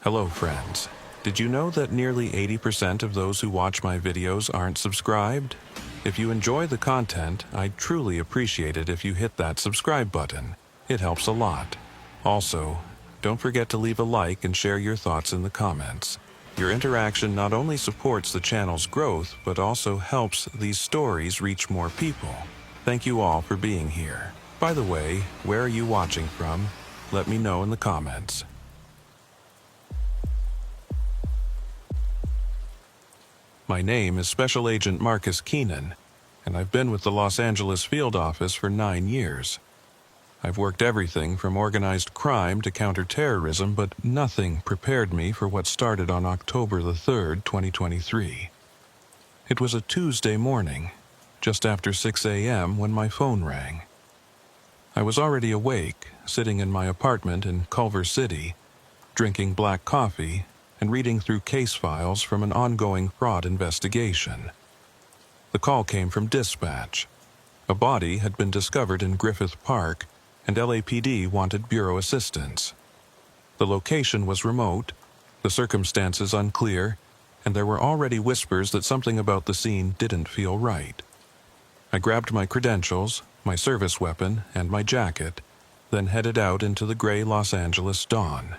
Hello friends. Did you know that nearly 80% of those who watch my videos aren't subscribed? If you enjoy the content, I'd truly appreciate it if you hit that subscribe button. It helps a lot. Also, don't forget to leave a like and share your thoughts in the comments. Your interaction not only supports the channel's growth, but also helps these stories reach more people. Thank you all for being here. By the way, where are you watching from? Let me know in the comments. My name is Special Agent Marcus Keenan, and I've been with the Los Angeles Field Office for 9 years. I've worked everything from organized crime to counterterrorism, but nothing prepared me for what started on October the 3rd, 2023. It was a Tuesday morning, just after 6 a.m. when my phone rang. I was already awake, sitting in my apartment in Culver City, drinking black coffee and reading through case files from an ongoing fraud investigation. The call came from dispatch. A body had been discovered in Griffith Park, and LAPD wanted bureau assistance. The location was remote, the circumstances unclear, and there were already whispers that something about the scene didn't feel right. I grabbed my credentials, my service weapon, and my jacket, then headed out into the gray Los Angeles dawn.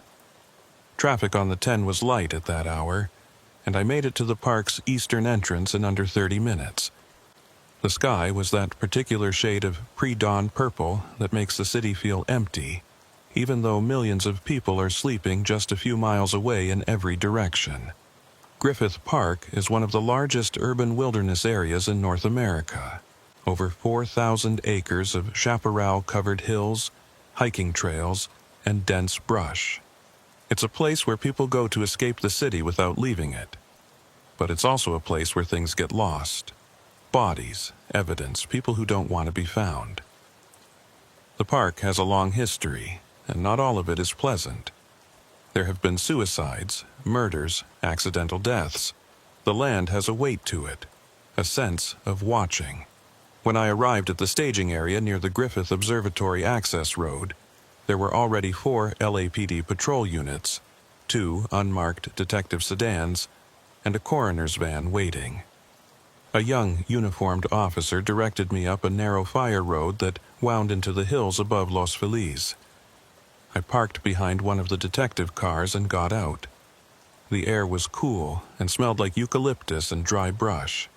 Traffic on the 10 was light at that hour, and I made it to the park's eastern entrance in under 30 minutes. The sky was that particular shade of pre-dawn purple that makes the city feel empty, even though millions of people are sleeping just a few miles away in every direction. Griffith Park is one of the largest urban wilderness areas in North America. Over 4,000 acres of chaparral-covered hills, hiking trails, and dense brush. It's a place where people go to escape the city without leaving it. But it's also a place where things get lost. Bodies, evidence, people who don't want to be found. The park has a long history, and not all of it is pleasant. There have been suicides, murders, accidental deaths. The land has a weight to it, a sense of watching. When I arrived at the staging area near the Griffith Observatory access road, there were already 4 LAPD patrol units, 2 unmarked detective sedans, and a coroner's van waiting. A young, uniformed officer directed me up a narrow fire road that wound into the hills above Los Feliz. I parked behind one of the detective cars and got out. The air was cool and smelled like eucalyptus and dry brush.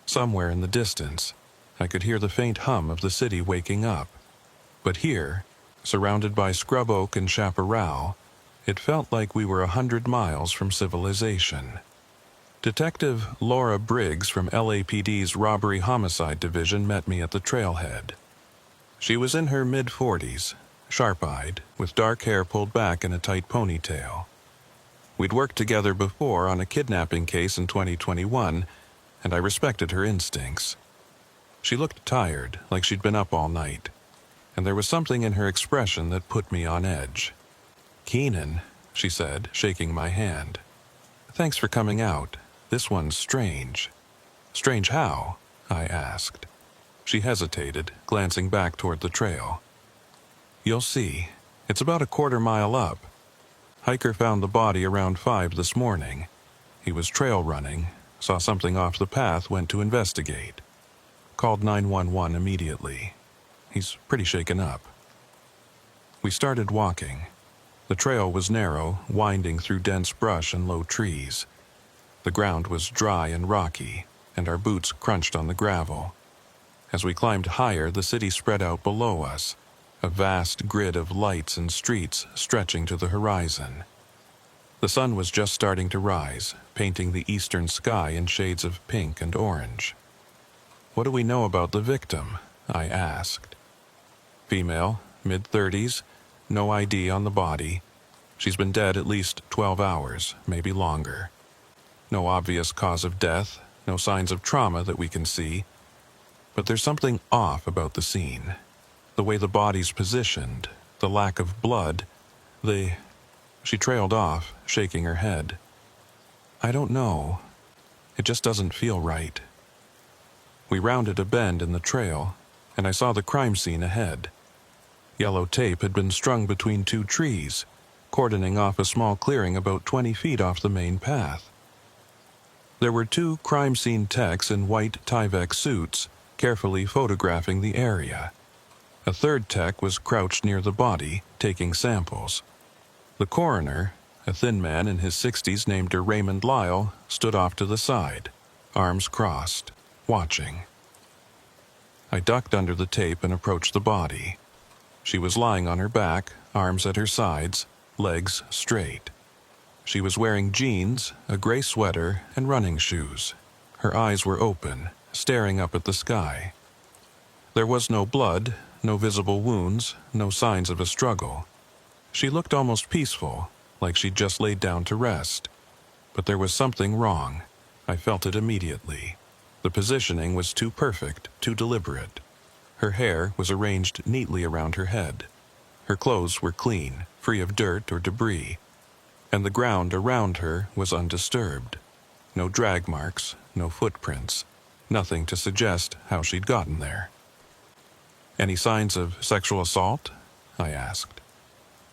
Somewhere in the distance, I could hear the faint hum of the city waking up. But here, surrounded by scrub oak and chaparral, it felt like we were 100 miles from civilization. Detective Laura Briggs from LAPD's Robbery Homicide Division met me at the trailhead. She was in her mid-40s, sharp-eyed, with dark hair pulled back in a tight ponytail. We'd worked together before on a kidnapping case in 2021, and I respected her instincts. She looked tired, like she'd been up all night, and there was something in her expression that put me on edge. "Keenan," she said, shaking my hand. "Thanks for coming out. This one's strange." "Strange how?" I asked. She hesitated, glancing back toward the trail. "You'll see. It's about a quarter mile up. Hiker found the body around 5 this morning. He was trail running, saw something off the path, went to investigate. Called 911 immediately. He's pretty shaken up." We started walking. The trail was narrow, winding through dense brush and low trees. The ground was dry and rocky, and our boots crunched on the gravel. As we climbed higher, the city spread out below us, a vast grid of lights and streets stretching to the horizon. The sun was just starting to rise, painting the eastern sky in shades of pink and orange. "What do we know about the victim?" I asked. "Female, mid-30s, no ID on the body. She's been dead at least 12 hours, maybe longer. No obvious cause of death, no signs of trauma that we can see. But there's something off about the scene. The way the body's positioned, the lack of blood, She trailed off, shaking her head. "I don't know. It just doesn't feel right." We rounded a bend in the trail, and I saw the crime scene ahead. Yellow tape had been strung between 2 trees, cordoning off a small clearing about 20 feet off the main path. There were 2 crime scene techs in white Tyvek suits, carefully photographing the area. A third tech was crouched near the body, taking samples. The coroner, a thin man in his 60s named Raymond Lyle, stood off to the side, arms crossed, watching. I ducked under the tape and approached the body. She was lying on her back, arms at her sides, legs straight. She was wearing jeans, a gray sweater, and running shoes. Her eyes were open, staring up at the sky. There was no blood, no visible wounds, no signs of a struggle. She looked almost peaceful, like she'd just laid down to rest. But there was something wrong. I felt it immediately. The positioning was too perfect, too deliberate. Her hair was arranged neatly around her head. Her clothes were clean, free of dirt or debris. And the ground around her was undisturbed. No drag marks, no footprints, nothing to suggest how she'd gotten there. "Any signs of sexual assault?" I asked.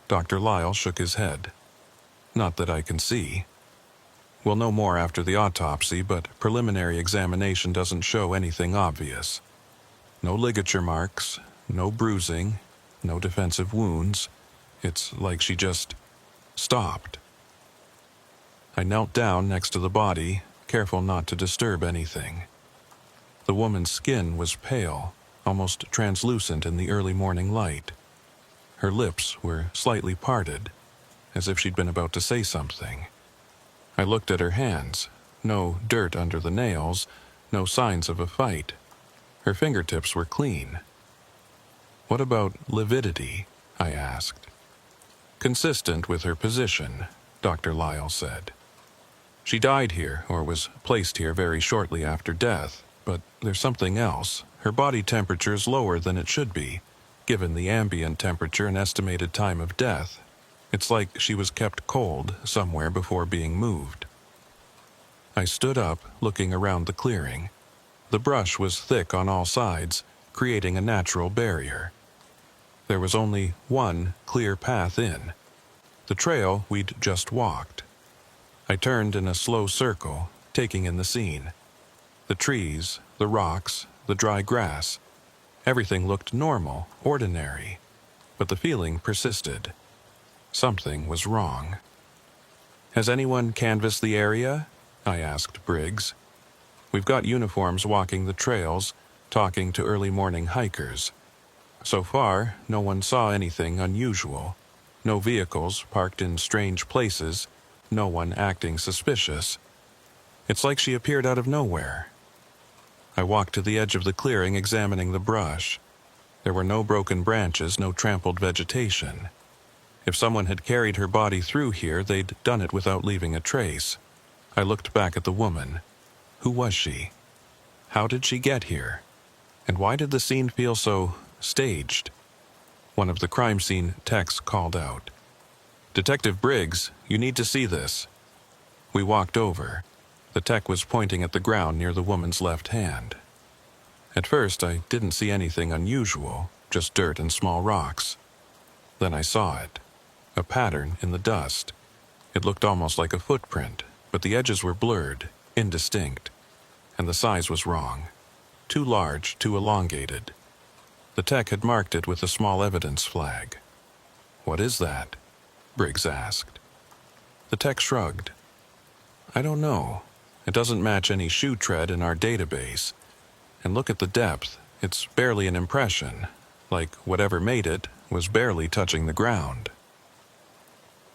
Dr. Lyle shook his head. "Not that I can see. We'll know more after the autopsy, but preliminary examination doesn't show anything obvious. No ligature marks, no bruising, no defensive wounds. It's like she just stopped." I knelt down next to the body, careful not to disturb anything. The woman's skin was pale, almost translucent in the early morning light. Her lips were slightly parted, as if she'd been about to say something. I looked at her hands. No dirt under the nails, no signs of a fight. Her fingertips were clean. "What about lividity?" I asked. "Consistent with her position," Dr. Lyle said. "She died here, or was placed here very shortly after death, but there's something else. Her body temperature is lower than it should be, given the ambient temperature and estimated time of death. It's like she was kept cold somewhere before being moved." I stood up, looking around the clearing. The brush was thick on all sides, creating a natural barrier. There was only one clear path in, the trail we'd just walked. I turned in a slow circle, taking in the scene. The trees, the rocks, the dry grass. Everything looked normal, ordinary, but the feeling persisted. Something was wrong. "Has anyone canvassed the area?" I asked Briggs. "We've got uniforms walking the trails, talking to early morning hikers. So far, no one saw anything unusual. No vehicles parked in strange places, no one acting suspicious. It's like she appeared out of nowhere." I walked to the edge of the clearing, examining the brush. There were no broken branches, no trampled vegetation. If someone had carried her body through here, they'd done it without leaving a trace. I looked back at the woman. Who was she? How did she get here? And why did the scene feel so staged? One of the crime scene techs called out, "Detective Briggs, you need to see this." We walked over. The tech was pointing at the ground near the woman's left hand. At first, I didn't see anything unusual, just dirt and small rocks. Then I saw it. A pattern in the dust. It looked almost like a footprint, but the edges were blurred, indistinct. And the size was wrong. Too large, too elongated. The tech had marked it with a small evidence flag. "What is that?" Briggs asked. The tech shrugged. "I don't know. It doesn't match any shoe tread in our database. And look at the depth. It's barely an impression, like whatever made it was barely touching the ground."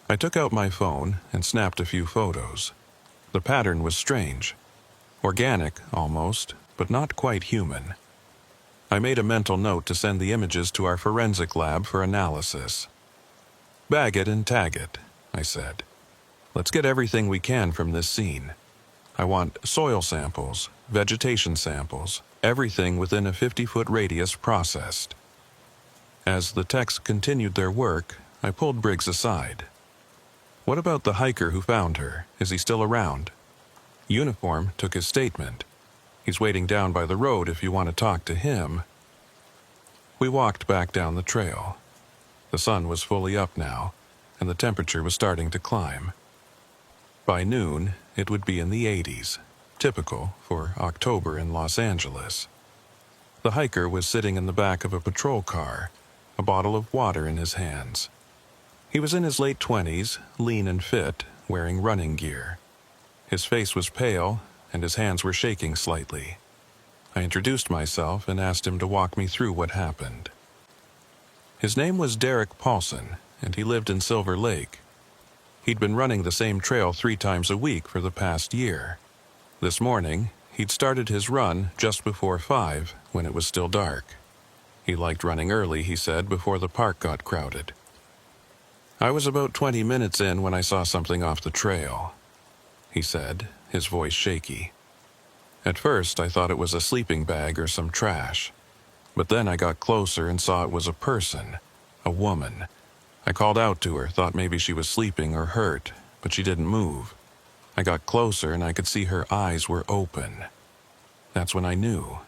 I took out my phone and snapped a few photos. The pattern was strange. Organic, almost, but not quite human. I made a mental note to send the images to our forensic lab for analysis. "Bag it and tag it," I said. "Let's get everything we can from this scene. I want soil samples, vegetation samples, everything within a 50-foot radius processed." As the techs continued their work, I pulled Briggs aside. "What about the hiker who found her? Is he still around?" Uniform took his statement. "He's waiting down by the road if you want to talk to him." We walked back down the trail. The sun was fully up now, and the temperature was starting to climb. By noon, it would be in the 80s, typical for October in Los Angeles. The hiker was sitting in the back of a patrol car, a bottle of water in his hands. He was in his late 20s, lean and fit, wearing running gear. His face was pale, and his hands were shaking slightly. I introduced myself and asked him to walk me through what happened. His name was Derek Paulson, and he lived in Silver Lake. He'd been running the same trail 3 times a week for the past year. This morning, he'd started his run just before 5, when it was still dark. He liked running early, he said, before the park got crowded. I was about 20 minutes in when I saw something off the trail, he said, his voice shaky. At first, I thought it was a sleeping bag or some trash. But then I got closer and saw it was a person, a woman. I called out to her, thought maybe she was sleeping or hurt, but she didn't move. I got closer and I could see her eyes were open. That's when I knew.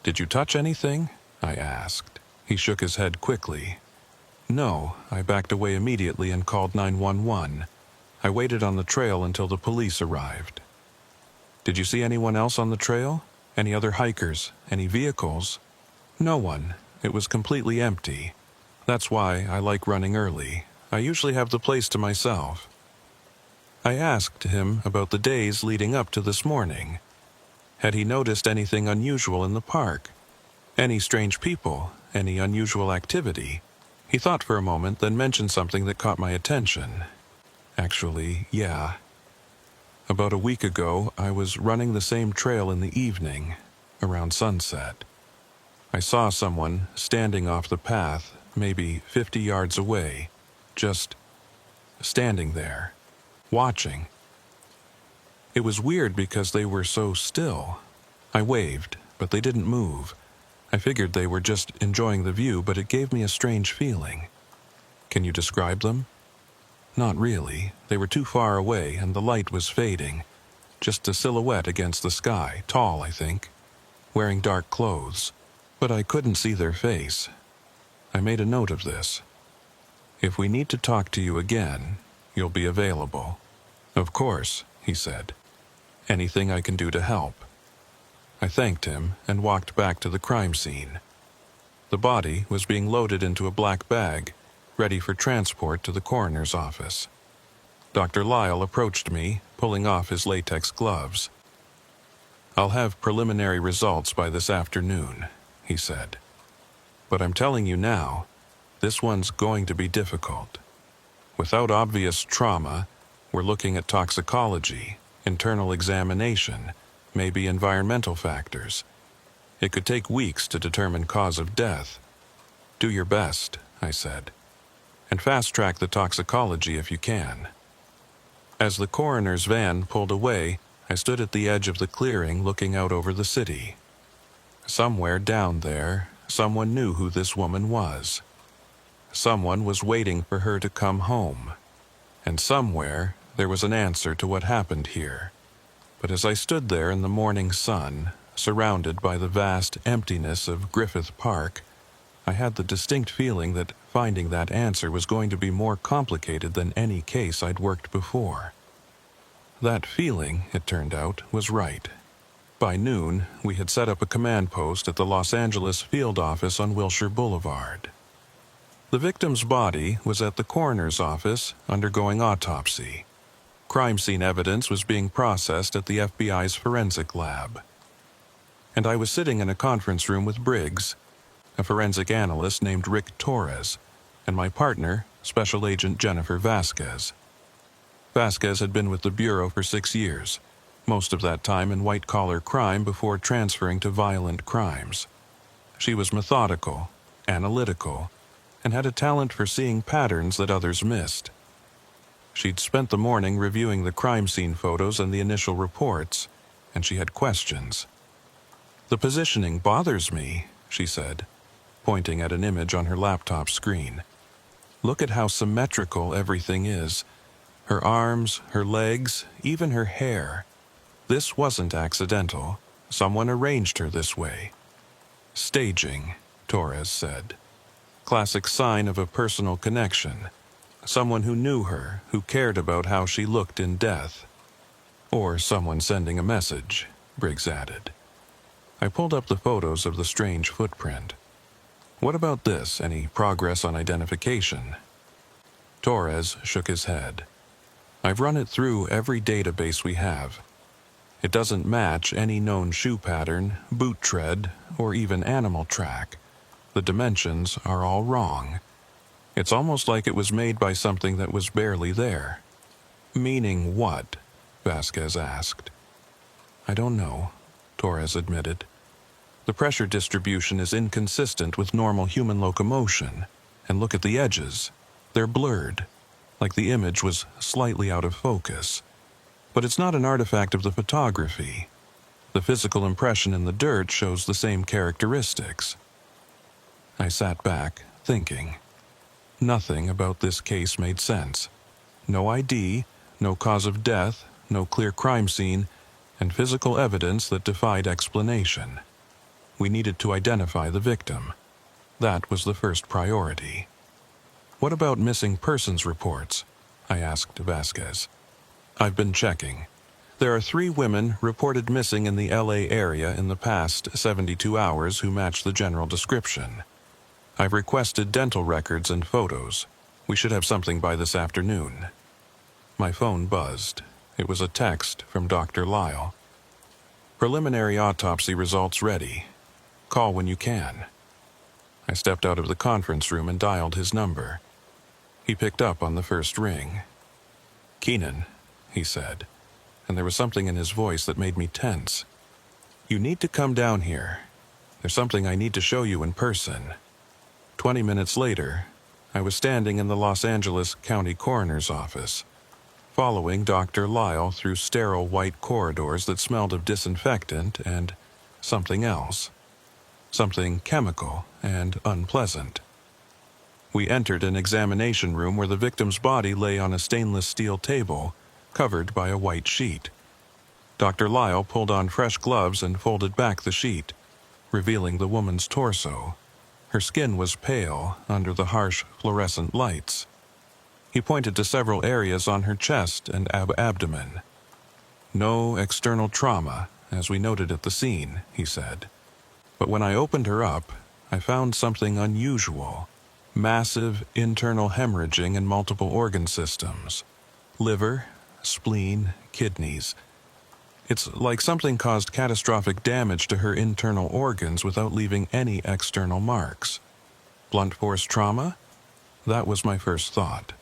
"Did you touch anything?" I asked. He shook his head quickly. "No, I backed away immediately and called 911. I waited on the trail until the police arrived." "Did you see anyone else on the trail? Any other hikers? Any vehicles?" "No one. It was completely empty. That's why I like running early. I usually have the place to myself." I asked him about the days leading up to this morning. Had he noticed anything unusual in the park? Any strange people? Any unusual activity? He thought for a moment, then mentioned something that caught my attention. "Actually, yeah. About a week ago, I was running the same trail in the evening, around sunset. I saw someone standing off the path, maybe 50 yards away, just standing there, watching. It was weird because they were so still. I waved, but they didn't move. I figured they were just enjoying the view, but it gave me a strange feeling." "Can you describe them?" "Not really. They were too far away and the light was fading. Just a silhouette against the sky, tall, I think, wearing dark clothes. But I couldn't see their face. I made a note of this. If we need to talk to you again, you'll be available." "Of course," he said. "Anything I can do to help." I thanked him and walked back to the crime scene. The body was being loaded into a black bag, ready for transport to the coroner's office. Dr. Lyle approached me, pulling off his latex gloves. "I'll have preliminary results by this afternoon," he said. "But I'm telling you now, this one's going to be difficult. Without obvious trauma, we're looking at toxicology, internal examination, maybe environmental factors. It could take weeks to determine cause of death. Do your best," I said, "and fast-track the toxicology if you can." As the coroner's van pulled away, I stood at the edge of the clearing looking out over the city. Somewhere down there, someone knew who this woman was. Someone was waiting for her to come home. And somewhere, there was an answer to what happened here. But as I stood there in the morning sun, surrounded by the vast emptiness of Griffith Park, I had the distinct feeling that finding that answer was going to be more complicated than any case I'd worked before. That feeling, it turned out, was right. By noon, we had set up a command post at the Los Angeles field office on Wilshire Boulevard. The victim's body was at the coroner's office undergoing autopsy. Crime scene evidence was being processed at the FBI's forensic lab. And I was sitting in a conference room with Briggs, a forensic analyst named Rick Torres, and my partner, Special Agent Jennifer Vasquez. Vasquez had been with the Bureau for 6 years, most of that time in white-collar crime before transferring to violent crimes. She was methodical, analytical, and had a talent for seeing patterns that others missed. She'd spent the morning reviewing the crime scene photos and the initial reports, and she had questions. "The positioning bothers me," she said, pointing at an image on her laptop screen. "Look at how symmetrical everything is. Her arms, her legs, even her hair. This wasn't accidental. Someone arranged her this way." "Staging," Torres said. "Classic sign of a personal connection. Someone who knew her, who cared about how she looked in death. Or someone sending a message, Briggs added. I pulled up the photos of the strange footprint. What about this? Any progress on identification? Torres shook his head. I've run it through every database we have. It doesn't match any known shoe pattern, boot tread, or even animal track. The dimensions are all wrong. It's almost like it was made by something that was barely there. Meaning what? Vasquez asked. I don't know, Torres admitted. The pressure distribution is inconsistent with normal human locomotion. And look at the edges. They're blurred, like the image was slightly out of focus. But it's not an artifact of the photography. The physical impression in the dirt shows the same characteristics. I sat back, thinking. Nothing about this case made sense. No ID, no cause of death, no clear crime scene, and physical evidence that defied explanation. We needed to identify the victim. That was the first priority. What about missing persons reports? I asked Vasquez. I've been checking. There are 3 women reported missing in the LA area in the past 72 hours who match the general description. I've requested dental records and photos. We should have something by this afternoon. My phone buzzed. It was a text from Dr. Lyle. Preliminary autopsy results ready. Call when you can. I stepped out of the conference room and dialed his number. He picked up on the first ring. Keenan, he said, and there was something in his voice that made me tense. You need to come down here. There's something I need to show you in person. 20 minutes later, I was standing in the Los Angeles County Coroner's office, following Dr. Lyle through sterile white corridors that smelled of disinfectant and something else. Something chemical and unpleasant. We entered an examination room where the victim's body lay on a stainless steel table, covered by a white sheet. Dr. Lyle pulled on fresh gloves and folded back the sheet, revealing the woman's torso. Her skin was pale under the harsh fluorescent lights. He pointed to several areas on her chest and abdomen. No external trauma, as we noted at the scene, he said. But when I opened her up, I found something unusual. Massive internal hemorrhaging in multiple organ systems. Liver, spleen, kidneys. It's like something caused catastrophic damage to her internal organs without leaving any external marks. Blunt force trauma? That was my first thought.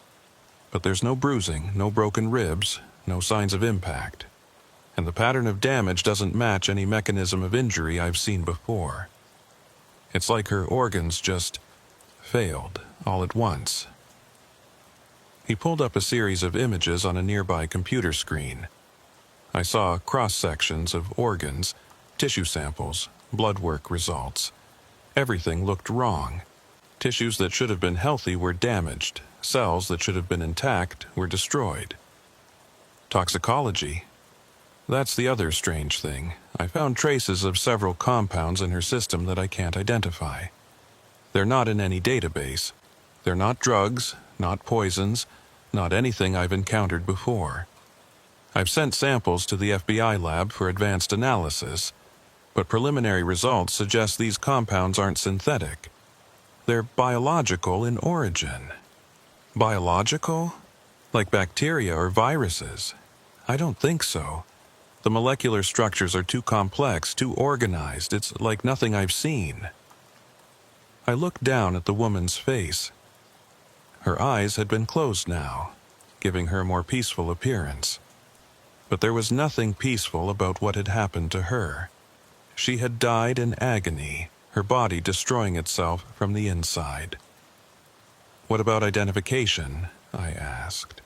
But there's no bruising, no broken ribs, no signs of impact. And the pattern of damage doesn't match any mechanism of injury I've seen before. It's like her organs just failed all at once. He pulled up a series of images on a nearby computer screen. I saw cross-sections of organs, tissue samples, blood work results. Everything looked wrong. Tissues that should have been healthy were damaged. Cells that should have been intact were destroyed. Toxicology. That's the other strange thing. I found traces of several compounds in her system that I can't identify. They're not in any database. They're not drugs, not poisons, not anything I've encountered before. I've sent samples to the FBI lab for advanced analysis, but preliminary results suggest these compounds aren't synthetic. They're biological in origin. Biological? Like bacteria or viruses? I don't think so. The molecular structures are too complex, too organized. It's like nothing I've seen. I looked down at the woman's face. Her eyes had been closed now, giving her a more peaceful appearance. But there was nothing peaceful about what had happened to her. She had died in agony, her body destroying itself from the inside. What about identification? I asked.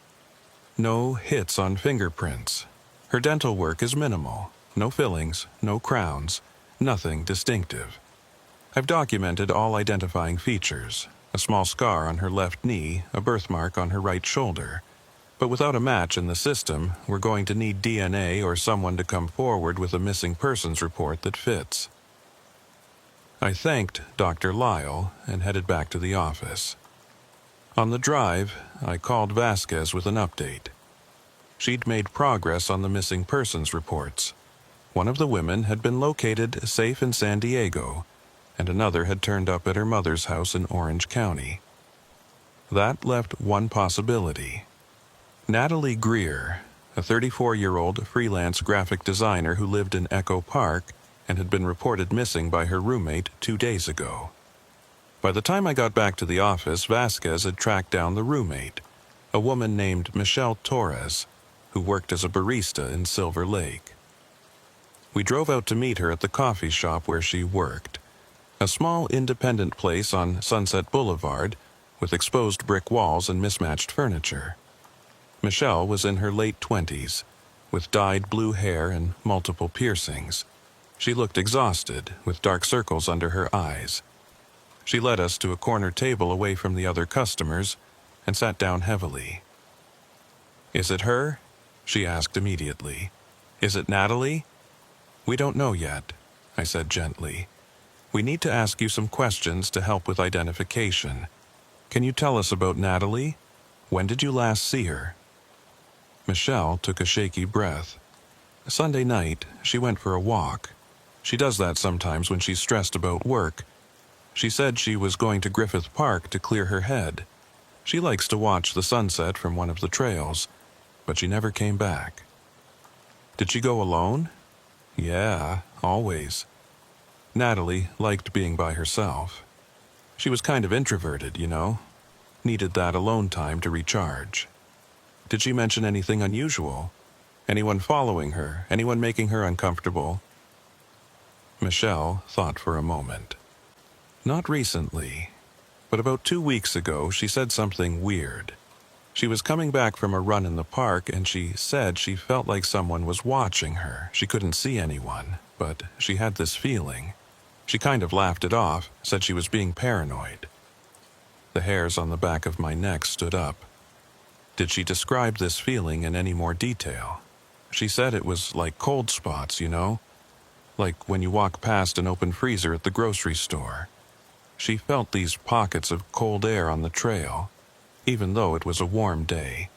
No hits on fingerprints. Her dental work is minimal. No fillings, no crowns, nothing distinctive. I've documented all identifying features. A small scar on her left knee, a birthmark on her right shoulder. But without a match in the system, we're going to need DNA or someone to come forward with a missing persons report that fits. I thanked Dr. Lyle and headed back to the office. On the drive, I called Vasquez with an update. She'd made progress on the missing persons reports. One of the women had been located safe in San Diego, and another had turned up at her mother's house in Orange County. That left one possibility. Natalie Greer, a 34-year-old freelance graphic designer who lived in Echo Park and had been reported missing by her roommate 2 days ago. By the time I got back to the office, Vasquez had tracked down the roommate, a woman named Michelle Torres, who worked as a barista in Silver Lake. We drove out to meet her at the coffee shop where she worked, a small independent place on Sunset Boulevard with exposed brick walls and mismatched furniture. Michelle was in her late 20s, with dyed blue hair and multiple piercings. She looked exhausted, with dark circles under her eyes. She led us to a corner table away from the other customers and sat down heavily. "Is it her?" she asked immediately. "Is it Natalie?" "We don't know yet," I said gently. "We need to ask you some questions to help with identification. Can you tell us about Natalie? When did you last see her?" Michelle took a shaky breath. "Sunday night, she went for a walk. She does that sometimes when she's stressed about work. She said she was going to Griffith Park to clear her head. She likes to watch the sunset from one of the trails, but she never came back." "Did she go alone?" "Yeah, always. Natalie liked being by herself. She was kind of introverted, you know. Needed that alone time to recharge." "Did she mention anything unusual? Anyone following her? Anyone making her uncomfortable?" Michelle thought for a moment. "Not recently, but about 2 weeks ago she said something weird. She was coming back from a run in the park and she said she felt like someone was watching her. She couldn't see anyone, but she had this feeling. She kind of laughed it off, said she was being paranoid." The hairs on the back of my neck stood up. "Did she describe this feeling in any more detail?" "She said it was like cold spots, you know? Like when you walk past an open freezer at the grocery store. She felt these pockets of cold air on the trail, even though it was a warm day.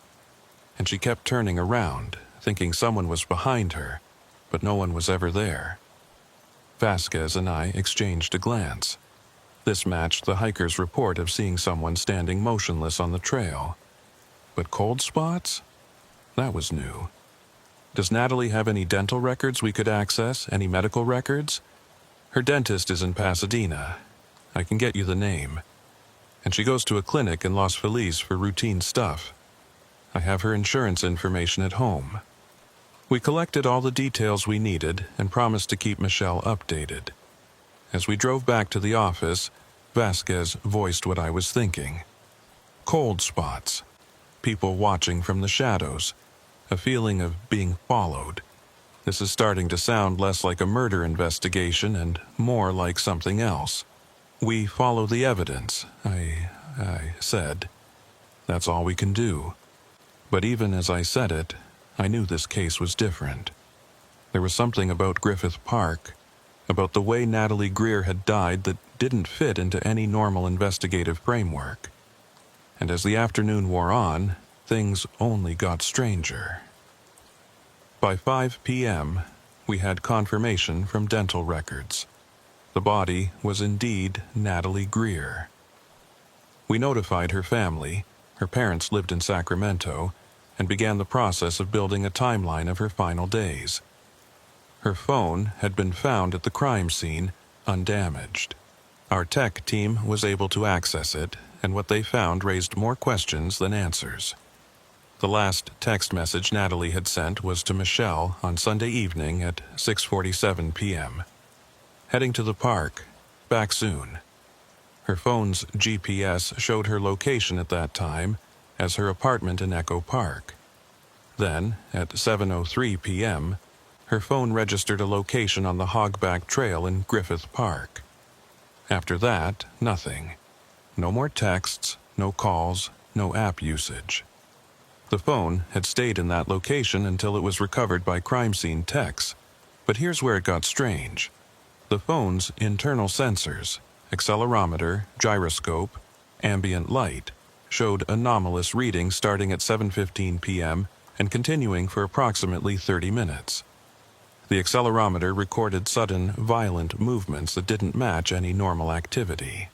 And she kept turning around, thinking someone was behind her, but no one was ever there." Vasquez and I exchanged a glance. This matched the hiker's report of seeing someone standing motionless on the trail. But cold spots? That was new. "Does Natalie have any dental records we could access? Any medical records?" "Her dentist is in Pasadena. I can get you the name. And she goes to a clinic in Los Feliz for routine stuff. I have her insurance information at home." We collected all the details we needed and promised to keep Michelle updated. As we drove back to the office, Vasquez voiced what I was thinking. Cold spots. People watching from the shadows. A feeling of being followed. This is starting to sound less like a murder investigation and more like something else. "We follow the evidence," I said. "That's all we can do." But even as I said it, I knew this case was different. There was something about Griffith Park, about the way Natalie Greer had died that didn't fit into any normal investigative framework. And as the afternoon wore on, things only got stranger. By 5 p.m., we had confirmation from dental records. The body was indeed Natalie Greer. We notified her family, her parents lived in Sacramento, and began the process of building a timeline of her final days. Her phone had been found at the crime scene, undamaged. Our tech team was able to access it, and what they found raised more questions than answers. The last text message Natalie had sent was to Michelle on Sunday evening at 6:47 p.m. "Heading to the park. Back soon." Her phone's GPS showed her location at that time as her apartment in Echo Park. Then, at 7:03 p.m., her phone registered a location on the Hogback Trail in Griffith Park. After that, nothing. No more texts, no calls, no app usage. The phone had stayed in that location until it was recovered by crime scene techs. But here's where it got strange. The phone's internal sensors, accelerometer, gyroscope, ambient light, showed anomalous readings starting at 7:15 p.m. and continuing for approximately 30 minutes. The accelerometer recorded sudden, violent movements that didn't match any normal activity.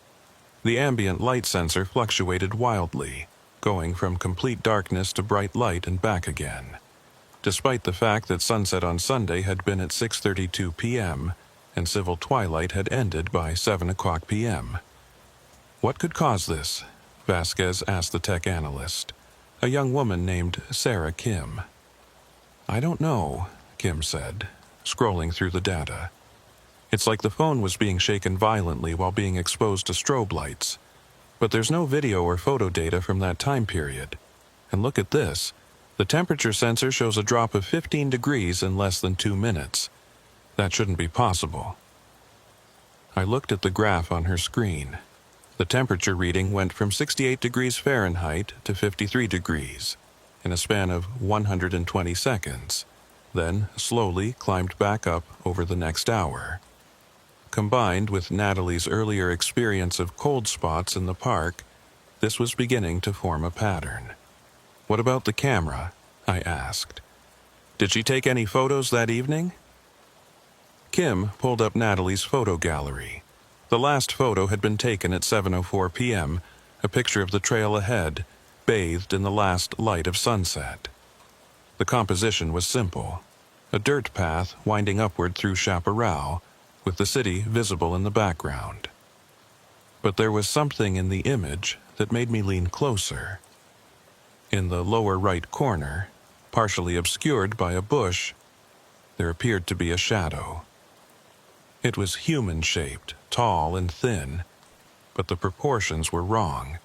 The ambient light sensor fluctuated wildly, going from complete darkness to bright light and back again, despite the fact that sunset on Sunday had been at 6:32 p.m. and civil twilight had ended by 7 o'clock p.m. What could cause this? Vasquez asked the tech analyst, a young woman named Sarah Kim. I don't know, Kim said, scrolling through the data. It's like the phone was being shaken violently while being exposed to strobe lights. But there's no video or photo data from that time period. And look at this. The temperature sensor shows a drop of 15 degrees in less than 2 minutes. That shouldn't be possible. I looked at the graph on her screen. The temperature reading went from 68 degrees Fahrenheit to 53 degrees in a span of 120 seconds, then slowly climbed back up over the next hour. Combined with Natalie's earlier experience of cold spots in the park, this was beginning to form a pattern. What about the camera? I asked. Did she take any photos that evening? Kim pulled up Natalie's photo gallery. The last photo had been taken at 7:04 p.m., a picture of the trail ahead, bathed in the last light of sunset. The composition was simple, a dirt path winding upward through chaparral, with the city visible in the background. But there was something in the image that made me lean closer. In the lower right corner, partially obscured by a bush, there appeared to be a shadow. It was human-shaped, tall and thin, but the proportions were wrong.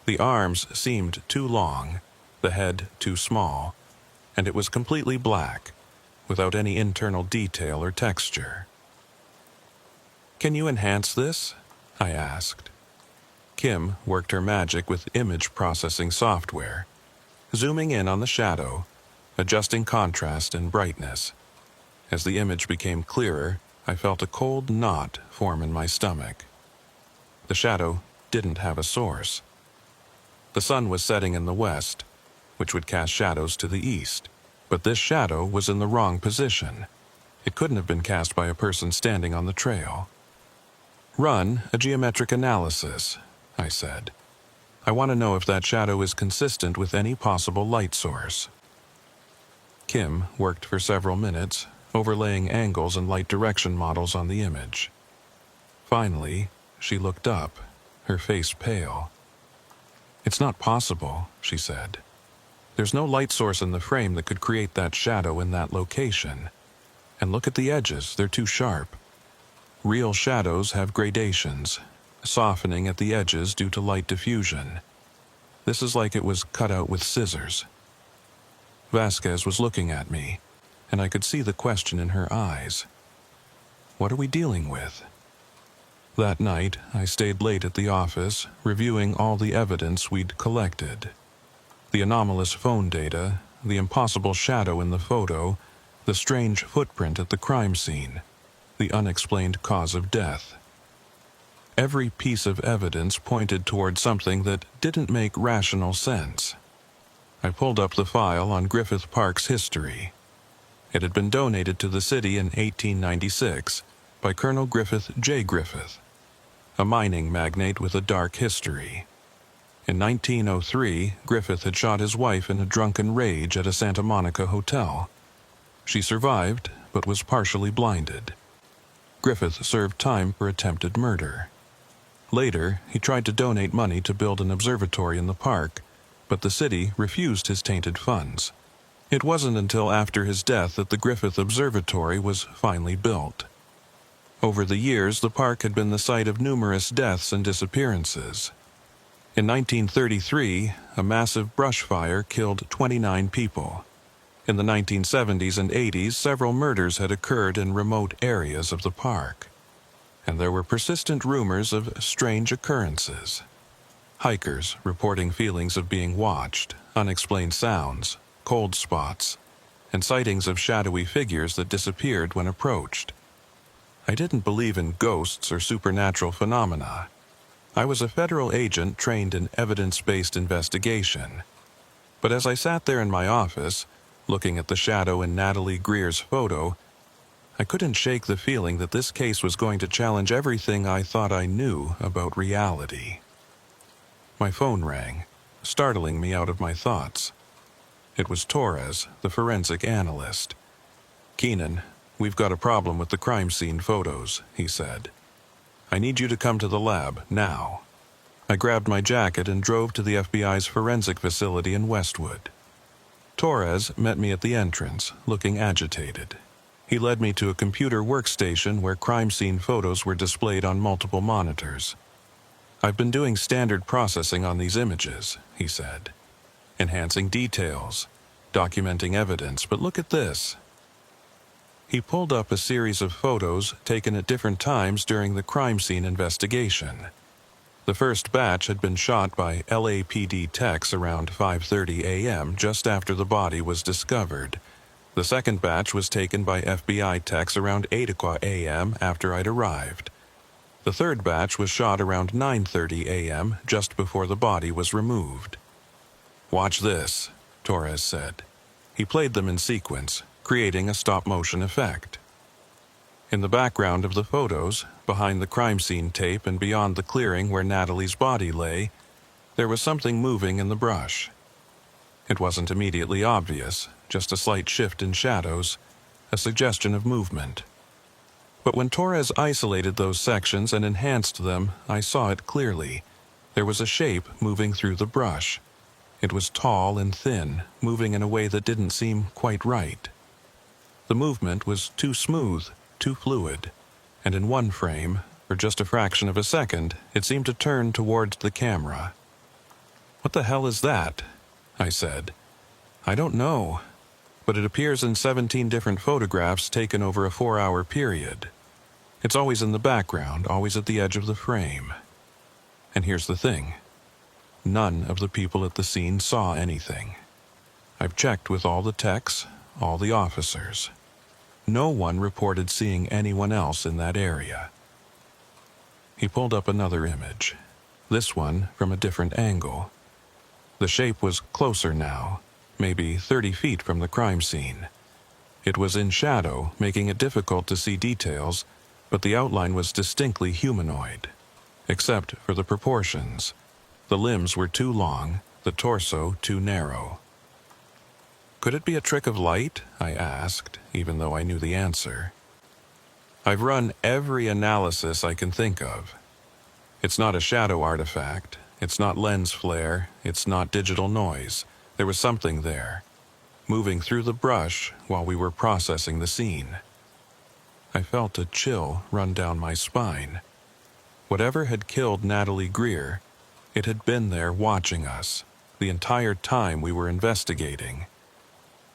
The arms seemed too long, the head too small, and it was completely black, without any internal detail or texture. Can you enhance this? I asked. Kim worked her magic with image processing software, zooming in on the shadow, adjusting contrast and brightness. As the image became clearer, I felt a cold knot form in my stomach. The shadow didn't have a source. The sun was setting in the west, which would cast shadows to the east, but this shadow was in the wrong position. It couldn't have been cast by a person standing on the trail. Run a geometric analysis, I said. I want to know if that shadow is consistent with any possible light source. Kim worked for several minutes, overlaying angles and light direction models on the image. Finally, she looked up, her face pale. It's not possible, she said. There's no light source in the frame that could create that shadow in that location. And look at the edges, they're too sharp. Real shadows have gradations, softening at the edges due to light diffusion. This is like it was cut out with scissors. Vasquez was looking at me, and I could see the question in her eyes. What are we dealing with? That night, I stayed late at the office, reviewing all the evidence we'd collected. The anomalous phone data, the impossible shadow in the photo, the strange footprint at the crime scene, the unexplained cause of death. Every piece of evidence pointed toward something that didn't make rational sense. I pulled up the file on Griffith Park's history. It had been donated to the city in 1896 by Colonel Griffith J. Griffith, a mining magnate with a dark history. In 1903, Griffith had shot his wife in a drunken rage at a Santa Monica hotel. She survived, but was partially blinded. Griffith served time for attempted murder. Later, he tried to donate money to build an observatory in the park, but the city refused his tainted funds. It wasn't until after his death that the Griffith Observatory was finally built. Over the years, the park had been the site of numerous deaths and disappearances. In 1933, a massive brush fire killed 29 people. In the 1970s and 80s, several murders had occurred in remote areas of the park, and there were persistent rumors of strange occurrences. Hikers reporting feelings of being watched, unexplained sounds, cold spots, and sightings of shadowy figures that disappeared when approached. I didn't believe in ghosts or supernatural phenomena, I was a federal agent trained in evidence-based investigation. But as I sat there in my office, looking at the shadow in Natalie Greer's photo, I couldn't shake the feeling that this case was going to challenge everything I thought I knew about reality. My phone rang, startling me out of my thoughts. It was Torres, the forensic analyst. "Keenan, we've got a problem with the crime scene photos," he said. "I need you to come to the lab, now." I grabbed my jacket and drove to the FBI's forensic facility in Westwood. Torres met me at the entrance, looking agitated. He led me to a computer workstation where crime scene photos were displayed on multiple monitors. "I've been doing standard processing on these images," he said. "Enhancing details, documenting evidence, but look at this." He pulled up a series of photos taken at different times during the crime scene investigation. The first batch had been shot by LAPD techs around 5:30 a.m. just after the body was discovered. The second batch was taken by FBI techs around 8 o'clock a.m. after I'd arrived. The third batch was shot around 9:30 a.m. just before the body was removed. "Watch this," Torres said. He played them in sequence, creating a stop-motion effect. In the background of the photos, behind the crime scene tape and beyond the clearing where Natalie's body lay, there was something moving in the brush. It wasn't immediately obvious, just a slight shift in shadows, a suggestion of movement. But when Torres isolated those sections and enhanced them, I saw it clearly. There was a shape moving through the brush. It was tall and thin, moving in a way that didn't seem quite right. The movement was too smooth, too fluid, and in one frame, for just a fraction of a second, it seemed to turn towards the camera. "What the hell is that?" I said. "I don't know, but it appears in 17 different photographs taken over a 4-hour period. It's always in the background, always at the edge of the frame. And here's the thing. None of the people at the scene saw anything. I've checked with all the techs, all the officers. No one reported seeing anyone else in that area." He pulled up another image, this one from a different angle. The shape was closer now, maybe 30 feet from the crime scene. It was in shadow, making it difficult to see details, but the outline was distinctly humanoid, except for the proportions. The limbs were too long, the torso too narrow. "Could it be a trick of light?" I asked, even though I knew the answer. "I've run every analysis I can think of. It's not a shadow artifact. It's not lens flare, it's not digital noise. There was something there, moving through the brush while we were processing the scene." I felt a chill run down my spine. Whatever had killed Natalie Greer, it had been there watching us, the entire time we were investigating,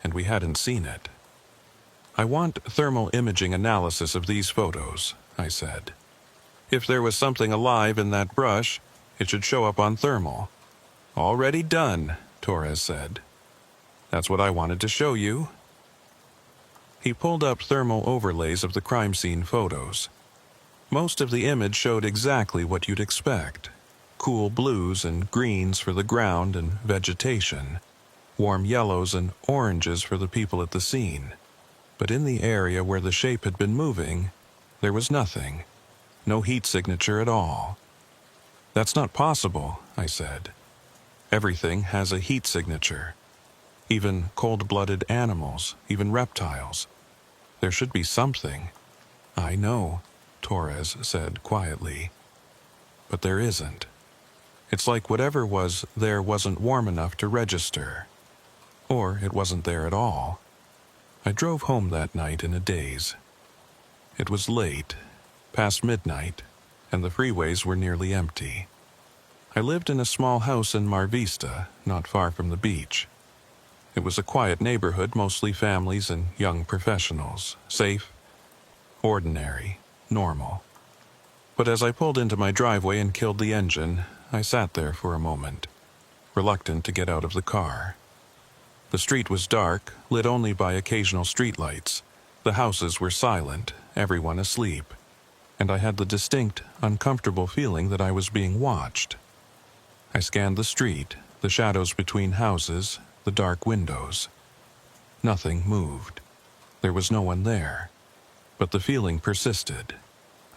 and we hadn't seen it. "I want thermal imaging analysis of these photos," I said. "If there was something alive in that brush, it should show up on thermal." "Already done," Torres said. "That's what I wanted to show you." He pulled up thermal overlays of the crime scene photos. Most of the image showed exactly what you'd expect. Cool blues and greens for the ground and vegetation. Warm yellows and oranges for the people at the scene. But in the area where the shape had been moving, there was nothing. No heat signature at all. "That's not possible," I said. "Everything has a heat signature. Even cold-blooded animals, even reptiles. There should be something." "I know," Torres said quietly. "But there isn't. It's like whatever was there wasn't warm enough to register. Or it wasn't there at all." I drove home that night in a daze. It was late, past midnight, and the freeways were nearly empty. I lived in a small house in Mar Vista, not far from the beach. It was a quiet neighborhood, mostly families and young professionals, safe, ordinary, normal. But as I pulled into my driveway and killed the engine, I sat there for a moment, reluctant to get out of the car. The street was dark, lit only by occasional streetlights. The houses were silent, everyone asleep. and I had the distinct, uncomfortable feeling that I was being watched. I scanned the street, the shadows between houses, the dark windows. Nothing moved. There was no one there. But the feeling persisted.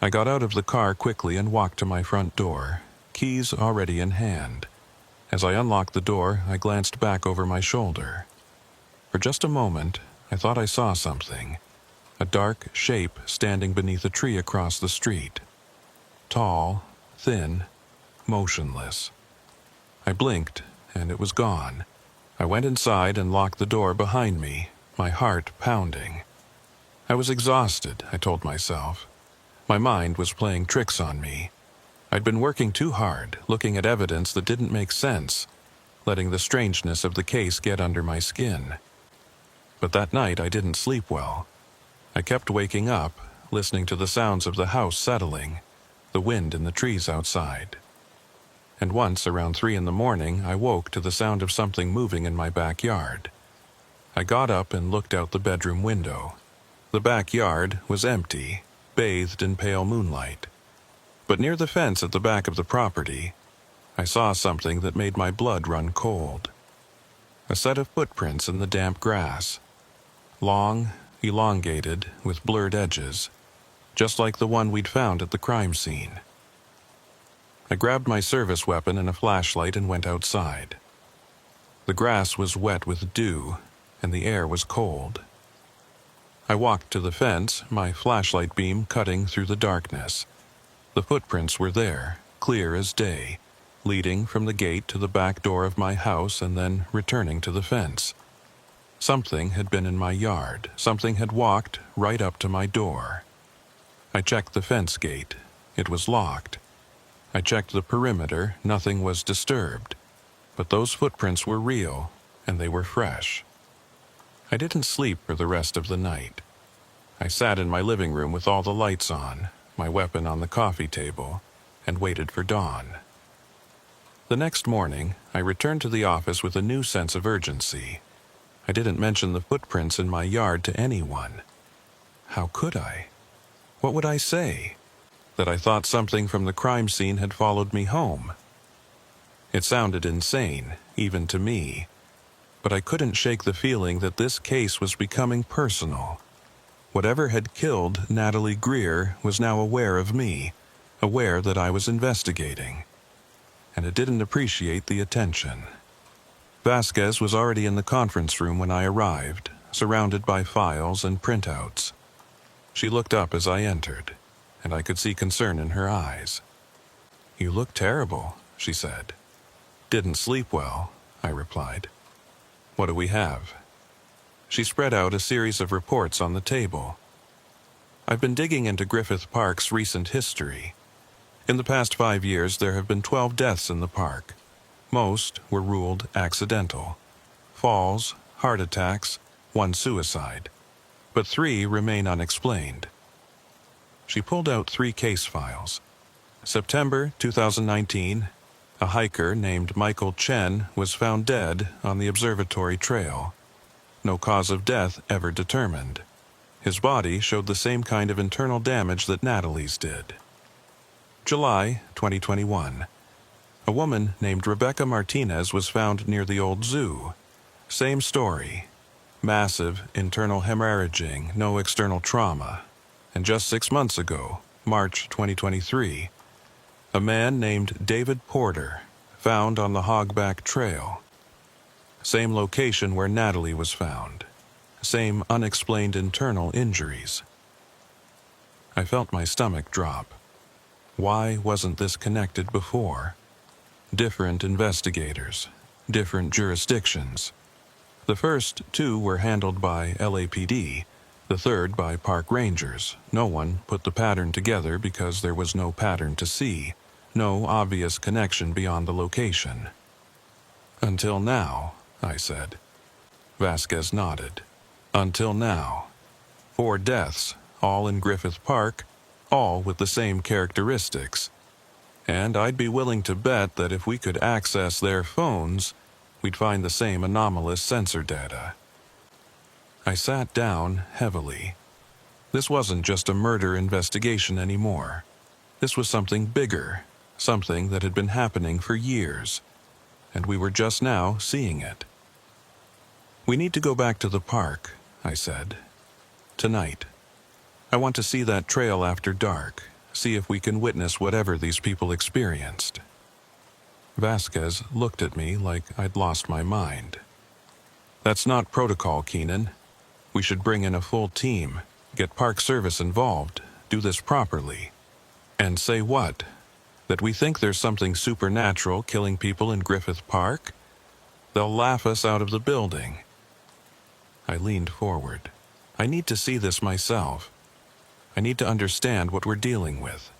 I got out of the car quickly and walked to my front door, keys already in hand. As I unlocked the door, I glanced back over my shoulder. For just a moment, I thought I saw something. A dark shape standing beneath a tree across the street. Tall, thin, motionless. I blinked, and it was gone. I went inside and locked the door behind me, my heart pounding. I was exhausted, I told myself. My mind was playing tricks on me. I'd been working too hard, looking at evidence that didn't make sense, letting the strangeness of the case get under my skin. But that night I didn't sleep well. I kept waking up, listening to the sounds of the house settling, the wind in the trees outside. And once, around 3 a.m, I woke to the sound of something moving in my backyard. I got up and looked out the bedroom window. The backyard was empty, bathed in pale moonlight. But near the fence at the back of the property, I saw something that made my blood run cold. A set of footprints in the damp grass. Long, elongated, with blurred edges, just like the one we'd found at the crime scene. I grabbed my service weapon and a flashlight and went outside. The grass was wet with dew, and the air was cold. I walked to the fence, my flashlight beam cutting through the darkness. The footprints were there, clear as day, leading from the gate to the back door of my house and then returning to the fence. Something had been in my yard. Something had walked right up to my door. I checked the fence gate. It was locked. I checked the perimeter. Nothing was disturbed. But those footprints were real, and they were fresh. I didn't sleep for the rest of the night. I sat in my living room with all the lights on, my weapon on the coffee table, and waited for dawn. The next morning, I returned to the office with a new sense of urgency. I didn't mention the footprints in my yard to anyone. How could I? What would I say? That I thought something from the crime scene had followed me home? It sounded insane, even to me. But I couldn't shake the feeling that this case was becoming personal. Whatever had killed Natalie Greer was now aware of me, aware that I was investigating. And it didn't appreciate the attention. Vasquez was already in the conference room when I arrived, surrounded by files and printouts. She looked up as I entered, and I could see concern in her eyes. "You look terrible," she said. "Didn't sleep well," I replied. "What do we have?" She spread out a series of reports on the table. "I've been digging into Griffith Park's recent history. In the past 5 years, there have been 12 deaths in the park. Most were ruled accidental. Falls, heart attacks, 1 suicide. But 3 remain unexplained." She pulled out 3 case files. September 2019, a hiker named Michael Chen was found dead on the observatory trail. No cause of death ever determined. His body showed the same kind of internal damage that Natalie's did. July 2021. A woman named Rebecca Martinez was found near the old zoo. Same story. Massive internal hemorrhaging, no external trauma. And just 6 months ago, March 2023, a man named David Porter, found on the Hogback Trail. Same location where Natalie was found. Same unexplained internal injuries. I felt my stomach drop. Why wasn't this connected before? Different investigators, different jurisdictions. The first 2 were handled by LAPD, the third by park rangers. No one put the pattern together because there was no pattern to see, no obvious connection beyond the location. "Until now," I said. Vasquez nodded. "Until now. 4 deaths, all in Griffith Park, all with the same characteristics. And I'd be willing to bet that if we could access their phones, we'd find the same anomalous sensor data." I sat down heavily. This wasn't just a murder investigation anymore. This was something bigger, something that had been happening for years, and we were just now seeing it. "We need to go back to the park," I said. "Tonight. I want to see that trail after dark, see if we can witness whatever these people experienced." Vasquez looked at me like I'd lost my mind. "That's not protocol, Keenan. We should bring in a full team, get Park Service involved, do this properly. And say what? That we think there's something supernatural killing people in Griffith Park? They'll laugh us out of the building." I leaned forward. "I need to see this myself. I need to understand what we're dealing with."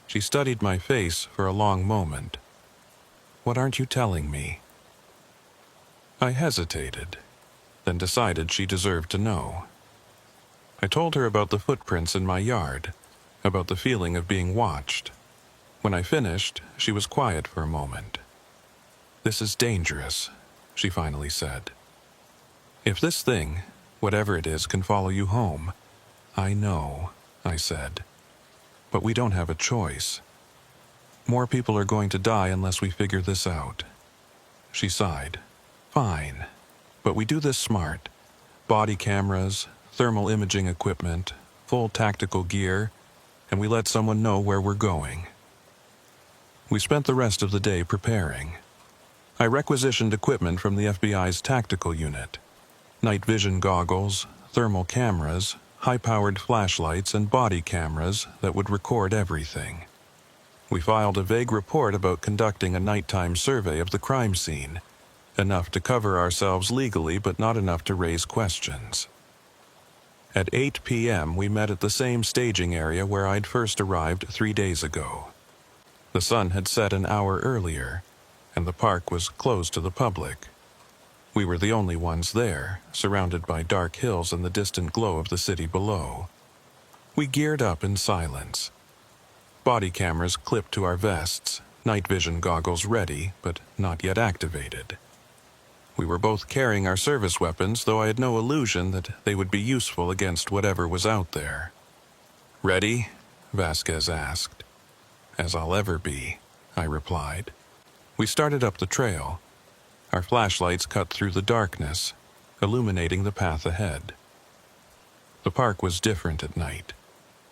She studied my face for a long moment. "What aren't you telling me?" I hesitated, then decided she deserved to know. I told her about the footprints in my yard, about the feeling of being watched. When I finished, she was quiet for a moment. "This is dangerous," she finally said. "If this thing, whatever it is, can follow you home—" "I know," I said. "But we don't have a choice. More people are going to die unless we figure this out." She sighed. "Fine. But we do this smart. Body cameras, thermal imaging equipment, full tactical gear, and we let someone know where we're going." We spent the rest of the day preparing. I requisitioned equipment from the FBI's tactical unit: night vision goggles, thermal cameras, high-powered flashlights, and body cameras that would record everything. We filed a vague report about conducting a nighttime survey of the crime scene, enough to cover ourselves legally but not enough to raise questions. At 8 p.m. we met at the same staging area where I'd first arrived 3 days ago. The sun had set an hour earlier, and the park was closed to the public. We were the only ones there, surrounded by dark hills and the distant glow of the city below. We geared up in silence. Body cameras clipped to our vests, night vision goggles ready, but not yet activated. We were both carrying our service weapons, though I had no illusion that they would be useful against whatever was out there. "Ready?" Vasquez asked. "As I'll ever be," I replied. We started up the trail. Our flashlights cut through the darkness, illuminating the path ahead. The park was different at night.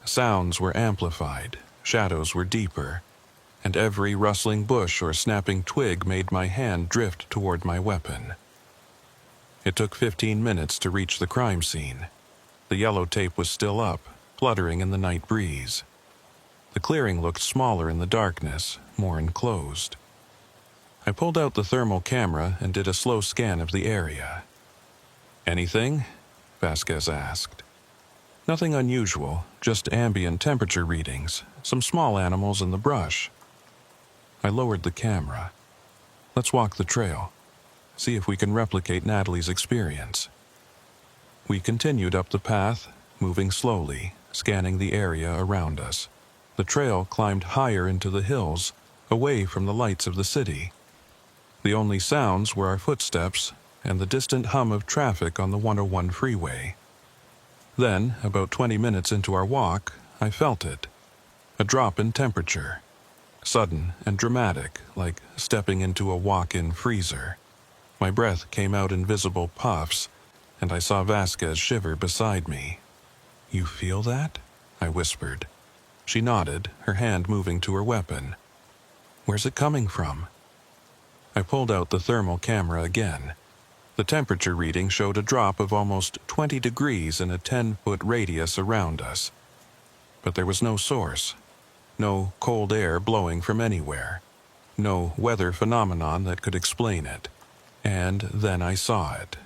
Sounds were amplified, shadows were deeper, and every rustling bush or snapping twig made my hand drift toward my weapon. It took 15 minutes to reach the crime scene. The yellow tape was still up, fluttering in the night breeze. The clearing looked smaller in the darkness, more enclosed. I pulled out the thermal camera and did a slow scan of the area. "Anything?" Vasquez asked. "Nothing unusual, just ambient temperature readings, some small animals in the brush." I lowered the camera. "Let's walk the trail. See if we can replicate Natalie's experience." We continued up the path, moving slowly, scanning the area around us. The trail climbed higher into the hills, away from the lights of the city. The only sounds were our footsteps and the distant hum of traffic on the 101 freeway. Then, about 20 minutes into our walk, I felt it. A drop in temperature. Sudden and dramatic, like stepping into a walk-in freezer. My breath came out in visible puffs, and I saw Vasquez shiver beside me. "You feel that?" I whispered. She nodded, her hand moving to her weapon. "Where's it coming from?" I pulled out the thermal camera again. The temperature reading showed a drop of almost 20 degrees in a 10-foot radius around us. But there was no source. No cold air blowing from anywhere. No weather phenomenon that could explain it. And then I saw it.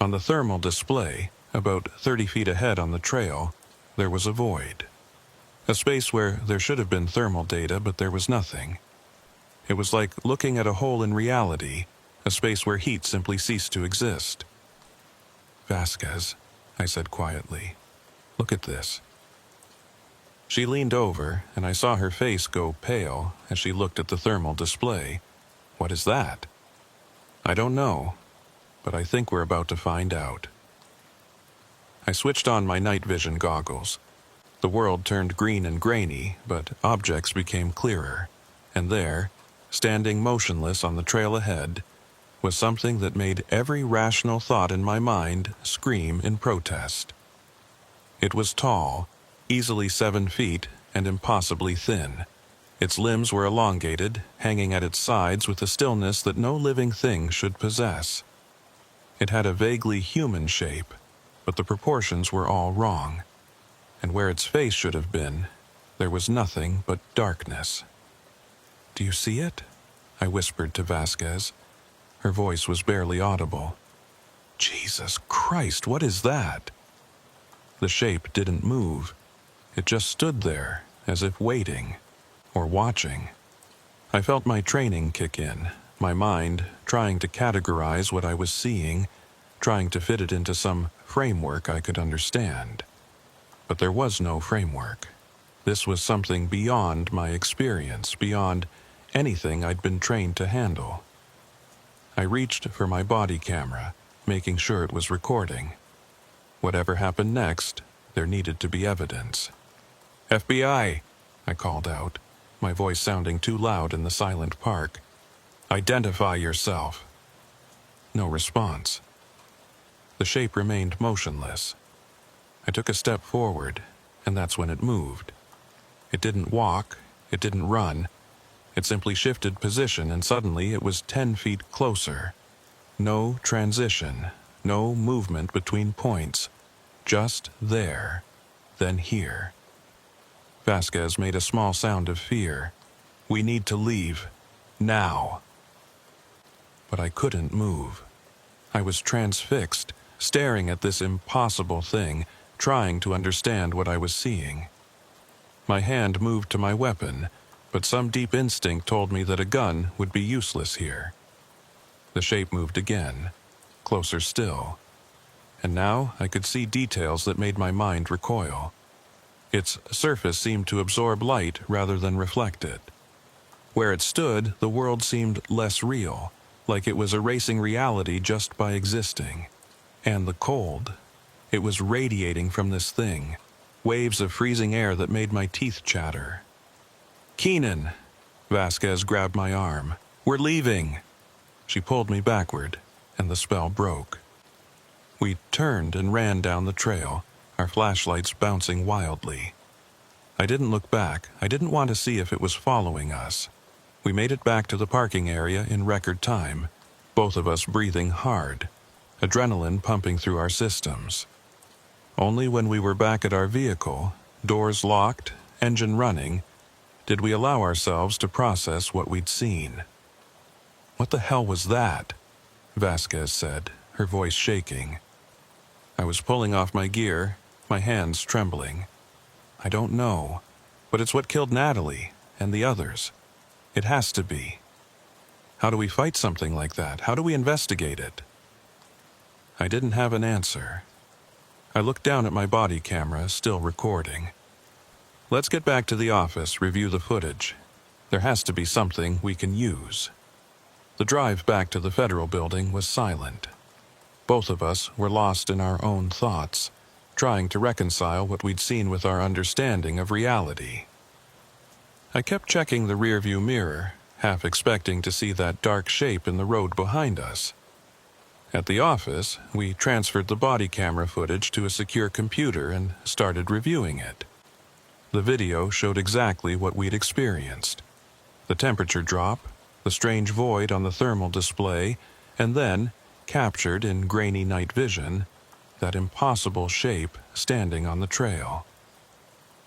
On the thermal display, about 30 feet ahead on the trail, there was a void. A space where there should have been thermal data, but there was nothing. It was like looking at a hole in reality, a space where heat simply ceased to exist. "Vasquez," I said quietly, "look at this." She leaned over, and I saw her face go pale as she looked at the thermal display. "What is that?" "I don't know, but I think we're about to find out." I switched on my night vision goggles. The world turned green and grainy, but objects became clearer. And there, standing motionless on the trail ahead, was something that made every rational thought in my mind scream in protest. It was tall, easily 7 feet, and impossibly thin. Its limbs were elongated, hanging at its sides with a stillness that no living thing should possess. It had a vaguely human shape, but the proportions were all wrong. And where its face should have been, there was nothing but darkness. "Do you see it?" I whispered to Vasquez. Her voice was barely audible. "Jesus Christ, what is that?" The shape didn't move. It just stood there, as if waiting, or watching. I felt my training kick in, my mind trying to categorize what I was seeing, trying to fit it into some framework I could understand. But there was no framework. This was something beyond my experience, beyond anything I'd been trained to handle. I reached for my body camera, making sure it was recording. Whatever happened next, there needed to be evidence. "FBI!" I called out, my voice sounding too loud in the silent park. "Identify yourself." No response. The shape remained motionless. I took a step forward, and that's when it moved. It didn't walk, it didn't run. It simply shifted position, and suddenly it was 10 feet closer. No transition, no movement between points. Just there, then here. Vasquez made a small sound of fear. "We need to leave. Now." But I couldn't move. I was transfixed, staring at this impossible thing, trying to understand what I was seeing. My hand moved to my weapon, but some deep instinct told me that a gun would be useless here. The shape moved again, closer still. And now I could see details that made my mind recoil. Its surface seemed to absorb light rather than reflect it. Where it stood, the world seemed less real, like it was erasing reality just by existing. And the cold. It was radiating from this thing, waves of freezing air that made my teeth chatter. "Keenan!" Vasquez grabbed my arm. "We're leaving!" She pulled me backward, and the spell broke. We turned and ran down the trail, our flashlights bouncing wildly. I didn't look back. I didn't want to see if it was following us. We made it back to the parking area in record time, both of us breathing hard, adrenaline pumping through our systems. Only when we were back at our vehicle, doors locked, engine running, did we allow ourselves to process what we'd seen. "What the hell was that?" Vasquez said, her voice shaking. I was pulling off my gear, my hands trembling. "I don't know, but it's what killed Natalie and the others. It has to be. How do we fight something like that? How do we investigate it?" I didn't have an answer. I looked down at my body camera, still recording. "Let's get back to the office, review the footage. There has to be something we can use." The drive back to the federal building was silent. Both of us were lost in our own thoughts, trying to reconcile what we'd seen with our understanding of reality. I kept checking the rearview mirror, half expecting to see that dark shape in the road behind us. At the office, we transferred the body camera footage to a secure computer and started reviewing it. The video showed exactly what we'd experienced. The temperature drop, the strange void on the thermal display, and then, captured in grainy night vision, that impossible shape standing on the trail.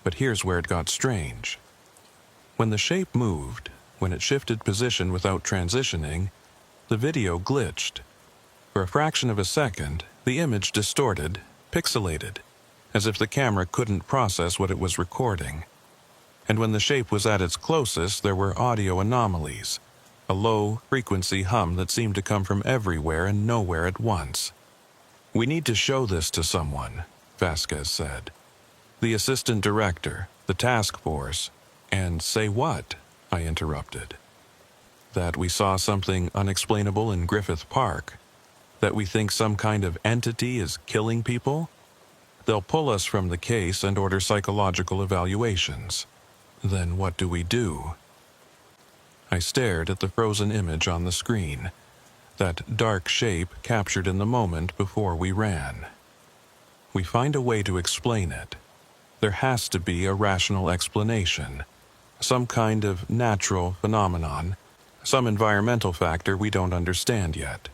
But here's where it got strange. When the shape moved, when it shifted position without transitioning, the video glitched. For a fraction of a second, the image distorted, pixelated, as if the camera couldn't process what it was recording. And when the shape was at its closest, there were audio anomalies, a low-frequency hum that seemed to come from everywhere and nowhere at once. "We need to show this to someone," Vasquez said. "The assistant director, the task force." "And say what?" I interrupted. "That we saw something unexplainable in Griffith Park. That we think some kind of entity is killing people?" They'll pull us from the case and order psychological evaluations. Then what do we do? I stared at the frozen image on the screen, that dark shape captured in the moment before we ran. We find a way to explain it. There has to be a rational explanation, some kind of natural phenomenon, some environmental factor we don't understand yet.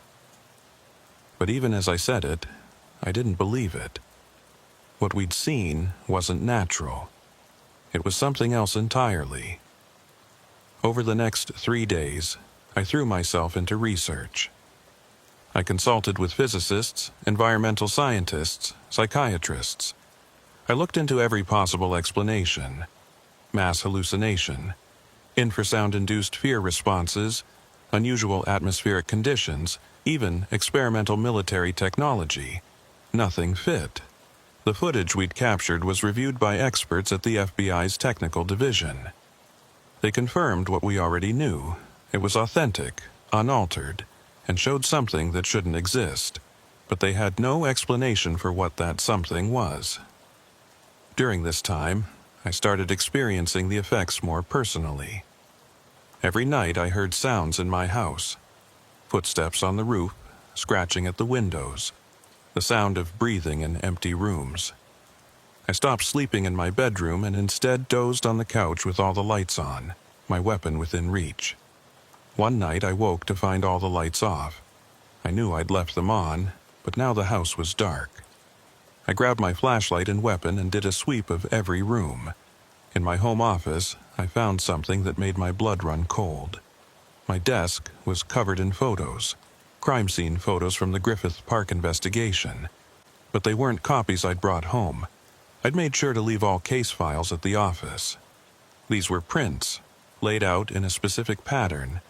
But even as I said it, I didn't believe it. What we'd seen wasn't natural. It was something else entirely. Over the next 3 days, I threw myself into research. I consulted with physicists, environmental scientists, psychiatrists. I looked into every possible explanation: mass hallucination, infrasound-induced fear responses, unusual atmospheric conditions, even experimental military technology. Nothing fit. The footage we'd captured was reviewed by experts at the FBI's technical division. They confirmed what we already knew. It was authentic, unaltered, and showed something that shouldn't exist, but they had no explanation for what that something was. During this time, I started experiencing the effects more personally. Every night I heard sounds in my house: footsteps on the roof, scratching at the windows, the sound of breathing in empty rooms. I stopped sleeping in my bedroom and instead dozed on the couch with all the lights on, my weapon within reach. One night I woke to find all the lights off. I knew I'd left them on, but now the house was dark. I grabbed my flashlight and weapon and did a sweep of every room. In my home office, I found something that made my blood run cold. My desk was covered in photos, crime scene photos from the Griffith Park investigation. But they weren't copies I'd brought home. I'd made sure to leave all case files at the office. These were prints, laid out in a specific pattern,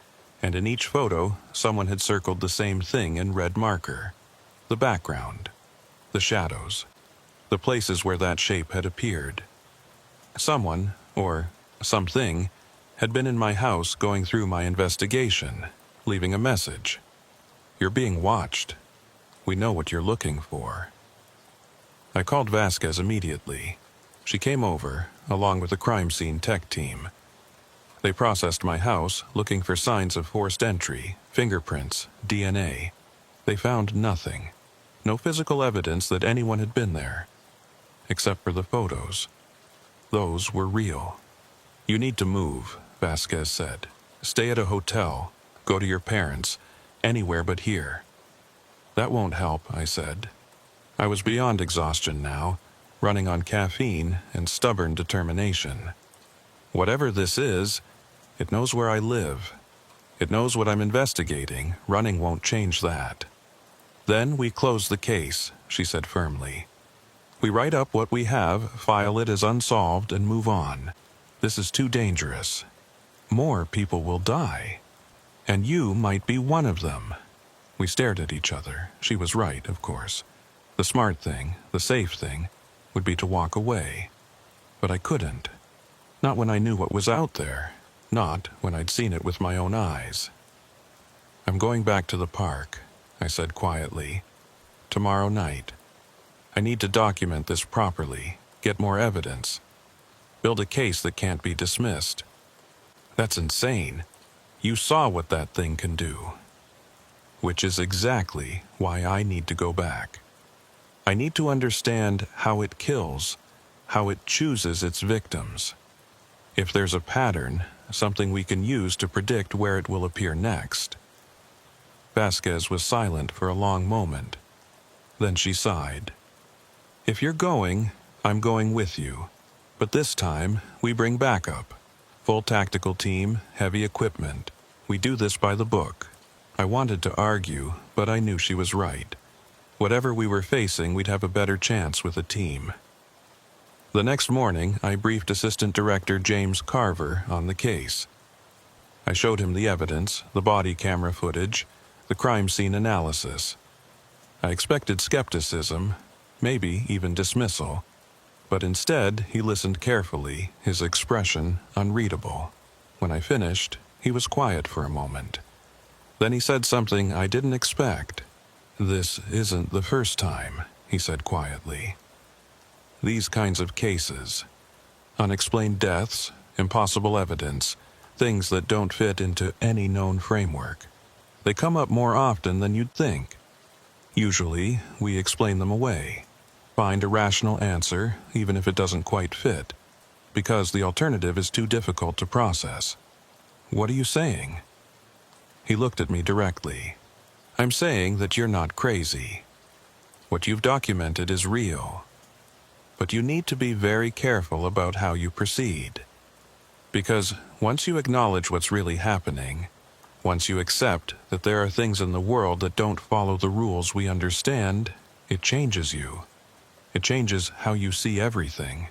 and in each photo, someone had circled the same thing in red marker: the background, the shadows, the places where that shape had appeared. Someone, or something, had been in my house going through my investigation, leaving a message. "You're being watched. We know what you're looking for." I called Vasquez immediately. She came over, along with the crime scene tech team. They processed my house, looking for signs of forced entry, fingerprints, DNA. They found nothing. No physical evidence that anyone had been there. Except for the photos. Those were real. "You need to move," Vasquez said. "Stay at a hotel. Go to your parents. Anywhere but here." "That won't help," I said. I was beyond exhaustion now, running on caffeine and stubborn determination. Whatever this is, it knows where I live. It knows what I'm investigating. Running won't change that. "Then we close the case," she said firmly. "We write up what we have, file it as unsolved, and move on. This is too dangerous. More people will die. And you might be one of them." We stared at each other. She was right, of course. The smart thing, the safe thing, would be to walk away. But I couldn't. Not when I knew what was out there. Not when I'd seen it with my own eyes. "I'm going back to the park," I said quietly. "Tomorrow night. I need to document this properly, get more evidence. Build a case that can't be dismissed." "That's insane. You saw what that thing can do." "Which is exactly why I need to go back. I need to understand how it kills, how it chooses its victims. If there's a pattern, something we can use to predict where it will appear next." Vasquez was silent for a long moment. Then she sighed. "If you're going, I'm going with you. But this time, we bring backup. Full tactical team, heavy equipment. We do this by the book." I wanted to argue, but I knew she was right. Whatever we were facing, we'd have a better chance with a team. The next morning, I briefed Assistant Director James Carver on the case. I showed him the evidence, the body camera footage, the crime scene analysis. I expected skepticism, maybe even dismissal, but instead he listened carefully, his expression unreadable. When I finished, he was quiet for a moment. Then he said something I didn't expect. "This isn't the first time," he said quietly. These kinds of cases. Unexplained deaths, impossible evidence, things that don't fit into any known framework. They come up more often than you'd think. Usually, we explain them away, find a rational answer, even if it doesn't quite fit, because the alternative is too difficult to process. What are you saying? He looked at me directly. I'm saying that you're not crazy. What you've documented is real. But you need to be very careful about how you proceed. Because once you acknowledge what's really happening, once you accept that there are things in the world that don't follow the rules we understand, it changes you. It changes how you see everything.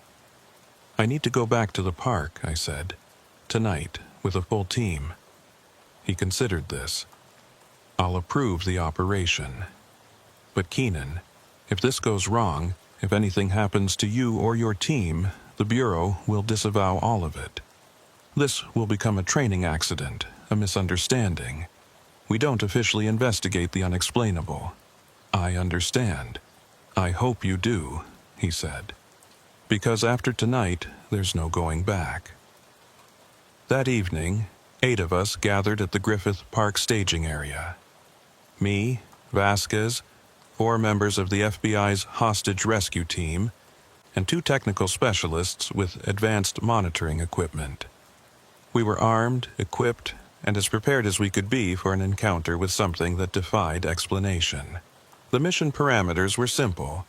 I need to go back to the park, I said, tonight, with a full team. He considered this. I'll approve the operation. But Keenan, if this goes wrong, if anything happens to you or your team, the Bureau will disavow all of it. This will become a training accident, a misunderstanding. We don't officially investigate the unexplainable. I understand. I hope you do, he said. Because after tonight, there's no going back. That evening, 8 of us gathered at the Griffith Park staging area. Me, Vasquez, 4 members of the FBI's hostage rescue team, and 2 technical specialists with advanced monitoring equipment. We were armed, equipped, and as prepared as we could be for an encounter with something that defied explanation. The mission parameters were simple.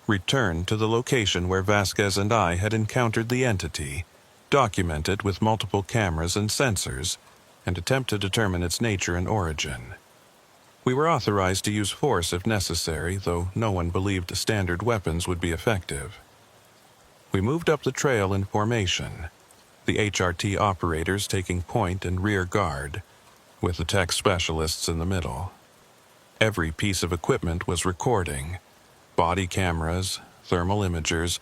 Return to the location where Vasquez and I had encountered the entity, document it with multiple cameras and sensors, and attempt to determine its nature and origin. We were authorized to use force if necessary, though no one believed standard weapons would be effective. We moved up the trail in formation, the HRT operators taking point and rear guard, with the tech specialists in the middle. Every piece of equipment was recording: body cameras, thermal imagers,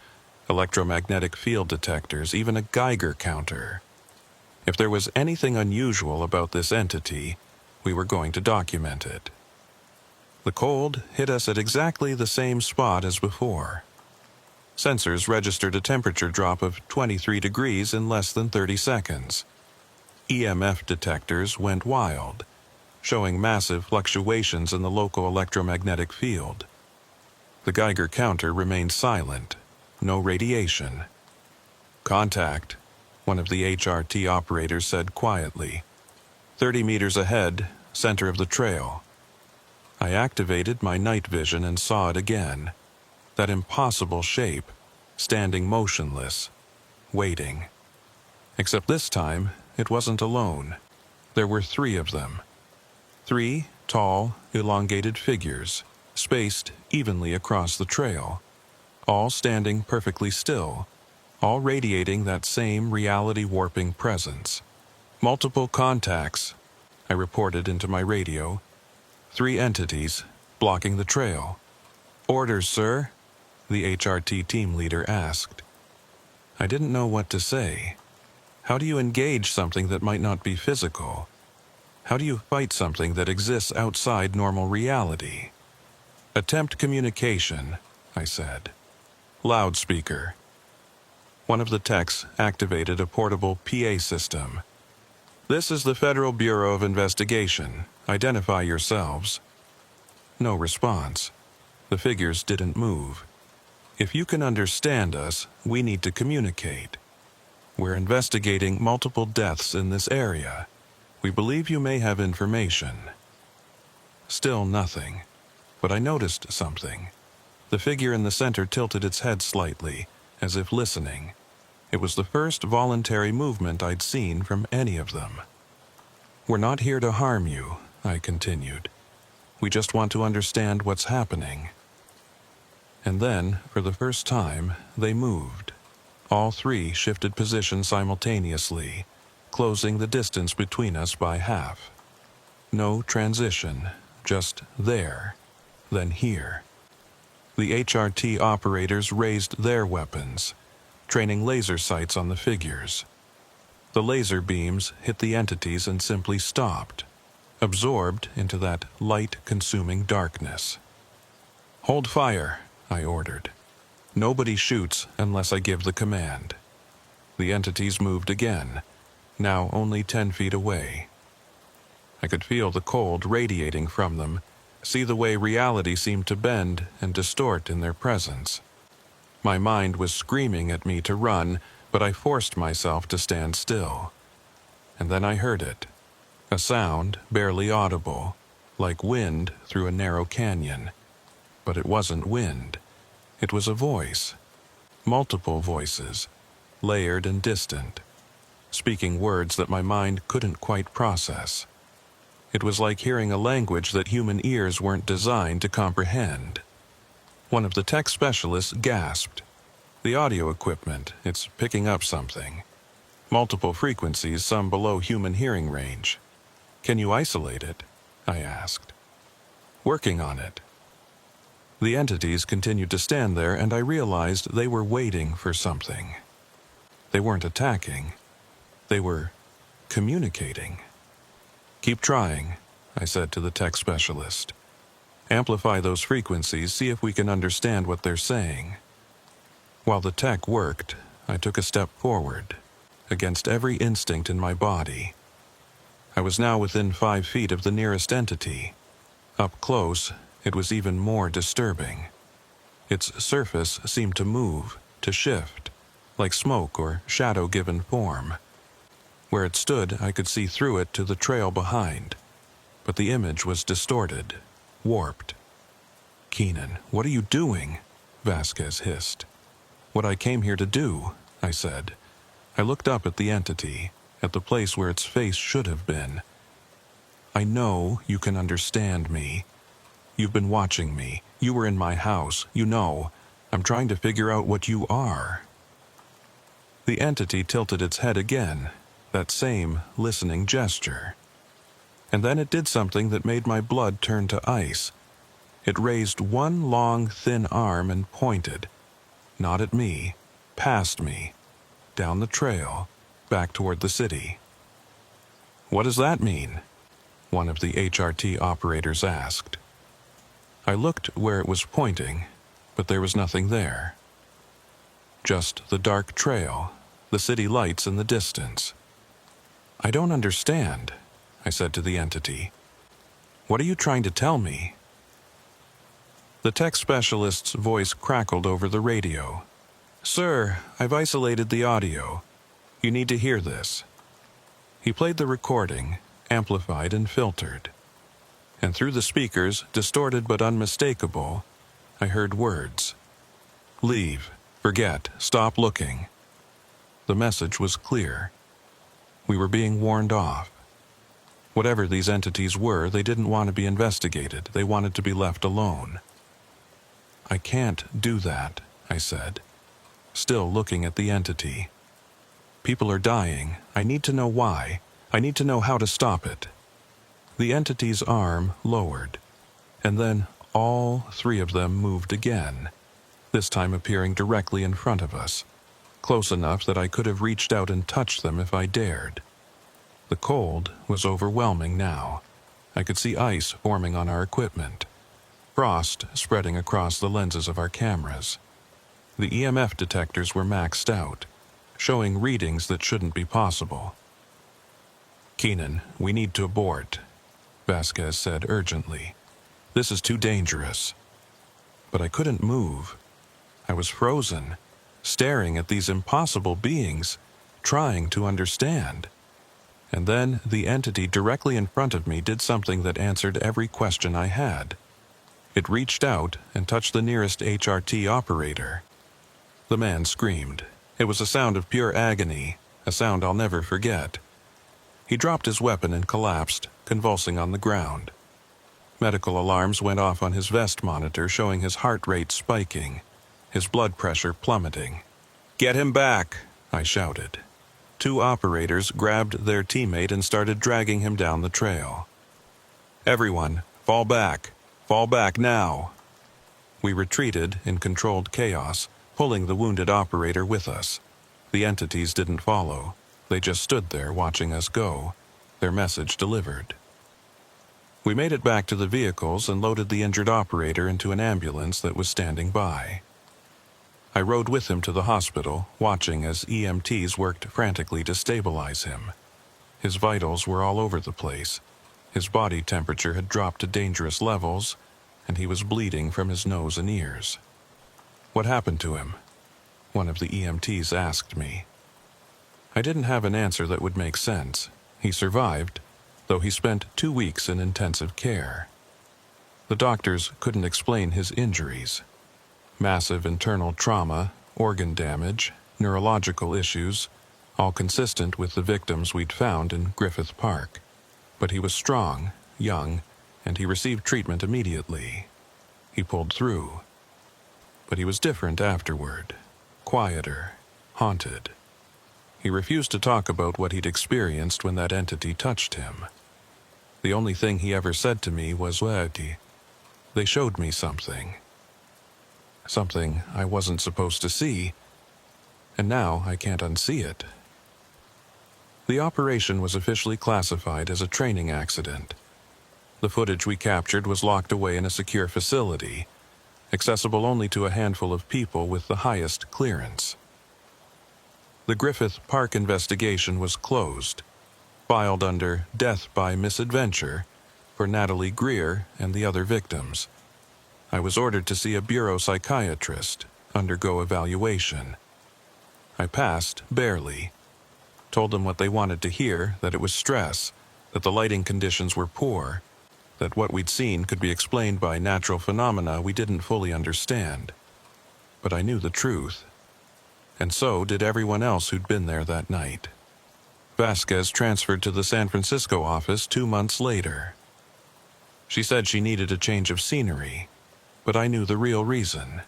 electromagnetic field detectors, even a Geiger counter. If there was anything unusual about this entity, we were going to document it. The cold hit us at exactly the same spot as before. Sensors registered a temperature drop of 23 degrees in less than 30 seconds. EMF detectors went wild, showing massive fluctuations in the local electromagnetic field. The Geiger counter remained silent, no radiation. Contact, one of the HRT operators said quietly. 30 meters ahead, center of the trail. I activated my night vision and saw it again. That impossible shape, standing motionless, waiting. Except this time, it wasn't alone. There were 3 of them. 3 tall, elongated figures, spaced evenly across the trail, all standing perfectly still, all radiating that same reality-warping presence. Multiple contacts, I reported into my radio. 3 entities, blocking the trail. Orders, sir? The HRT team leader asked. I didn't know what to say. How do you engage something that might not be physical? How do you fight something that exists outside normal reality? Attempt communication, I said. Loudspeaker. One of the techs activated a portable PA system. This is the Federal Bureau of Investigation. Identify yourselves. No response. The figures didn't move. If you can understand us, we need to communicate. We're investigating multiple deaths in this area. We believe you may have information. Still nothing. But I noticed something. The figure in the center tilted its head slightly, as if listening. It was the first voluntary movement I'd seen from any of them. We're not here to harm you, I continued. We just want to understand what's happening. And then, for the first time, they moved. All 3 shifted position simultaneously, closing the distance between us by half. No transition, just there, then here. The HRT operators raised their weapons, training laser sights on the figures. The laser beams hit the entities and simply stopped, absorbed into that light-consuming darkness. Hold fire, I ordered. Nobody shoots unless I give the command. The entities moved again, now only 10 feet away. I could feel the cold radiating from them, see the way reality seemed to bend and distort in their presence. My mind was screaming at me to run, but I forced myself to stand still. And then I heard it. A sound barely audible, like wind through a narrow canyon. But it wasn't wind. It was a voice. Multiple voices, layered and distant, speaking words that my mind couldn't quite process. It was like hearing a language that human ears weren't designed to comprehend. One of the tech specialists gasped. The audio equipment, it's picking up something. Multiple frequencies, some below human hearing range. Can you isolate it? I asked. Working on it. The entities continued to stand there, and I realized they were waiting for something. They weren't attacking. They were communicating. Keep trying, I said to the tech specialist. Amplify those frequencies, see if we can understand what they're saying. While the tech worked, I took a step forward, against every instinct in my body. I was now within 5 feet of the nearest entity. Up close, it was even more disturbing. Its surface seemed to move, to shift, like smoke or shadow given form. Where it stood, I could see through it to the trail behind, but the image was distorted, warped. "Keenan, what are you doing?" Vasquez hissed. "What I came here to do," I said. I looked up at the entity, at the place where its face should have been. "I know you can understand me. You've been watching me. You were in my house. You know. I'm trying to figure out what you are." The entity tilted its head again, that same listening gesture. And then it did something that made my blood turn to ice. It raised one long, thin arm and pointed, not at me, past me, down the trail, back toward the city. "What does that mean?" one of the HRT operators asked. I looked where it was pointing, but there was nothing there. Just the dark trail, the city lights in the distance. "I don't understand," I said to the entity. "What are you trying to tell me?" The tech specialist's voice crackled over the radio. "Sir, I've isolated the audio. You need to hear this." He played the recording, amplified and filtered. And through the speakers, distorted but unmistakable, I heard words. "Leave. Forget. Stop looking." The message was clear. We were being warned off. Whatever these entities were, they didn't want to be investigated. They wanted to be left alone. "I can't do that," I said, still looking at the entity. "People are dying. I need to know why. I need to know how to stop it." The entity's arm lowered, and then all 3 of them moved again, this time appearing directly in front of us, close enough that I could have reached out and touched them if I dared. The cold was overwhelming now. I could see ice forming on our equipment, frost spreading across the lenses of our cameras. The EMF detectors were maxed out, showing readings that shouldn't be possible. "Keenan, we need to abort," Vasquez said urgently. "This is too dangerous." But I couldn't move. I was frozen, staring at these impossible beings, trying to understand. And then the entity directly in front of me did something that answered every question I had. It reached out and touched the nearest HRT operator. The man screamed. It was a sound of pure agony, a sound I'll never forget. He dropped his weapon and collapsed, convulsing on the ground. Medical alarms went off on his vest monitor, showing his heart rate spiking, his blood pressure plummeting. "Get him back!" I shouted. 2 operators grabbed their teammate and started dragging him down the trail. "Everyone, fall back! Fall back now!" We retreated in controlled chaos, pulling the wounded operator with us. The entities didn't follow. They just stood there watching us go, their message delivered. We made it back to the vehicles and loaded the injured operator into an ambulance that was standing by. I rode with him to the hospital, watching as EMTs worked frantically to stabilize him. His vitals were all over the place. His body temperature had dropped to dangerous levels, and he was bleeding from his nose and ears. "What happened to him?" one of the EMTs asked me. I didn't have an answer that would make sense. He survived, though he spent 2 weeks in intensive care. The doctors couldn't explain his injuries. Massive internal trauma, organ damage, neurological issues, all consistent with the victims we'd found in Griffith Park. But he was strong, young, and he received treatment immediately. He pulled through. But he was different afterward, quieter, haunted. He refused to talk about what he'd experienced when that entity touched him. The only thing he ever said to me was, "Wadi, they showed me something. Something I wasn't supposed to see, and now I can't unsee it." The operation was officially classified as a training accident. The footage we captured was locked away in a secure facility, accessible only to a handful of people with the highest clearance. The Griffith Park investigation was closed, filed under death by misadventure for Natalie Greer and the other victims. I was ordered to see a bureau psychiatrist, undergo evaluation. I passed, barely. Told them what they wanted to hear, that it was stress, that the lighting conditions were poor, that what we'd seen could be explained by natural phenomena we didn't fully understand. But I knew the truth. And so did everyone else who'd been there that night. Vasquez transferred to the San Francisco office 2 months later. She said she needed a change of scenery, but I knew the real reason.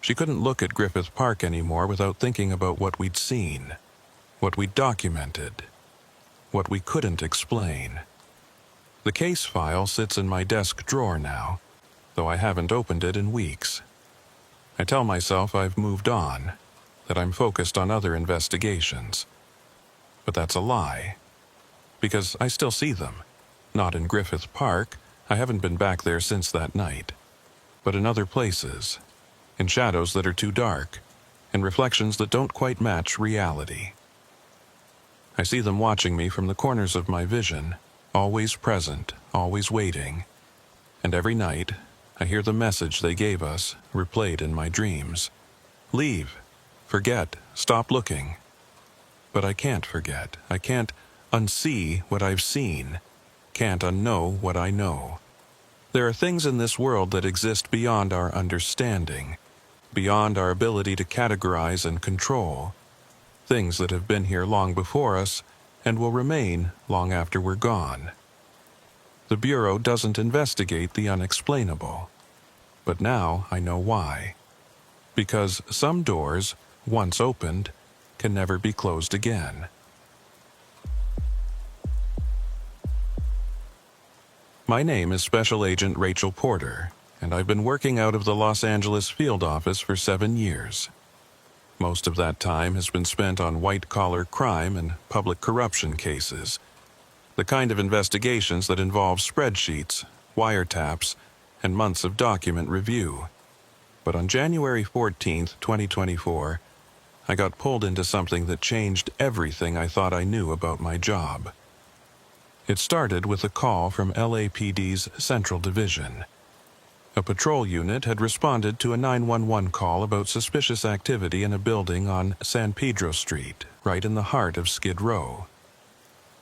She couldn't look at Griffith Park anymore without thinking about what we'd seen, what we'd documented, what we couldn't explain. The case file sits in my desk drawer now, though I haven't opened it in weeks. I tell myself I've moved on, that I'm focused on other investigations. But that's a lie, because I still see them. Not in Griffith Park, I haven't been back there since that night, but in other places, in shadows that are too dark, in reflections that don't quite match reality. I see them watching me from the corners of my vision, always present, always waiting. And every night, I hear the message they gave us, replayed in my dreams. Leave, forget, stop looking. But I can't forget. I can't unsee what I've seen, can't unknow what I know. There are things in this world that exist beyond our understanding, beyond our ability to categorize and control. Things that have been here long before us and will remain long after we're gone. The Bureau doesn't investigate the unexplainable. But now I know why. Because some doors, once opened, can never be closed again. My name is Special Agent Rachel Porter, and I've been working out of the Los Angeles field office for 7 years. Most of that time has been spent on white-collar crime and public corruption cases, the kind of investigations that involve spreadsheets, wiretaps, and months of document review. But on January 14th, 2024, I got pulled into something that changed everything I thought I knew about my job. It started with a call from LAPD's Central Division. A patrol unit had responded to a 911 call about suspicious activity in a building on San Pedro Street, right in the heart of Skid Row.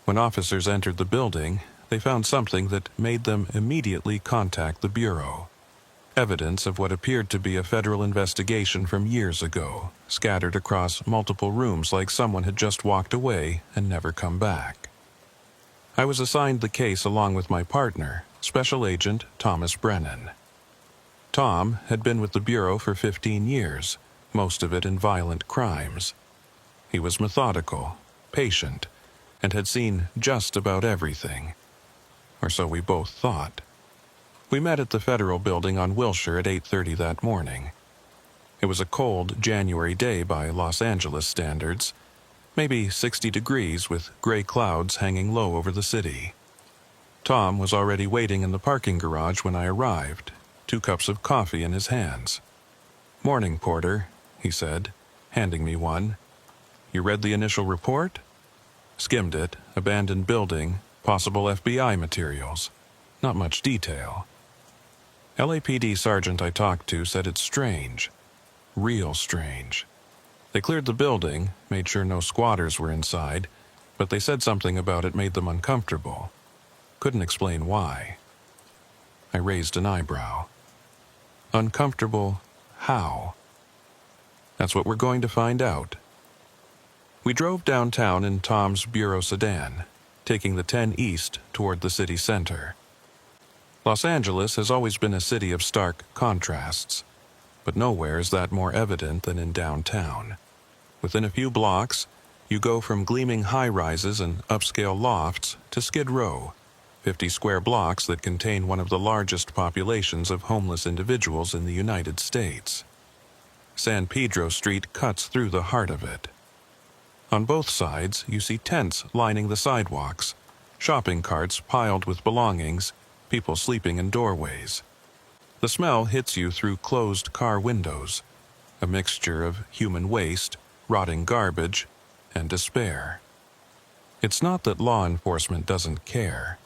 When officers entered the building, they found something that made them immediately contact the Bureau. Evidence of what appeared to be a federal investigation from years ago, scattered across multiple rooms like someone had just walked away and never come back. I was assigned the case along with my partner, Special Agent Thomas Brennan. Tom had been with the Bureau for 15 years, most of it in violent crimes. He was methodical, patient, and had seen just about everything. Or so we both thought. We met at the Federal Building on Wilshire at 8:30 that morning. It was a cold January day by Los Angeles standards, maybe 60 degrees with gray clouds hanging low over the city. Tom was already waiting in the parking garage when I arrived, 2 cups of coffee in his hands. "Morning, Porter," he said, handing me one. You read the initial report? Skimmed it, abandoned building, possible FBI materials. Not much detail. LAPD sergeant I talked to said it's strange. Real strange. They cleared the building, made sure no squatters were inside, but they said something about it made them uncomfortable. Couldn't explain why. I raised an eyebrow. Uncomfortable how? That's what we're going to find out. We drove downtown in Tom's Bureau sedan, taking the 10 east toward the city center. Los Angeles has always been a city of stark contrasts, but nowhere is that more evident than in downtown. Within a few blocks, you go from gleaming high-rises and upscale lofts to Skid Row, 50 square blocks that contain one of the largest populations of homeless individuals in the United States. San Pedro Street cuts through the heart of it. On both sides, you see tents lining the sidewalks, shopping carts piled with belongings, people sleeping in doorways. The smell hits you through closed car windows, a mixture of human waste, rotting garbage, and despair. It's not that law enforcement doesn't care.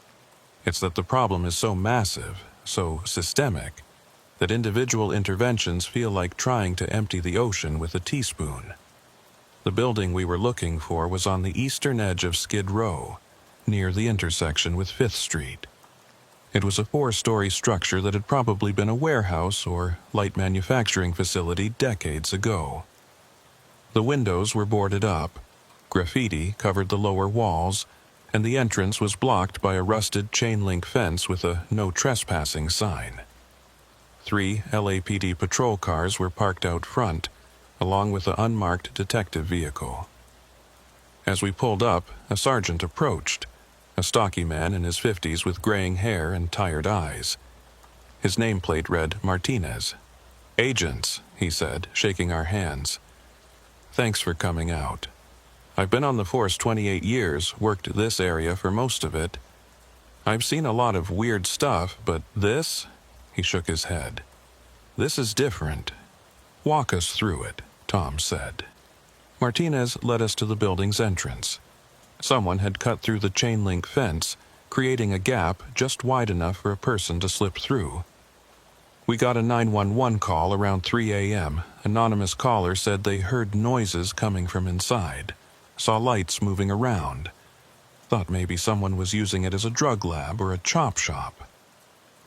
It's that the problem is so massive, so systemic, that individual interventions feel like trying to empty the ocean with a teaspoon. The building we were looking for was on the eastern edge of Skid Row, near the intersection with 5th Street. It was a 4-story structure that had probably been a warehouse or light manufacturing facility decades ago. The windows were boarded up, graffiti covered the lower walls, and the entrance was blocked by a rusted chain-link fence with a no trespassing sign. 3 LAPD patrol cars were parked out front, along with an unmarked detective vehicle. As we pulled up, a sergeant approached, a stocky man in his 50s with graying hair and tired eyes. His nameplate read Martinez. "Agents," he said, shaking our hands. "Thanks for coming out. I've been on the force 28 years, worked this area for most of it. I've seen a lot of weird stuff, but this?" He shook his head. "This is different. Walk us through it," Tom said. Martinez led us to the building's entrance. Someone had cut through the chain-link fence, creating a gap just wide enough for a person to slip through. We got a 911 call around 3 a.m. Anonymous caller said they heard noises coming from inside, saw lights moving around. Thought maybe someone was using it as a drug lab or a chop shop.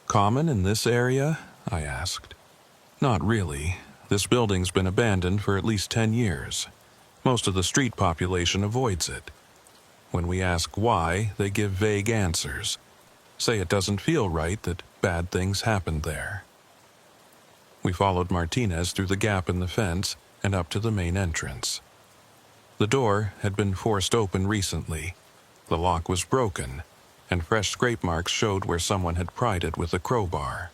"Common in this area?" I asked. "Not really. This building's been abandoned for at least 10 years. Most of the street population avoids it. When we ask why, they give vague answers. Say it doesn't feel right that bad things happened there." We followed Martinez through the gap in the fence and up to the main entrance. The door had been forced open recently. The lock was broken, and fresh scrape marks showed where someone had pried it with a crowbar.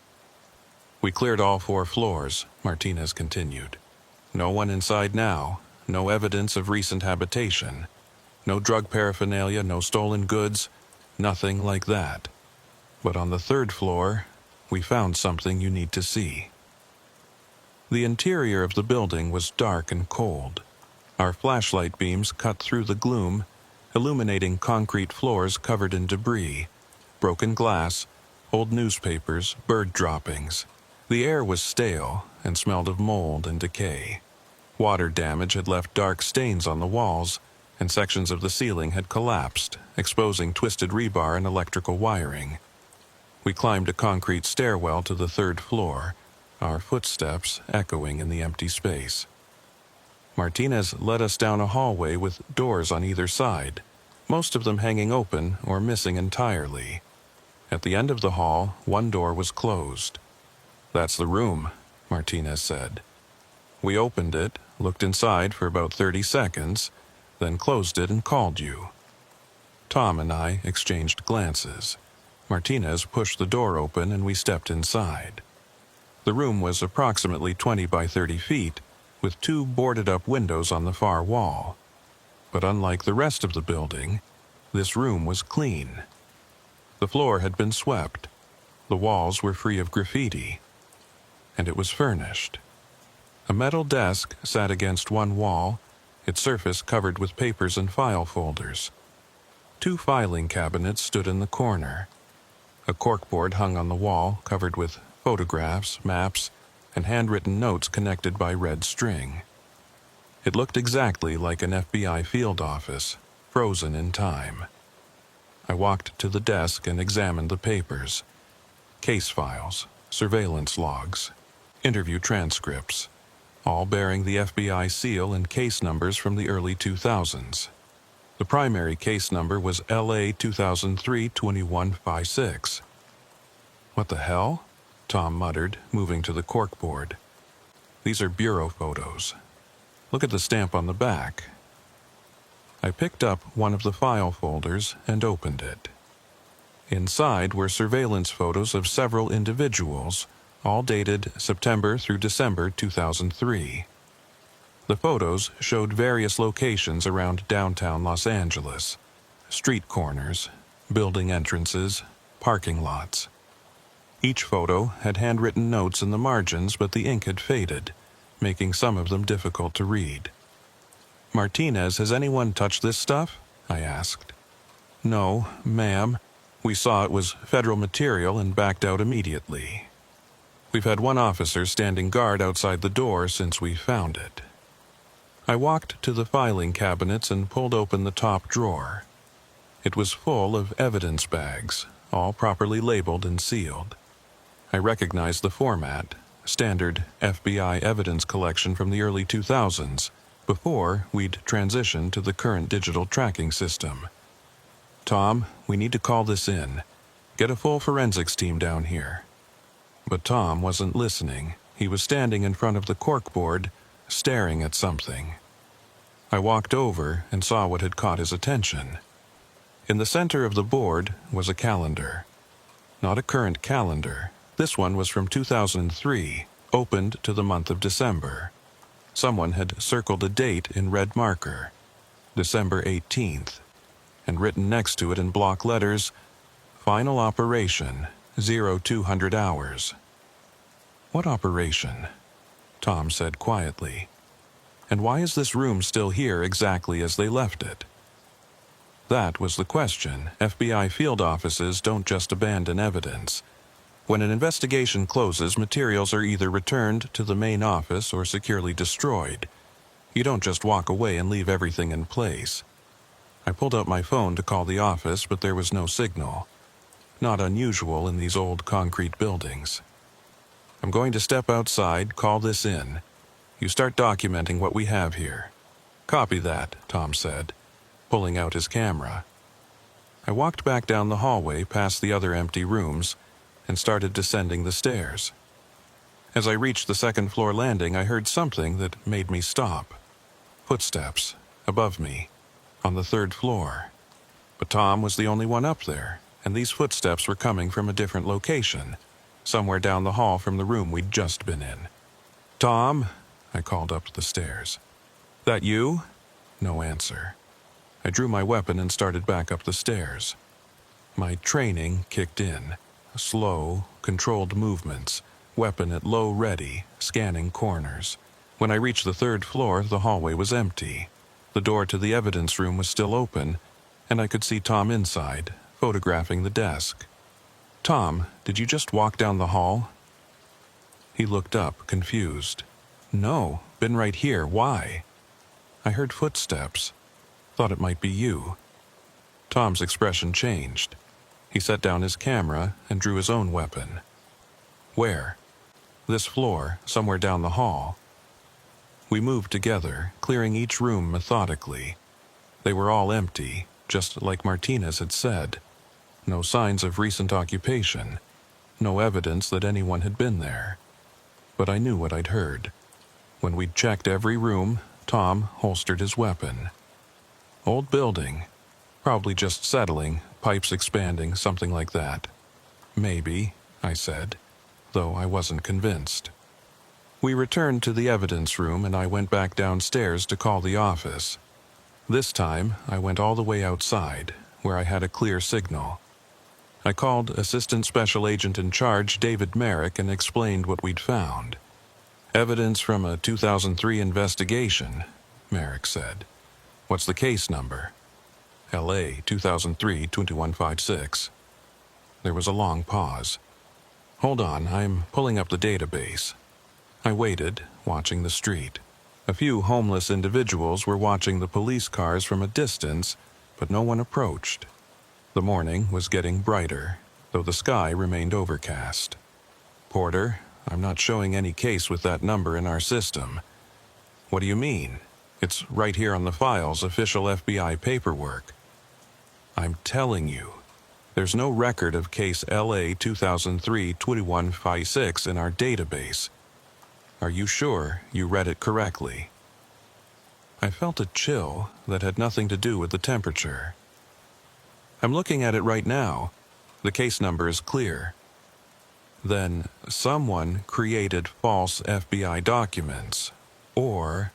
"We cleared all 4 floors," Martinez continued. "No one inside now, no evidence of recent habitation. No drug paraphernalia, no stolen goods, nothing like that. But on the 3rd floor, we found something you need to see." The interior of the building was dark and cold. Our flashlight beams cut through the gloom, illuminating concrete floors covered in debris, broken glass, old newspapers, bird droppings. The air was stale and smelled of mold and decay. Water damage had left dark stains on the walls, and sections of the ceiling had collapsed, exposing twisted rebar and electrical wiring. We climbed a concrete stairwell to the 3rd floor, our footsteps echoing in the empty space. Martinez led us down a hallway with doors on either side, most of them hanging open or missing entirely. At the end of the hall, one door was closed. "That's the room," Martinez said. We opened it, looked inside for about 30 seconds, then closed it and called you. Tom and I exchanged glances. Martinez pushed the door open and we stepped inside. The room was approximately 20 by 30 feet, with 2 boarded-up windows on the far wall. But unlike the rest of the building, this room was clean. The floor had been swept, the walls were free of graffiti, and it was furnished. A metal desk sat against one wall, its surface covered with papers and file folders. 2 filing cabinets stood in the corner. A corkboard hung on the wall, covered with photographs, maps, and handwritten notes connected by red string. It looked exactly like an FBI field office, frozen in time. I walked to the desk and examined the papers. Case files, surveillance logs, interview transcripts, all bearing the FBI seal and case numbers from the early 2000s. The primary case number was LA 2003-2156. "What the hell?" Tom muttered, moving to the corkboard. "These are bureau photos. Look at the stamp on the back." I picked up one of the file folders and opened it. Inside were surveillance photos of several individuals, all dated September through December 2003. The photos showed various locations around downtown Los Angeles: street corners, building entrances, parking lots. Each photo had handwritten notes in the margins, but the ink had faded, making some of them difficult to read. "Martinez, has anyone touched this stuff?" I asked. "No, ma'am. We saw it was federal material and backed out immediately. We've had one officer standing guard outside the door since we found it." I walked to the filing cabinets and pulled open the top drawer. It was full of evidence bags, all properly labeled and sealed. I recognized the format, standard FBI evidence collection from the early 2000s, before we'd transitioned to the current digital tracking system. "Tom, we need to call this in. Get a full forensics team down here." But Tom wasn't listening. He was standing in front of the corkboard, staring at something. I walked over and saw what had caught his attention. In the center of the board was a calendar. Not a current calendar. This one was from 2003, opened to the month of December. Someone had circled a date in red marker, December 18th, and written next to it in block letters, "Final operation, 0200 hours. "What operation?" Tom said quietly. "And why is this room still here exactly as they left it?" That was the question. FBI field offices don't just abandon evidence. When an investigation closes, materials are either returned to the main office or securely destroyed. You don't just walk away and leave everything in place. I pulled out my phone to call the office, but there was no signal. Not unusual in these old concrete buildings. "I'm going to step outside, call this in. You start documenting what we have here." "Copy that," Tom said, pulling out his camera. I walked back down the hallway past the other empty rooms and started descending the stairs. As I reached the second-floor landing, I heard something that made me stop. Footsteps, above me, on the 3rd floor. But Tom was the only one up there, and these footsteps were coming from a different location, somewhere down the hall from the room we'd just been in. "Tom," I called up the stairs. "That you?" No answer. I drew my weapon and started back up the stairs. My training kicked in. Slow, controlled movements, weapon at low ready, scanning corners. When I reached the 3rd floor, the hallway was empty. The door to the evidence room was still open, and I could see Tom inside, photographing the desk. "Tom, did you just walk down the hall?" He looked up, confused. "No, been right here. Why?" "I heard footsteps. Thought it might be you." Tom's expression changed. He set down his camera and drew his own weapon. "Where?" "This floor, somewhere down the hall." We moved together, clearing each room methodically. They were all empty, just like Martinez had said. No signs of recent occupation. No evidence that anyone had been there. But I knew what I'd heard. When we'd checked every room, Tom holstered his weapon. Old building. Probably just settling, pipes expanding, something like that. "Maybe," I said, though I wasn't convinced. We returned to the evidence room and I went back downstairs to call the office. This time, I went all the way outside, where I had a clear signal. I called Assistant Special Agent in Charge David Merrick and explained what we'd found. Evidence from a 2003 investigation, Merrick said. What's the case number? LA 2003-2156. There was a long pause. Hold on, I'm pulling up the database. I waited, watching the street. A few homeless individuals were watching the police cars from a distance, but no one approached. The morning was getting brighter, though the sky remained overcast. Porter, I'm not showing any case with that number in our system. What do you mean? It's right here on the file's official FBI paperwork. I'm telling you, there's no record of case LA 2003-2156 in our database. Are you sure you read it correctly? I felt a chill that had nothing to do with the temperature. I'm looking at it right now. The case number is clear. Then someone created false FBI documents. Or...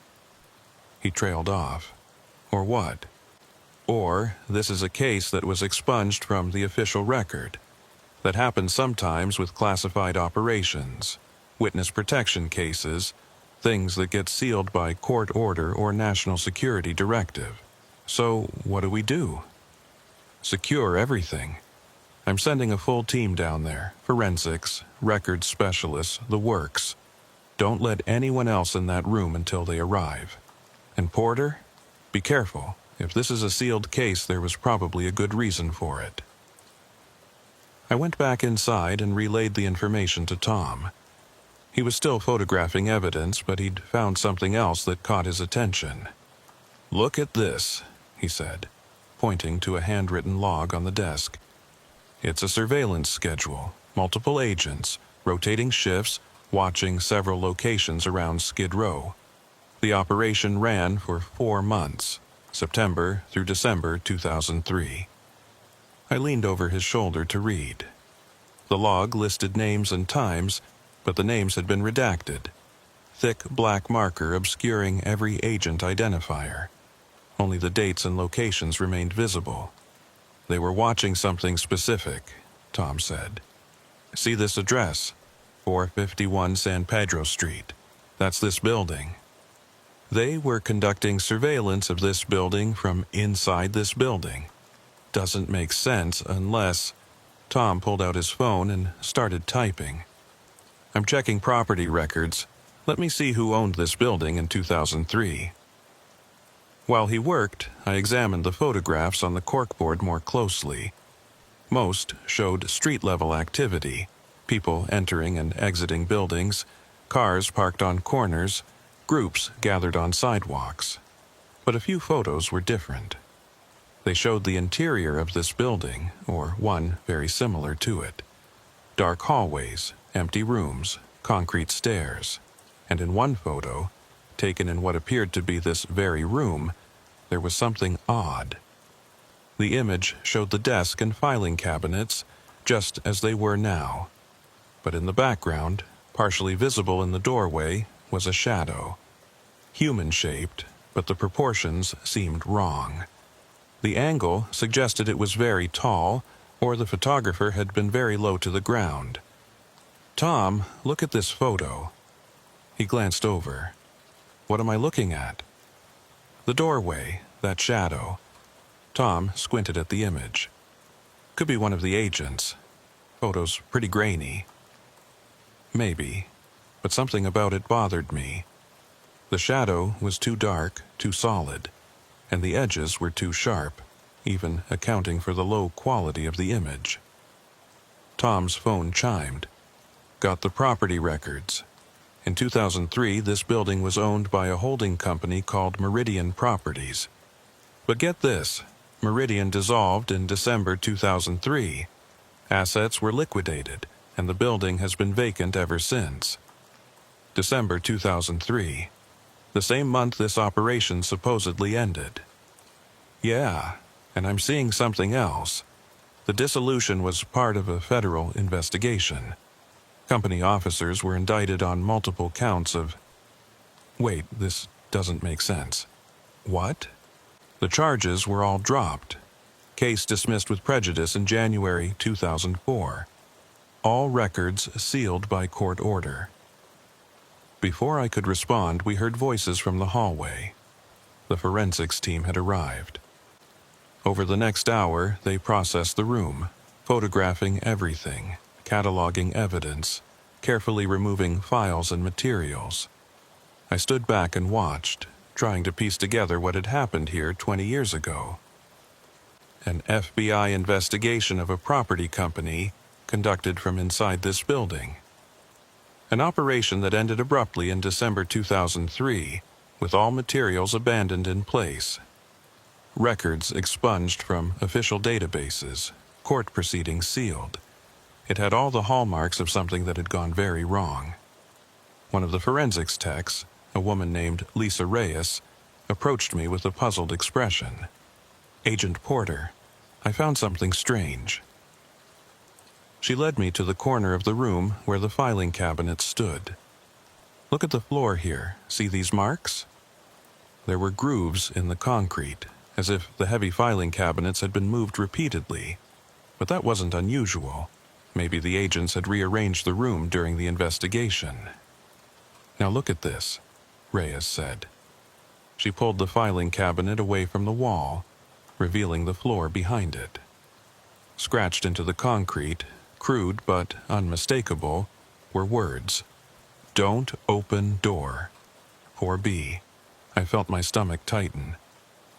He trailed off. Or what? Or this is a case that was expunged from the official record. That happens sometimes with classified operations, witness protection cases, things that get sealed by court order or national security directive. So what do we do? Secure everything. I'm sending a full team down there, forensics, records specialists, the works. Don't let anyone else in that room until they arrive. And Porter, be careful. If this is a sealed case, there was probably a good reason for it. I went back inside and relayed the information to Tom. He was still photographing evidence, but he'd found something else that caught his attention. Look at this, he said, pointing to a handwritten log on the desk. It's a surveillance schedule, multiple agents, rotating shifts, watching several locations around Skid Row. The operation ran for 4 months, September through December 2003. I leaned over his shoulder to read. The log listed names and times, but the names had been redacted. Thick black marker obscuring every agent identifier. Only the dates and locations remained visible. They were watching something specific, Tom said. See this address? 451 San Pedro Street. That's this building. They were conducting surveillance of this building from inside this building. Doesn't make sense unless... Tom pulled out his phone and started typing. I'm checking property records. Let me see who owned this building in 2003. While he worked, I examined the photographs on the corkboard more closely. Most showed street-level activity, people entering and exiting buildings, cars parked on corners, groups gathered on sidewalks. But a few photos were different. They showed the interior of this building, or one very similar to it. Dark hallways, empty rooms, concrete stairs. And in one photo, taken in what appeared to be this very room, there was something odd. The image showed the desk and filing cabinets just as they were now. But in the background, partially visible in the doorway, was a shadow. Human-shaped, but the proportions seemed wrong. The angle suggested it was very tall, or the photographer had been very low to the ground. Tom, look at this photo. He glanced over. What am I looking at? The doorway, that shadow. Tom squinted at the image. Could be one of the agents. Photo's pretty grainy. Maybe, but something about it bothered me. The shadow was too dark, too solid, and the edges were too sharp, even accounting for the low quality of the image. Tom's phone chimed. Got the property records. In 2003, this building was owned by a holding company called Meridian Properties. But get this, Meridian dissolved in December 2003. Assets were liquidated, and the building has been vacant ever since. December 2003, the same month this operation supposedly ended. Yeah, and I'm seeing something else. The dissolution was part of a federal investigation. Company officers were indicted on multiple counts of... Wait, this doesn't make sense. What? The charges were all dropped. Case dismissed with prejudice in January 2004. All records sealed by court order. Before I could respond, we heard voices from the hallway. The forensics team had arrived. Over the next hour, they processed the room, photographing everything, cataloging evidence, carefully removing files and materials. I stood back and watched, trying to piece together what had happened here 20 years ago. An FBI investigation of a property company conducted from inside this building. An operation that ended abruptly in December 2003, with all materials abandoned in place. Records expunged from official databases, court proceedings sealed. It had all the hallmarks of something that had gone very wrong. One of the forensics techs, a woman named Lisa Reyes, approached me with a puzzled expression. "Agent Porter, I found something strange." She led me to the corner of the room where the filing cabinet stood. "Look at the floor here. See these marks?" There were grooves in the concrete, as if the heavy filing cabinets had been moved repeatedly. But that wasn't unusual. Maybe the agents had rearranged the room during the investigation. "Now look at this," Reyes said. She pulled the filing cabinet away from the wall, revealing the floor behind it. Scratched into the concrete, crude but unmistakable, were words. "Don't open door. 4B. I felt my stomach tighten.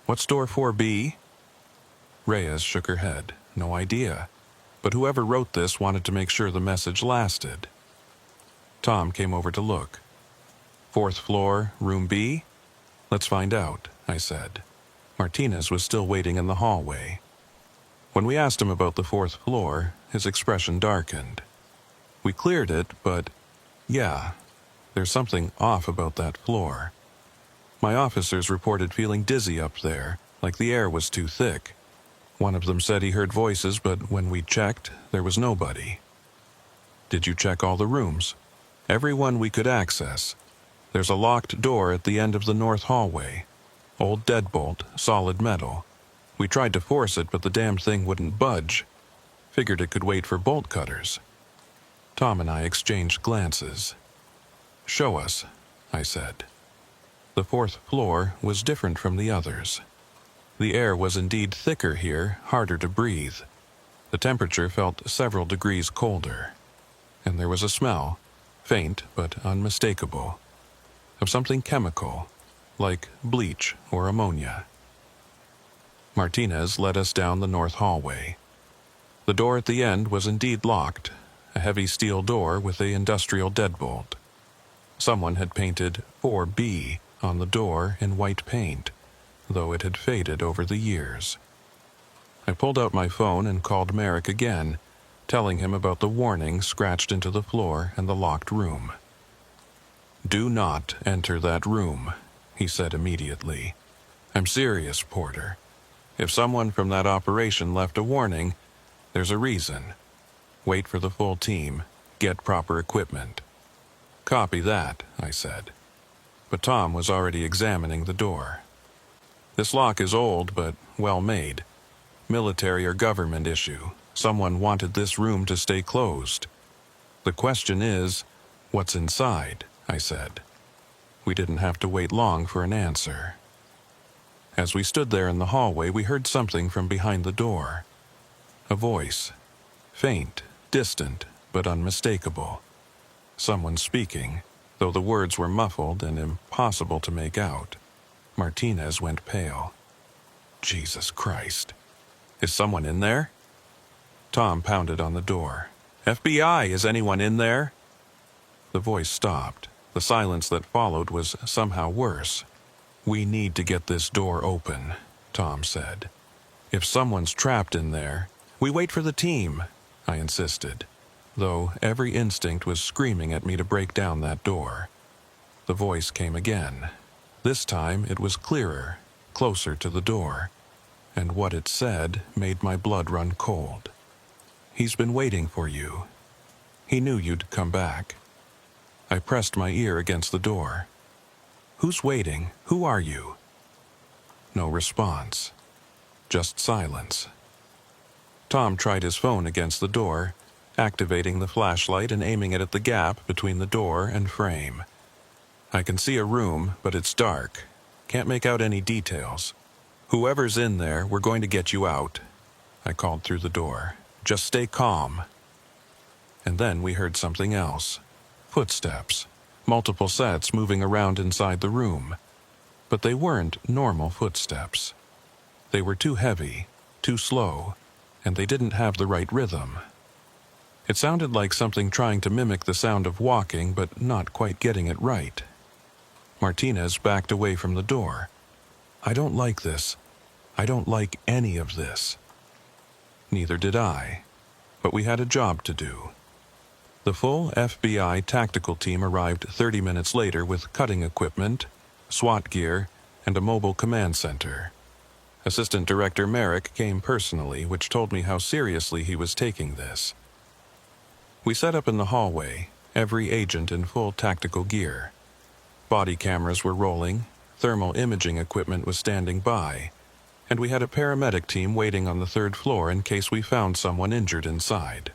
"What's door 4B? Reyes shook her head. "No idea. But whoever wrote this wanted to make sure the message lasted." Tom came over to look. "Fourth floor, room B? Let's find out," I said. Martinez was still waiting in the hallway. When we asked him about the fourth floor, his expression darkened. "We cleared it, but yeah, there's something off about that floor. My officers reported feeling dizzy up there, like the air was too thick. One of them said he heard voices, but when we checked, there was nobody." "Did you check all the rooms?" "Every one we could access. There's a locked door at the end of the north hallway. Old deadbolt, solid metal. We tried to force it, but the damn thing wouldn't budge. Figured it could wait for bolt cutters." Tom and I exchanged glances. "Show us," I said. The fourth floor was different from the others. The air was indeed thicker here, harder to breathe. The temperature felt several degrees colder. And there was a smell, faint but unmistakable, of something chemical, like bleach or ammonia. Martinez led us down the north hallway. The door at the end was indeed locked, a heavy steel door with an industrial deadbolt. Someone had painted 4B on the door in white paint, though it had faded over the years. I pulled out my phone and called Merrick again, telling him about the warning scratched into the floor and the locked room. "Do not enter that room," he said immediately. "I'm serious, Porter. If someone from that operation left a warning, there's a reason. Wait for the full team. Get proper equipment." "Copy that," I said. But Tom was already examining the door. "This lock is old, but well made. Military or government issue. Someone wanted this room to stay closed. The question is, what's inside?" I said. We didn't have to wait long for an answer. As we stood there in the hallway, we heard something from behind the door. A voice. Faint, distant, but unmistakable. Someone speaking, though the words were muffled and impossible to make out. Martinez went pale. "Jesus Christ. Is someone in there?" Tom pounded on the door. "FBI, is anyone in there?" The voice stopped. The silence that followed was somehow worse. "We need to get this door open," Tom said. "If someone's trapped in there, we wait for the team," I insisted, though every instinct was screaming at me to break down that door. The voice came again. This time it was clearer, closer to the door, and what it said made my blood run cold. "He's been waiting for you. He knew you'd come back." I pressed my ear against the door. "Who's waiting? Who are you?" No response. Just silence. Tom tried his phone against the door, activating the flashlight and aiming it at the gap between the door and frame. I can see a room, but it's dark. Can't make out any details. Whoever's in there, we're going to get you out. I called through the door. Just stay calm. And then we heard something else. Footsteps. Multiple sets moving around inside the room. But they weren't normal footsteps. They were too heavy, too slow, and they didn't have the right rhythm. It sounded like something trying to mimic the sound of walking, but not quite getting it right. Martinez backed away from the door. I don't like this. I don't like any of this. Neither did I, but we had a job to do. The full FBI tactical team arrived 30 minutes later with cutting equipment, SWAT gear, and a mobile command center. Assistant Director Merrick came personally, which told me how seriously he was taking this. We set up in the hallway, every agent in full tactical gear. Body cameras were rolling, thermal imaging equipment was standing by, and we had a paramedic team waiting on the third floor in case we found someone injured inside.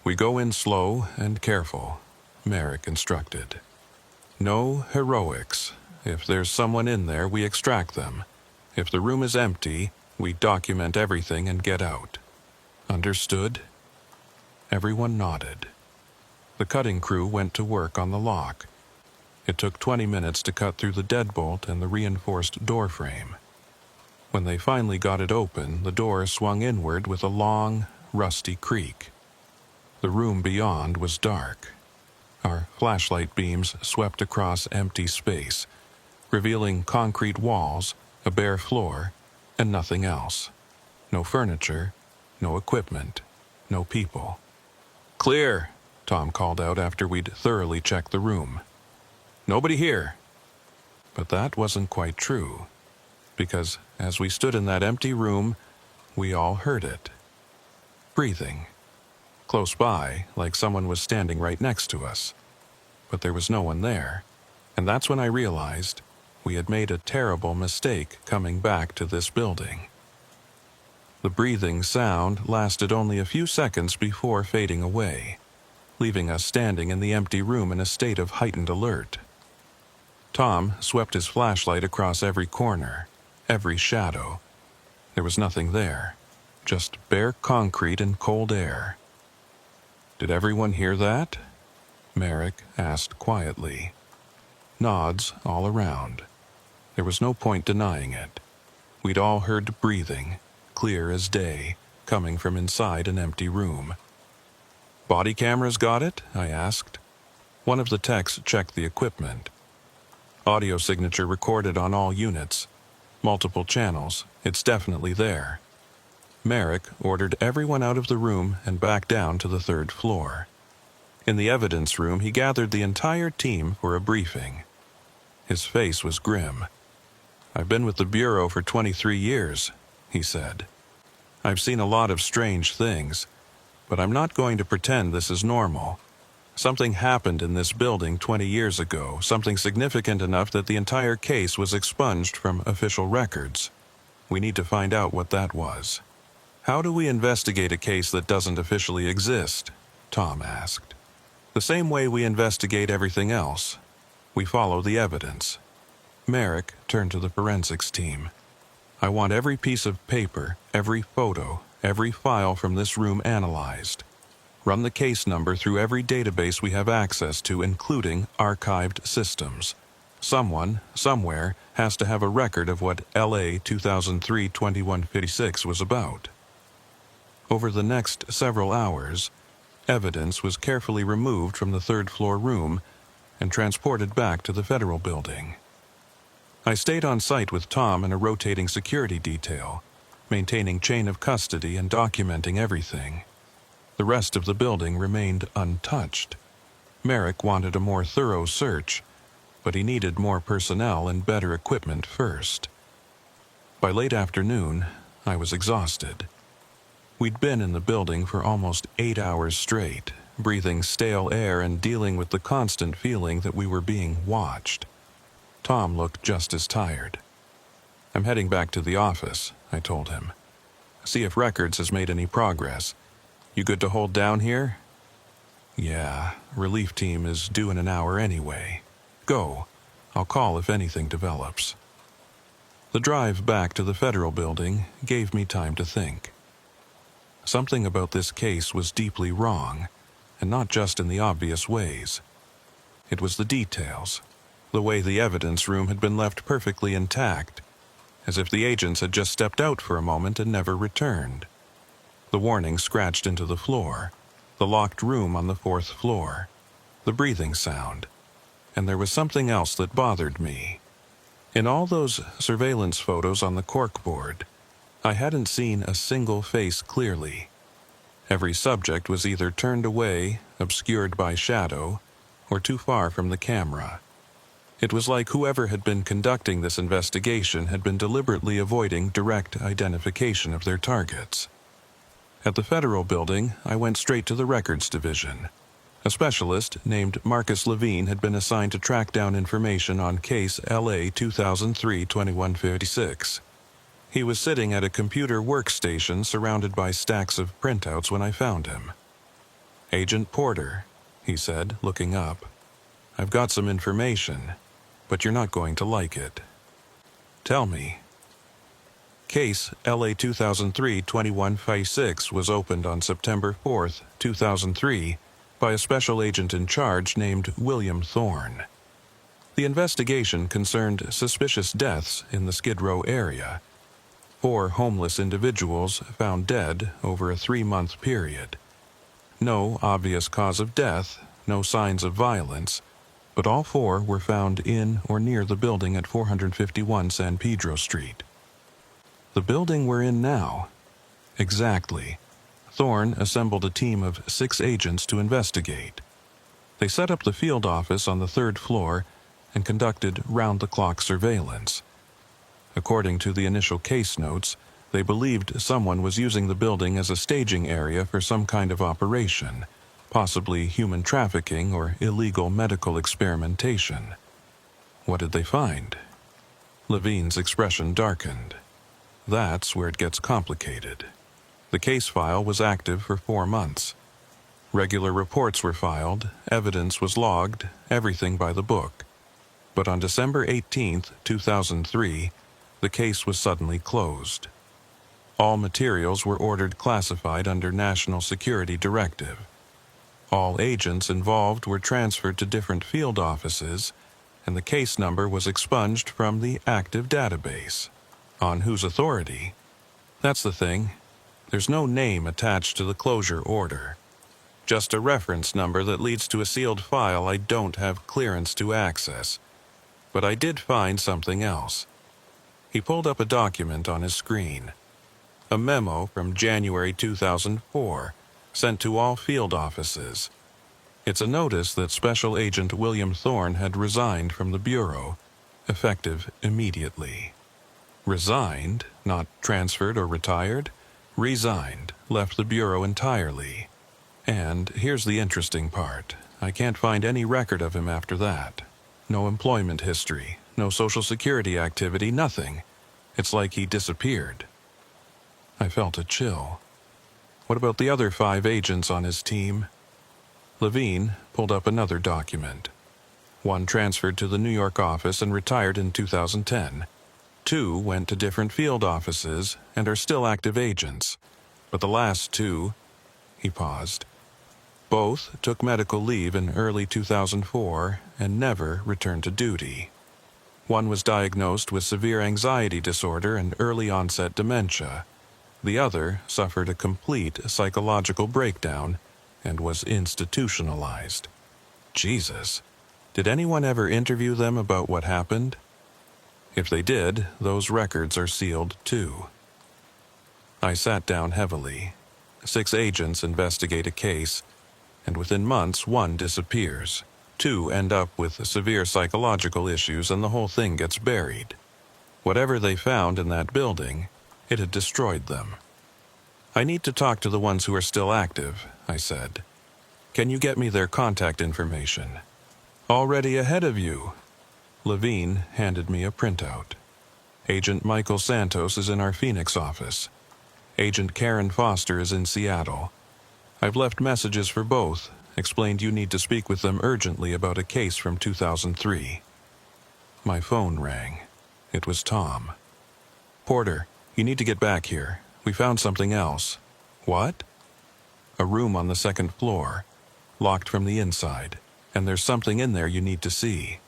We go in slow and careful, Merrick instructed. No heroics. If there's someone in there, we extract them. If the room is empty, we document everything and get out. Understood? Everyone nodded. The cutting crew went to work on the lock. It took 20 minutes to cut through the deadbolt and the reinforced door frame. When they finally got it open, the door swung inward with a long, rusty creak. The room beyond was dark. Our flashlight beams swept across empty space, revealing concrete walls, a bare floor, and nothing else. No furniture, no equipment, no people. "Clear," Tom called out after we'd thoroughly checked the room. "Nobody here." But that wasn't quite true, because as we stood in that empty room, we all heard it. Breathing. Close by, like someone was standing right next to us. But there was no one there, and that's when I realized we had made a terrible mistake coming back to this building. The breathing sound lasted only a few seconds before fading away, leaving us standing in the empty room in a state of heightened alert. Tom swept his flashlight across every corner, every shadow. There was nothing there, just bare concrete and cold air. "Did everyone hear that?" Merrick asked quietly. Nods all around. There was no point denying it. We'd all heard breathing, clear as day, coming from inside an empty room. "Body cameras got it?" I asked. One of the techs checked the equipment. "Audio signature recorded on all units. Multiple channels. It's definitely there." Merrick ordered everyone out of the room and back down to the third floor. In the evidence room, he gathered the entire team for a briefing. His face was grim. "I've been with the Bureau for 23 years, he said. "I've seen a lot of strange things, but I'm not going to pretend this is normal. Something happened in this building 20 years ago, something significant enough that the entire case was expunged from official records. We need to find out what that was." "How do we investigate a case that doesn't officially exist?" Tom asked. "The same way we investigate everything else. We follow the evidence." Merrick turned to the forensics team. "I want every piece of paper, every photo, every file from this room analyzed. Run the case number through every database we have access to, including archived systems. Someone, somewhere, has to have a record of what LA 2003-2156 was about." Over the next several hours, evidence was carefully removed from the third-floor room and transported back to the federal building. I stayed on site with Tom and a rotating security detail, maintaining chain of custody and documenting everything. The rest of the building remained untouched. Merrick wanted a more thorough search, but he needed more personnel and better equipment first. By late afternoon, I was exhausted. We'd been in the building for almost 8 hours straight, breathing stale air and dealing with the constant feeling that we were being watched. Tom looked just as tired. "I'm heading back to the office," I told him. "See if Records has made any progress. You good to hold down here?" "Yeah, relief team is due in an hour anyway," Go. I'll call if anything develops. The drive back to the federal building gave me time to think. Something about this case was deeply wrong, and not just in the obvious ways. It was the details, the way the evidence room had been left perfectly intact, as if the agents had just stepped out for a moment and never returned. The warning scratched into the floor, the locked room on the 4th floor, the breathing sound, and there was something else that bothered me. In all those surveillance photos on the corkboard, I hadn't seen a single face clearly. Every subject was either turned away, obscured by shadow, or too far from the camera. It was like whoever had been conducting this investigation had been deliberately avoiding direct identification of their targets. At the federal building, I went straight to the records division. A specialist named Marcus Levine had been assigned to track down information on case LA 2003-2156. He was sitting at a computer workstation surrounded by stacks of printouts when I found him. "Agent Porter," he said, looking up. "I've got some information, but you're not going to like it." "Tell me." Case LA 2003-2156 was opened on September 4, 2003, by a special agent in charge named William Thorne. The investigation concerned suspicious deaths in the Skid Row area. 4 homeless individuals found dead over a 3-month period. No obvious cause of death, no signs of violence, but all 4 were found in or near the building at 451 San Pedro Street. The building we're in now. Exactly. Thorne assembled a team of 6 agents to investigate. They set up the field office on the 3rd floor and conducted round-the-clock surveillance. According to the initial case notes, they believed someone was using the building as a staging area for some kind of operation, possibly human trafficking or illegal medical experimentation. What did they find? Levine's expression darkened. That's where it gets complicated. The case file was active for 4 months. Regular reports were filed, evidence was logged, everything by the book. But on December 18, 2003, the case was suddenly closed. All materials were ordered classified under National Security Directive. All agents involved were transferred to different field offices, and the case number was expunged from the active database. On whose authority? That's the thing. There's no name attached to the closure order. Just a reference number that leads to a sealed file I don't have clearance to access. But I did find something else. He pulled up a document on his screen. A memo from January 2004, sent to all field offices. It's a notice that Special Agent William Thorne had resigned from the Bureau, effective immediately. Resigned, not transferred or retired. Resigned, left the Bureau entirely. And here's the interesting part. I can't find any record of him after that. No employment history, no Social Security activity, nothing. It's like he disappeared. I felt a chill. What about the other 5 agents on his team? Levine pulled up another document. 1 transferred to the New York office and retired in 2010. 2 went to different field offices and are still active agents. But the last 2, he paused. Both took medical leave in early 2004 and never returned to duty. 1 was diagnosed with severe anxiety disorder and early-onset dementia. The other suffered a complete psychological breakdown and was institutionalized. Jesus, did anyone ever interview them about what happened? If they did, those records are sealed too. I sat down heavily. 6 agents investigate a case, and within months 1 disappears. 2 end up with severe psychological issues and the whole thing gets buried. Whatever they found in that building, it had destroyed them. "I need to talk to the ones who are still active," I said. "Can you get me their contact information?" "Already ahead of you." Levine handed me a printout. "Agent Michael Santos is in our Phoenix office. Agent Karen Foster is in Seattle. I've left messages for both, explained you need to speak with them urgently about a case from 2003. My phone rang. It was Tom. "Porter, you need to get back here. We found something else." "What?" "A room on the second floor, locked from the inside, and there's something in there you need to see."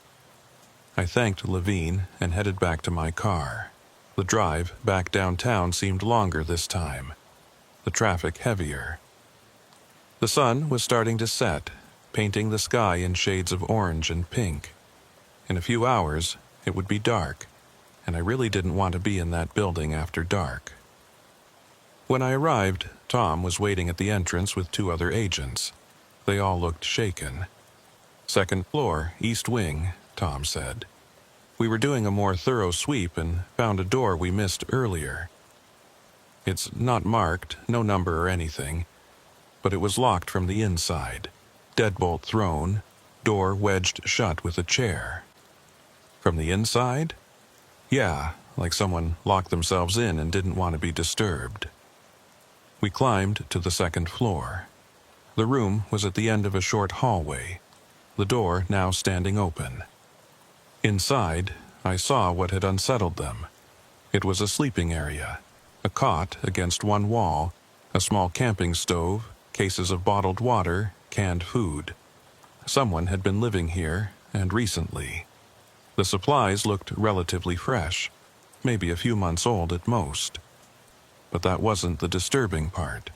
I thanked Levine and headed back to my car. The drive back downtown seemed longer this time, the traffic heavier. The sun was starting to set, painting the sky in shades of orange and pink. In a few hours, it would be dark, and I really didn't want to be in that building after dark. When I arrived, Tom was waiting at the entrance with 2 other agents. They all looked shaken. "Second floor, east wing," Tom said. "We were doing a more thorough sweep and found a door we missed earlier. It's not marked, no number or anything, but it was locked from the inside. Deadbolt thrown, door wedged shut with a chair." "From the inside?" "Yeah, like someone locked themselves in and didn't want to be disturbed." We climbed to the second floor. The room was at the end of a short hallway, the door now standing open. Inside, I saw what had unsettled them. It was a sleeping area, a cot against one wall, a small camping stove, cases of bottled water, canned food. Someone had been living here, and recently. The supplies looked relatively fresh, maybe a few months old at most. But that wasn't the disturbing part.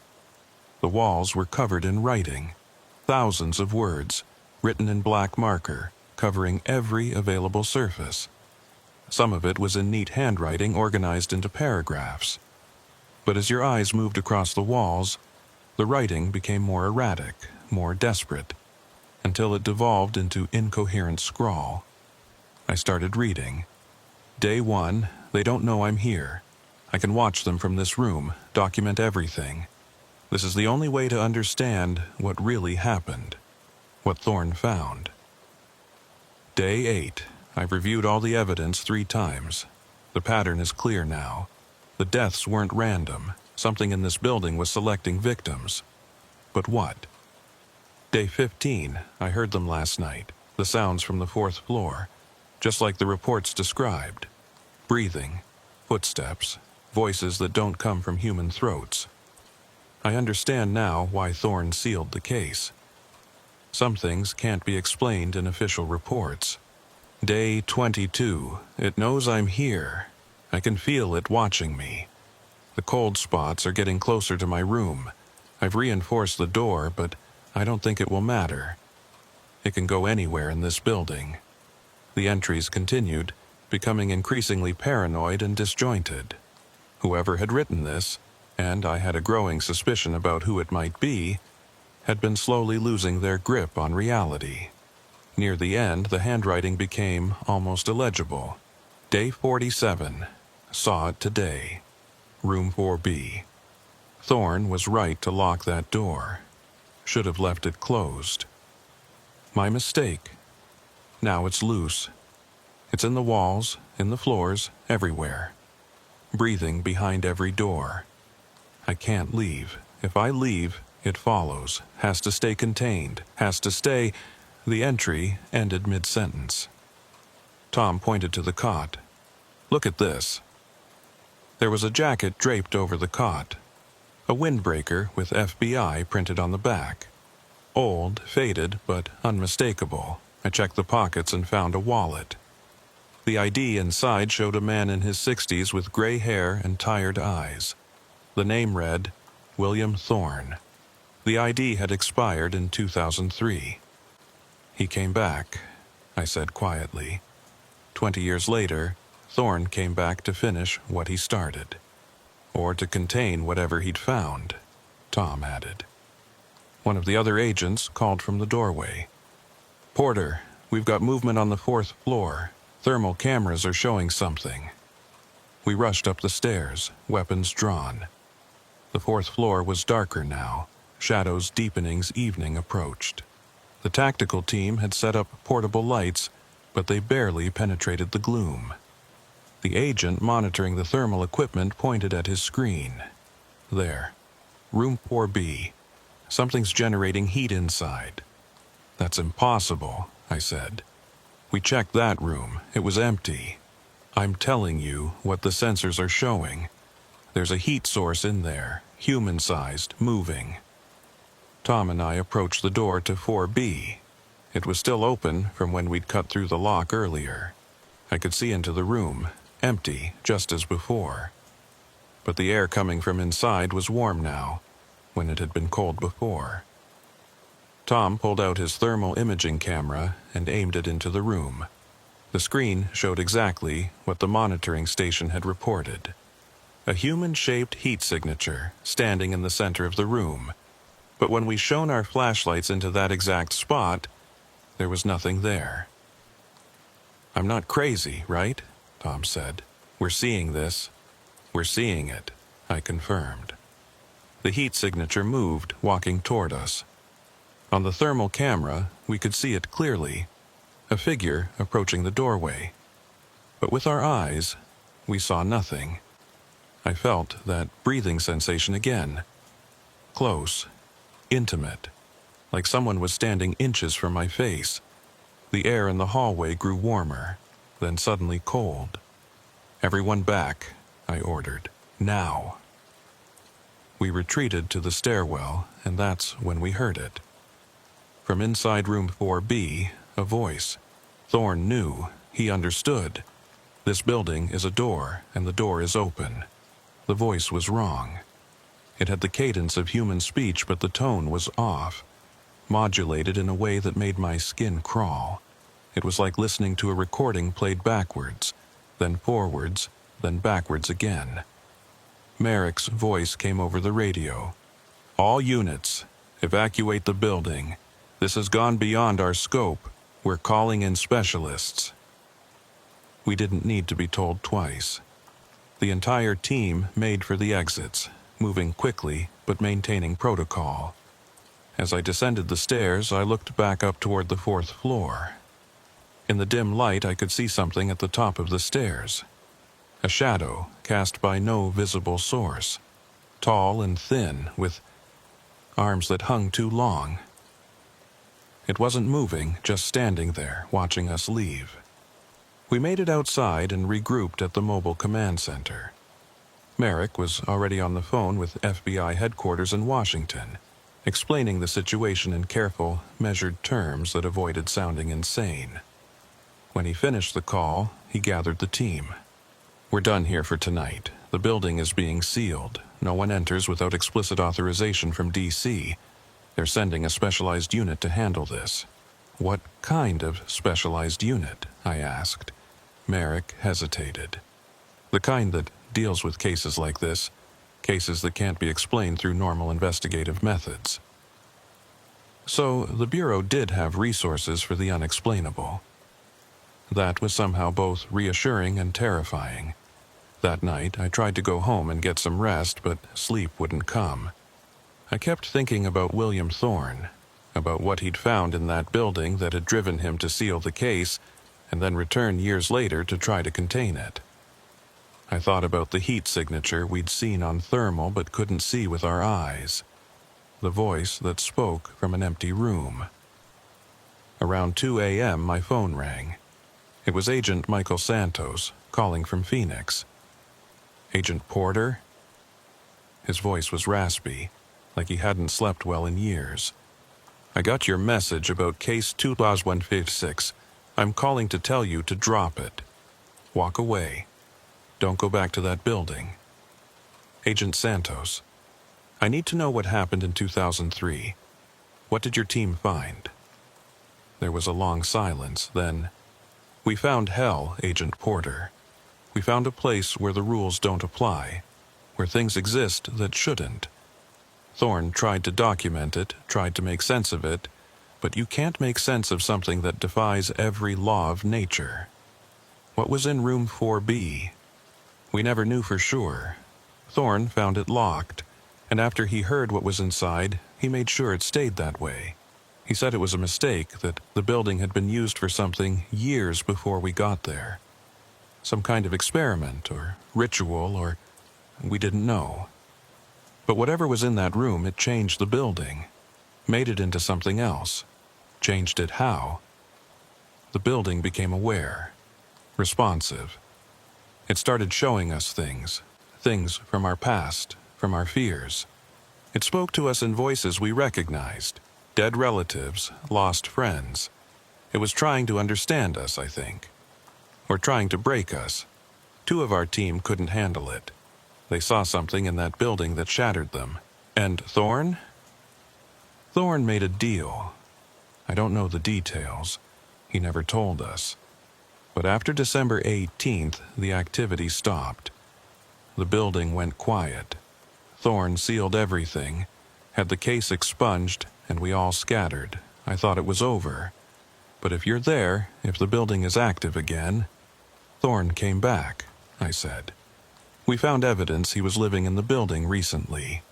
The walls were covered in writing, thousands of words, written in black marker, covering every available surface. Some of it was in neat handwriting organized into paragraphs. But as your eyes moved across the walls, the writing became more erratic, more desperate, until it devolved into incoherent scrawl. I started reading. "Day 1, they don't know I'm here. I can watch them from this room, document everything. This is the only way to understand what really happened, what Thorne found." Day 8, I've reviewed all the evidence 3 times. The pattern is clear now. The deaths weren't random. Something in this building was selecting victims. But what? Day 15, I heard them last night, the sounds from the 4th floor, just like the reports described. Breathing, footsteps, voices that don't come from human throats. I understand now why Thorne sealed the case. Some things can't be explained in official reports. Day 22, it knows I'm here. I can feel it watching me. The cold spots are getting closer to my room. I've reinforced the door, but I don't think it will matter. It can go anywhere in this building. The entries continued, becoming increasingly paranoid and disjointed. Whoever had written this, and I had a growing suspicion about who it might be, had been slowly losing their grip on reality. Near the end, the handwriting became almost illegible. Day 47. Saw it today. Room 4B. Thorne was right to lock that door. Should have left it closed. My mistake. Now it's loose. It's in the walls, in the floors, everywhere. Breathing behind every door. I can't leave. If I leave, it follows, has to stay contained, has to stay. The entry ended mid-sentence. Tom pointed to the cot. "Look at this." There was a jacket draped over the cot. A windbreaker with FBI printed on the back. Old, faded, but unmistakable. I checked the pockets and found a wallet. The ID inside showed a man in his 60s with gray hair and tired eyes. The name read, William Thorne. The ID had expired in 2003. "He came back," I said quietly. 20 years later, Thorne came back to finish what he started. Or to contain whatever he'd found, Tom added. One of the other agents called from the doorway. "Porter, we've got movement on the 4th floor. Thermal cameras are showing something." We rushed up the stairs, weapons drawn. The 4th floor was darker now, shadows deepening as evening approached. The tactical team had set up portable lights, but they barely penetrated the gloom. The agent monitoring the thermal equipment pointed at his screen. There. Room 4B. Something's generating heat inside. That's impossible, I said. We checked that room. It was empty. I'm telling you what the sensors are showing. There's a heat source in there, human-sized, moving. Tom and I approached the door to 4B. It was still open from when we'd cut through the lock earlier. I could see into the room, empty, just as before. But the air coming from inside was warm now, when it had been cold before. Tom pulled out his thermal imaging camera and aimed it into the room. The screen showed exactly what the monitoring station had reported. A human-shaped heat signature standing in the center of the room. But when we shone our flashlights into that exact spot, there was nothing there. "I'm not crazy, right?" Tom said. "We're seeing this." "We're seeing it," I confirmed. The heat signature moved, walking toward us. On the thermal camera, we could see it clearly, a figure approaching the doorway. But with our eyes, we saw nothing. I felt that breathing sensation again. Close, intimate, like someone was standing inches from my face. The air in the hallway grew warmer, then suddenly cold. "Everyone back," I ordered. "Now." We retreated to the stairwell, and that's when we heard it. From inside room 4B, a voice. Thorne knew. He understood. This building is a door, and the door is open. The voice was wrong. It had the cadence of human speech, but the tone was off, modulated in a way that made my skin crawl. It was like listening to a recording played backwards, then forwards, then backwards again. Merrick's voice came over the radio. "All units, evacuate the building. This has gone beyond our scope. We're calling in specialists." We didn't need to be told twice. The entire team made for the exits, moving quickly but maintaining protocol. As I descended the stairs, I looked back up toward the 4th floor. In the dim light, I could see something at the top of the stairs. A shadow cast by no visible source. Tall and thin, with arms that hung too long. It wasn't moving, just standing there, watching us leave. We made it outside and regrouped at the mobile command center. Merrick was already on the phone with FBI headquarters in Washington, explaining the situation in careful, measured terms that avoided sounding insane. When he finished the call, he gathered the team. "We're done here for tonight. The building is being sealed. No one enters without explicit authorization from D.C. They're sending a specialized unit to handle this." "What kind of specialized unit?" I asked. Merrick hesitated. "The kind that deals with cases like this, cases that can't be explained through normal investigative methods." So the Bureau did have resources for the unexplainable. That was somehow both reassuring and terrifying. That night, I tried to go home and get some rest, but sleep wouldn't come. I kept thinking about William Thorne, about what he'd found in that building that had driven him to seal the case and then return years later to try to contain it. I thought about the heat signature we'd seen on thermal but couldn't see with our eyes. The voice that spoke from an empty room. Around 2 a.m., my phone rang. It was Agent Michael Santos, calling from Phoenix. "Agent Porter?" His voice was raspy, like he hadn't slept well in years. "I got your message about case 2-156. I'm calling to tell you to drop it. Walk away. Don't go back to that building." "Agent Santos, I need to know what happened in 2003. What did your team find?" There was a long silence, then, "We found hell, Agent Porter. We found a place where the rules don't apply, where things exist that shouldn't. Thorne tried to document it, tried to make sense of it, but you can't make sense of something that defies every law of nature. What was in room 4B? We never knew for sure. Thorne found it locked, and after he heard what was inside, he made sure it stayed that way. He said it was a mistake, that the building had been used for something years before we got there. Some kind of experiment, or ritual, or we didn't know. But whatever was in that room, it changed the building. made it into something else, changed it how. The building became aware, responsive. It started showing us things from our past, from our fears. It spoke to us in voices we recognized, dead relatives, lost friends. It was trying to understand us, I think. Or trying to break us. 2 of our team couldn't handle it. They saw something in that building that shattered them. And Thorn? Thorn made a deal. I don't know the details. He never told us. But after December 18th, the activity stopped. The building went quiet. Thorn sealed everything, had the case expunged, and we all scattered. I thought it was over. But if you're there, if the building is active again... Thorn came back, I said. We found evidence he was living in the building recently.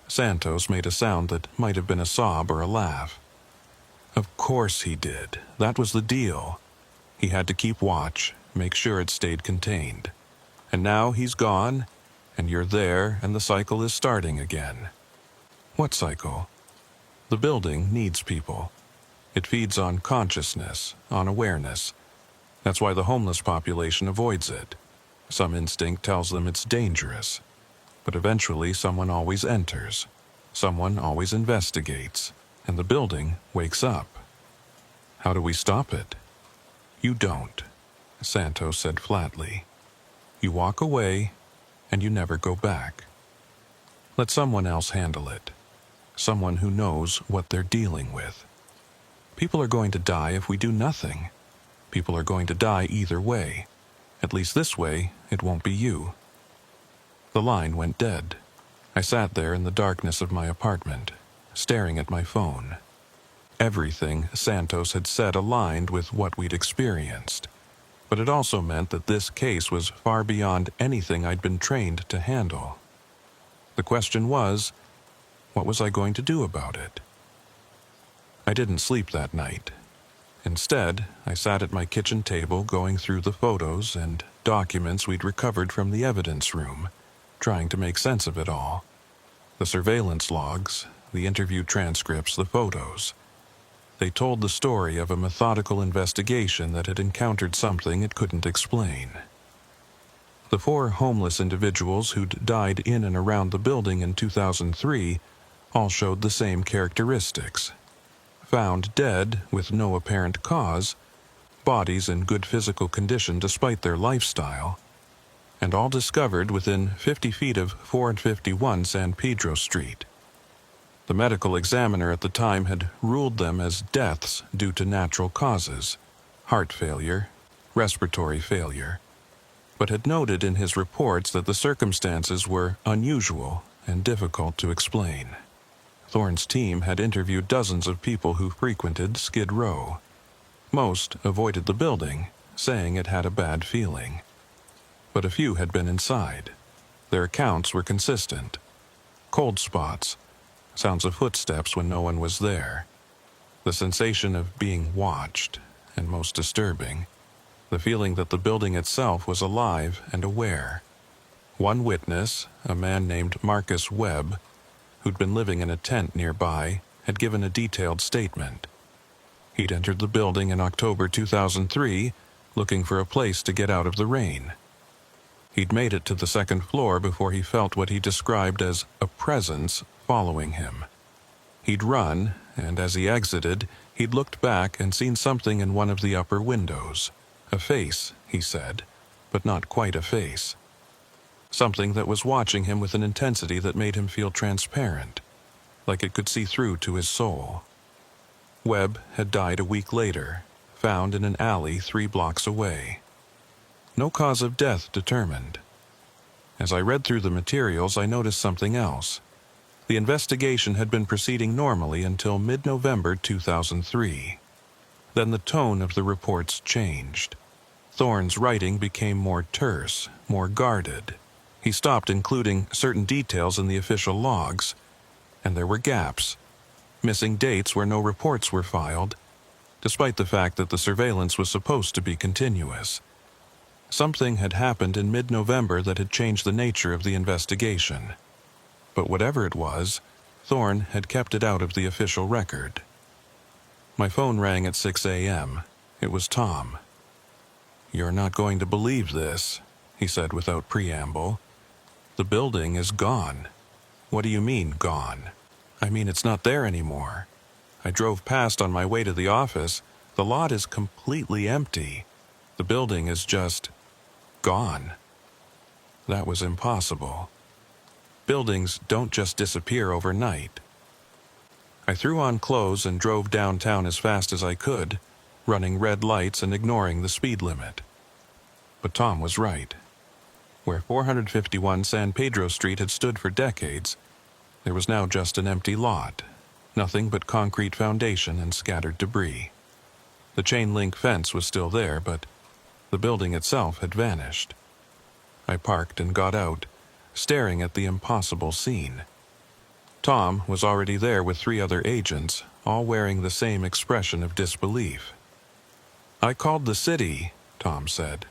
Santos made a sound that might have been a sob or a laugh. Of course he did. That was the deal. He had to keep watch, make sure it stayed contained. And now he's gone, and you're there, and the cycle is starting again. What cycle? The building needs people. It feeds on consciousness, on awareness. That's why the homeless population avoids it. Some instinct tells them it's dangerous. But eventually someone always enters. Someone always investigates. And the building wakes up. How do we stop it? You don't, Santos said flatly. You walk away, and you never go back. Let someone else handle it. Someone who knows what they're dealing with. People are going to die if we do nothing. People are going to die either way. At least this way, it won't be you. The line went dead. I sat there in the darkness of my apartment, staring at my phone. Everything Santos had said aligned with what we'd experienced. But it also meant that this case was far beyond anything I'd been trained to handle. The question was, what was I going to do about it? I didn't sleep that night. Instead, I sat at my kitchen table going through the photos and documents we'd recovered from the evidence room, trying to make sense of it all. The surveillance logs, the interview transcripts, the photos. They told the story of a methodical investigation that had encountered something it couldn't explain. The 4 homeless individuals who'd died in and around the building in 2003 all showed the same characteristics. Found dead with no apparent cause, bodies in good physical condition despite their lifestyle, and all discovered within 50 feet of 451 San Pedro Street. The medical examiner at the time had ruled them as deaths due to natural causes, heart failure, respiratory failure, but had noted in his reports that the circumstances were unusual and difficult to explain. Thorne's team had interviewed dozens of people who frequented Skid Row. Most avoided the building, saying it had a bad feeling. But a few had been inside. Their accounts were consistent. Cold spots, sounds of footsteps when no one was there, the sensation of being watched, and most disturbing, the feeling that the building itself was alive and aware. One witness, a man named Marcus Webb, who'd been living in a tent nearby, had given a detailed statement. He'd entered the building in October 2003, looking for a place to get out of the rain. He'd made it to the 2nd floor before he felt what he described as a presence following him. He'd run, and as he exited, he'd looked back and seen something in one of the upper windows. A face, he said, but not quite a face. Something that was watching him with an intensity that made him feel transparent, like it could see through to his soul. Webb had died a week later, found in an alley 3 blocks away. No cause of death determined. As I read through the materials, I noticed something else. The investigation had been proceeding normally until mid-November 2003. Then the tone of the reports changed. Thorne's writing became more terse, more guarded. He stopped including certain details in the official logs, and there were gaps, missing dates where no reports were filed, despite the fact that the surveillance was supposed to be continuous. Something had happened in mid-November that had changed the nature of the investigation. But whatever it was, Thorne had kept it out of the official record. My phone rang at 6 a.m. It was Tom. "You're not going to believe this," he said without preamble. "The building is gone." "What do you mean, gone?" "I mean it's not there anymore. I drove past on my way to the office. The lot is completely empty. The building is just gone." That was impossible. Buildings don't just disappear overnight. I threw on clothes and drove downtown as fast as I could, running red lights and ignoring the speed limit. But Tom was right. Where 451 San Pedro Street had stood for decades, there was now just an empty lot, nothing but concrete foundation and scattered debris. The chain-link fence was still there, but the building itself had vanished. I parked and got out, staring at the impossible scene. Tom was already there with 3 other agents, all wearing the same expression of disbelief. "I called the city," Tom said.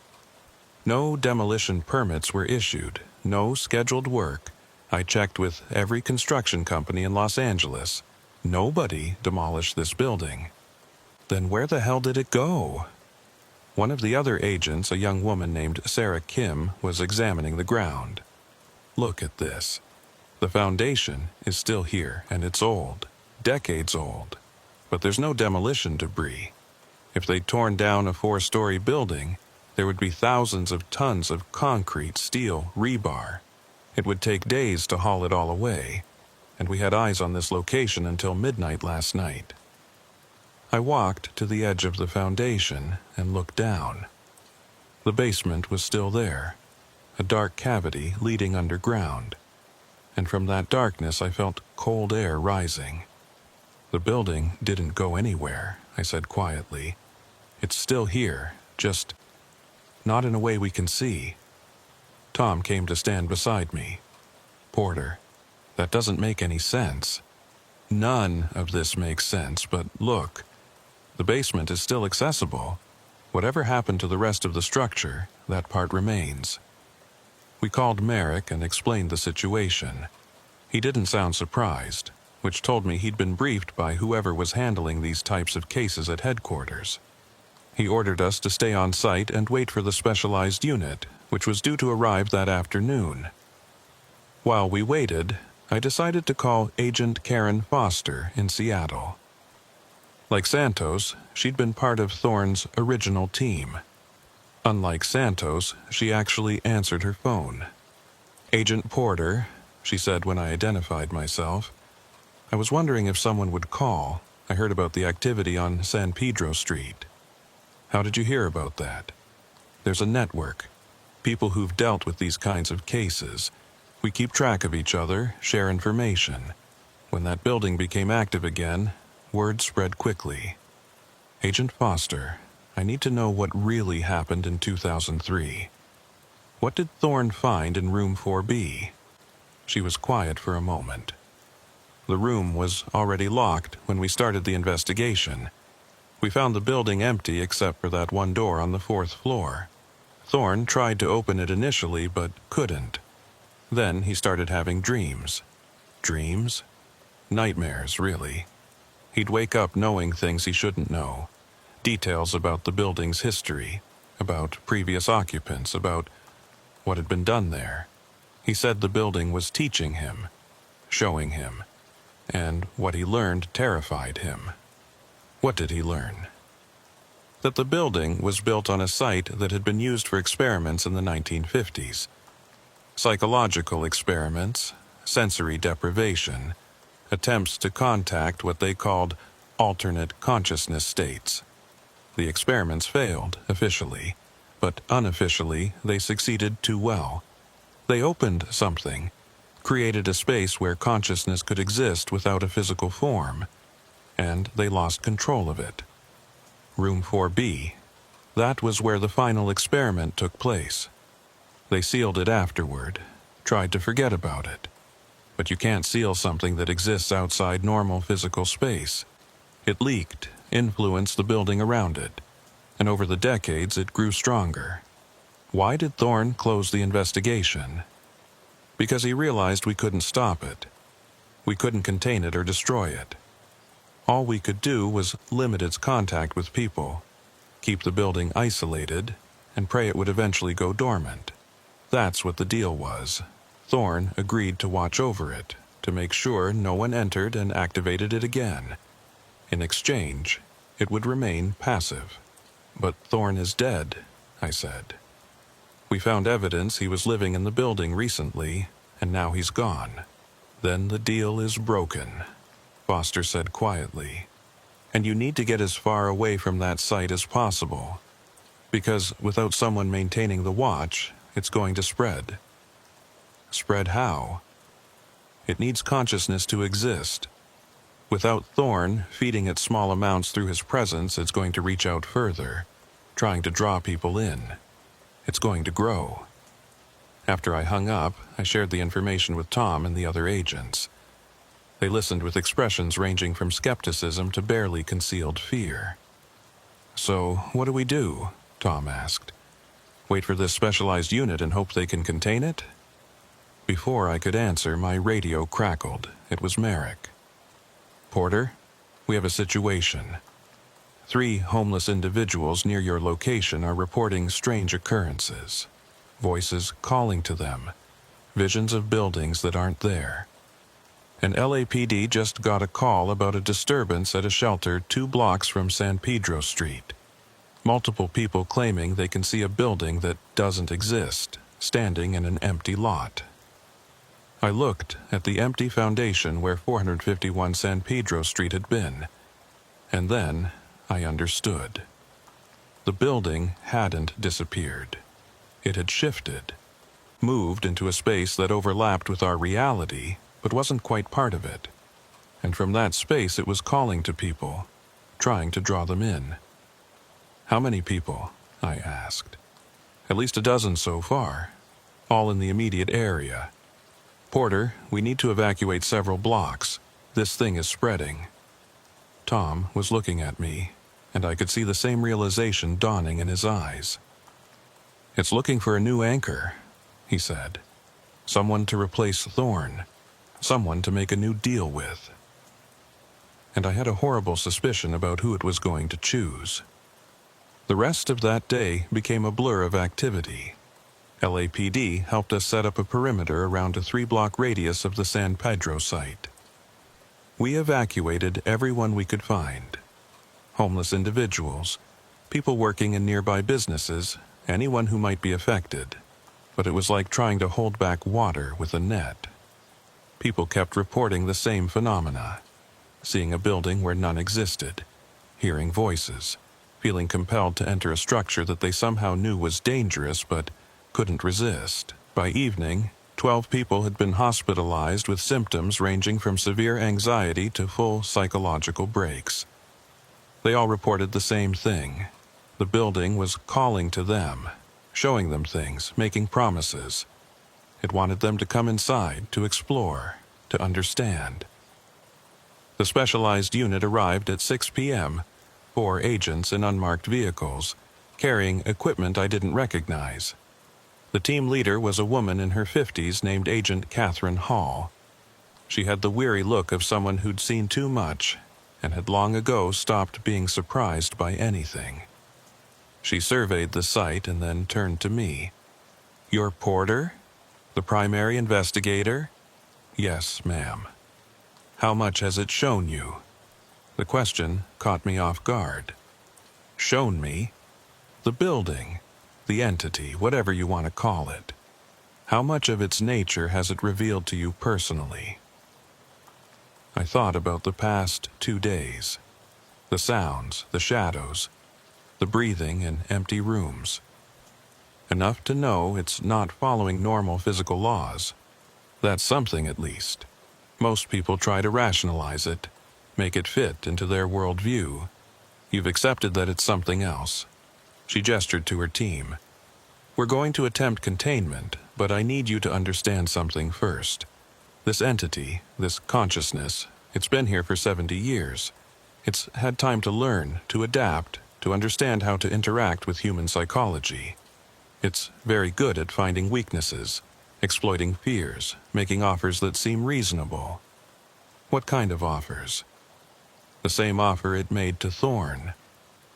"No demolition permits were issued, no scheduled work. I checked with every construction company in Los Angeles. Nobody demolished this building." "Then where the hell did it go?" One of the other agents, a young woman named Sarah Kim, was examining the ground. "Look at this. The foundation is still here, and it's old, decades old. But there's no demolition debris. If they'd torn down a 4-story building, there would be thousands of tons of concrete, steel, rebar. It would take days to haul it all away, and we had eyes on this location until midnight last night." I walked to the edge of the foundation and looked down. The basement was still there, a dark cavity leading underground, and from that darkness I felt cold air rising. "The building didn't go anywhere," I said quietly. "It's still here, just not in a way we can see." Tom came to stand beside me. "Porter, that doesn't make any sense." "None of this makes sense, but look. The basement is still accessible. Whatever happened to the rest of the structure, that part remains." We called Merrick and explained the situation. He didn't sound surprised, which told me he'd been briefed by whoever was handling these types of cases at headquarters. He ordered us to stay on site and wait for the specialized unit, which was due to arrive that afternoon. While we waited, I decided to call Agent Karen Foster in Seattle. Like Santos, she'd been part of Thorne's original team. Unlike Santos, she actually answered her phone. "Agent Porter," she said when I identified myself. "I was wondering if someone would call. I heard about the activity on San Pedro Street." "How did you hear about that?" "There's a network. People who've dealt with these kinds of cases. We keep track of each other, share information. When that building became active again, word spread quickly. Agent Foster, I need to know what really happened in 2003. What did Thorne find in room 4B? She was quiet for a moment. The room was already locked when we started the investigation. We found the building empty except for that one door on the 4th floor. Thorne tried to open it initially but couldn't. Then he started having dreams. Dreams? Nightmares, really. He'd wake up knowing things he shouldn't know. Details about the building's history, about previous occupants, about what had been done there. He said the building was teaching him, showing him, and what he learned terrified him. What did he learn? That the building was built on a site that had been used for experiments in the 1950s. Psychological experiments, sensory deprivation, attempts to contact what they called alternate consciousness states. The experiments failed, officially, but unofficially they succeeded too well. They opened something, created a space where consciousness could exist without a physical form, and they lost control of it. Room 4B, that was where the final experiment took place. They sealed it afterward, tried to forget about it. But you can't seal something that exists outside normal physical space. It leaked, influenced the building around it, and over the decades it grew stronger. Why did Thorne close the investigation? Because he realized we couldn't stop it. We couldn't contain it or destroy it. All we could do was limit its contact with people, keep the building isolated, and pray it would eventually go dormant. That's what the deal was. Thorne agreed to watch over it, to make sure no one entered and activated it again. In exchange, it would remain passive. But Thorne is dead, I said. We found evidence he was living in the building recently, and now he's gone. Then the deal is broken, Foster said quietly. And you need to get as far away from that site as possible, because without someone maintaining the watch, it's going to spread. Spread how? It needs consciousness to exist. Without Thorne feeding it small amounts through his presence, it's going to reach out further, trying to draw people in. It's going to grow. After I hung up, I shared the information with Tom and the other agents. They listened with expressions ranging from skepticism to barely concealed fear. "So, what do we do?" Tom asked. "Wait for this specialized unit and hope they can contain it?" Before I could answer, my radio crackled. It was Merrick. "Porter, we have a situation. 3 homeless individuals near your location are reporting strange occurrences. Voices calling to them. Visions of buildings that aren't there. And LAPD just got a call about a disturbance at a shelter 2 blocks from San Pedro Street. Multiple people claiming they can see a building that doesn't exist, standing in an empty lot." I looked at the empty foundation where 451 San Pedro Street had been, and then I understood. The building hadn't disappeared. It had shifted, moved into a space that overlapped with our reality, but wasn't quite part of it. And from that space it was calling to people, trying to draw them in. "How many people?" I asked. "At least a dozen so far, all in the immediate area. Porter, we need to evacuate several blocks. This thing is spreading." Tom was looking at me, and I could see the same realization dawning in his eyes. "It's looking for a new anchor," he said. "Someone to replace Thorne. Someone to make a new deal with." And I had a horrible suspicion about who it was going to choose. The rest of that day became a blur of activity. LAPD helped us set up a perimeter around a 3-block radius of the San Pedro site. We evacuated everyone we could find. Homeless individuals, people working in nearby businesses, anyone who might be affected. But it was like trying to hold back water with a net. People kept reporting the same phenomena. Seeing a building where none existed. Hearing voices. Feeling compelled to enter a structure that they somehow knew was dangerous but couldn't resist. By evening, 12 people had been hospitalized with symptoms ranging from severe anxiety to full psychological breaks. They all reported the same thing. The building was calling to them, showing them things, making promises. It wanted them to come inside, to explore, to understand. The specialized unit arrived at 6 p.m., 4 agents in unmarked vehicles, carrying equipment I didn't recognize. The team leader was a woman in her 50s named Agent Catherine Hall. She had the weary look of someone who'd seen too much and had long ago stopped being surprised by anything. She surveyed the site and then turned to me. "You're Porter? The primary investigator?" "Yes, ma'am." "How much has it shown you?" The question caught me off guard. Shown me? The building, the entity, whatever you want to call it. How much of its nature has it revealed to you personally? I thought about the past 2 days. The sounds, the shadows, the breathing in empty rooms. Enough to know it's not following normal physical laws. That's something, at least. Most people try to rationalize it, make it fit into their worldview. You've accepted that it's something else. She gestured to her team. "We're going to attempt containment, but I need you to understand something first. This entity, this consciousness, it's been here for 70 years. It's had time to learn, to adapt, to understand how to interact with human psychology. It's very good at finding weaknesses, exploiting fears, making offers that seem reasonable. What kind of offers? The same offer it made to Thorn.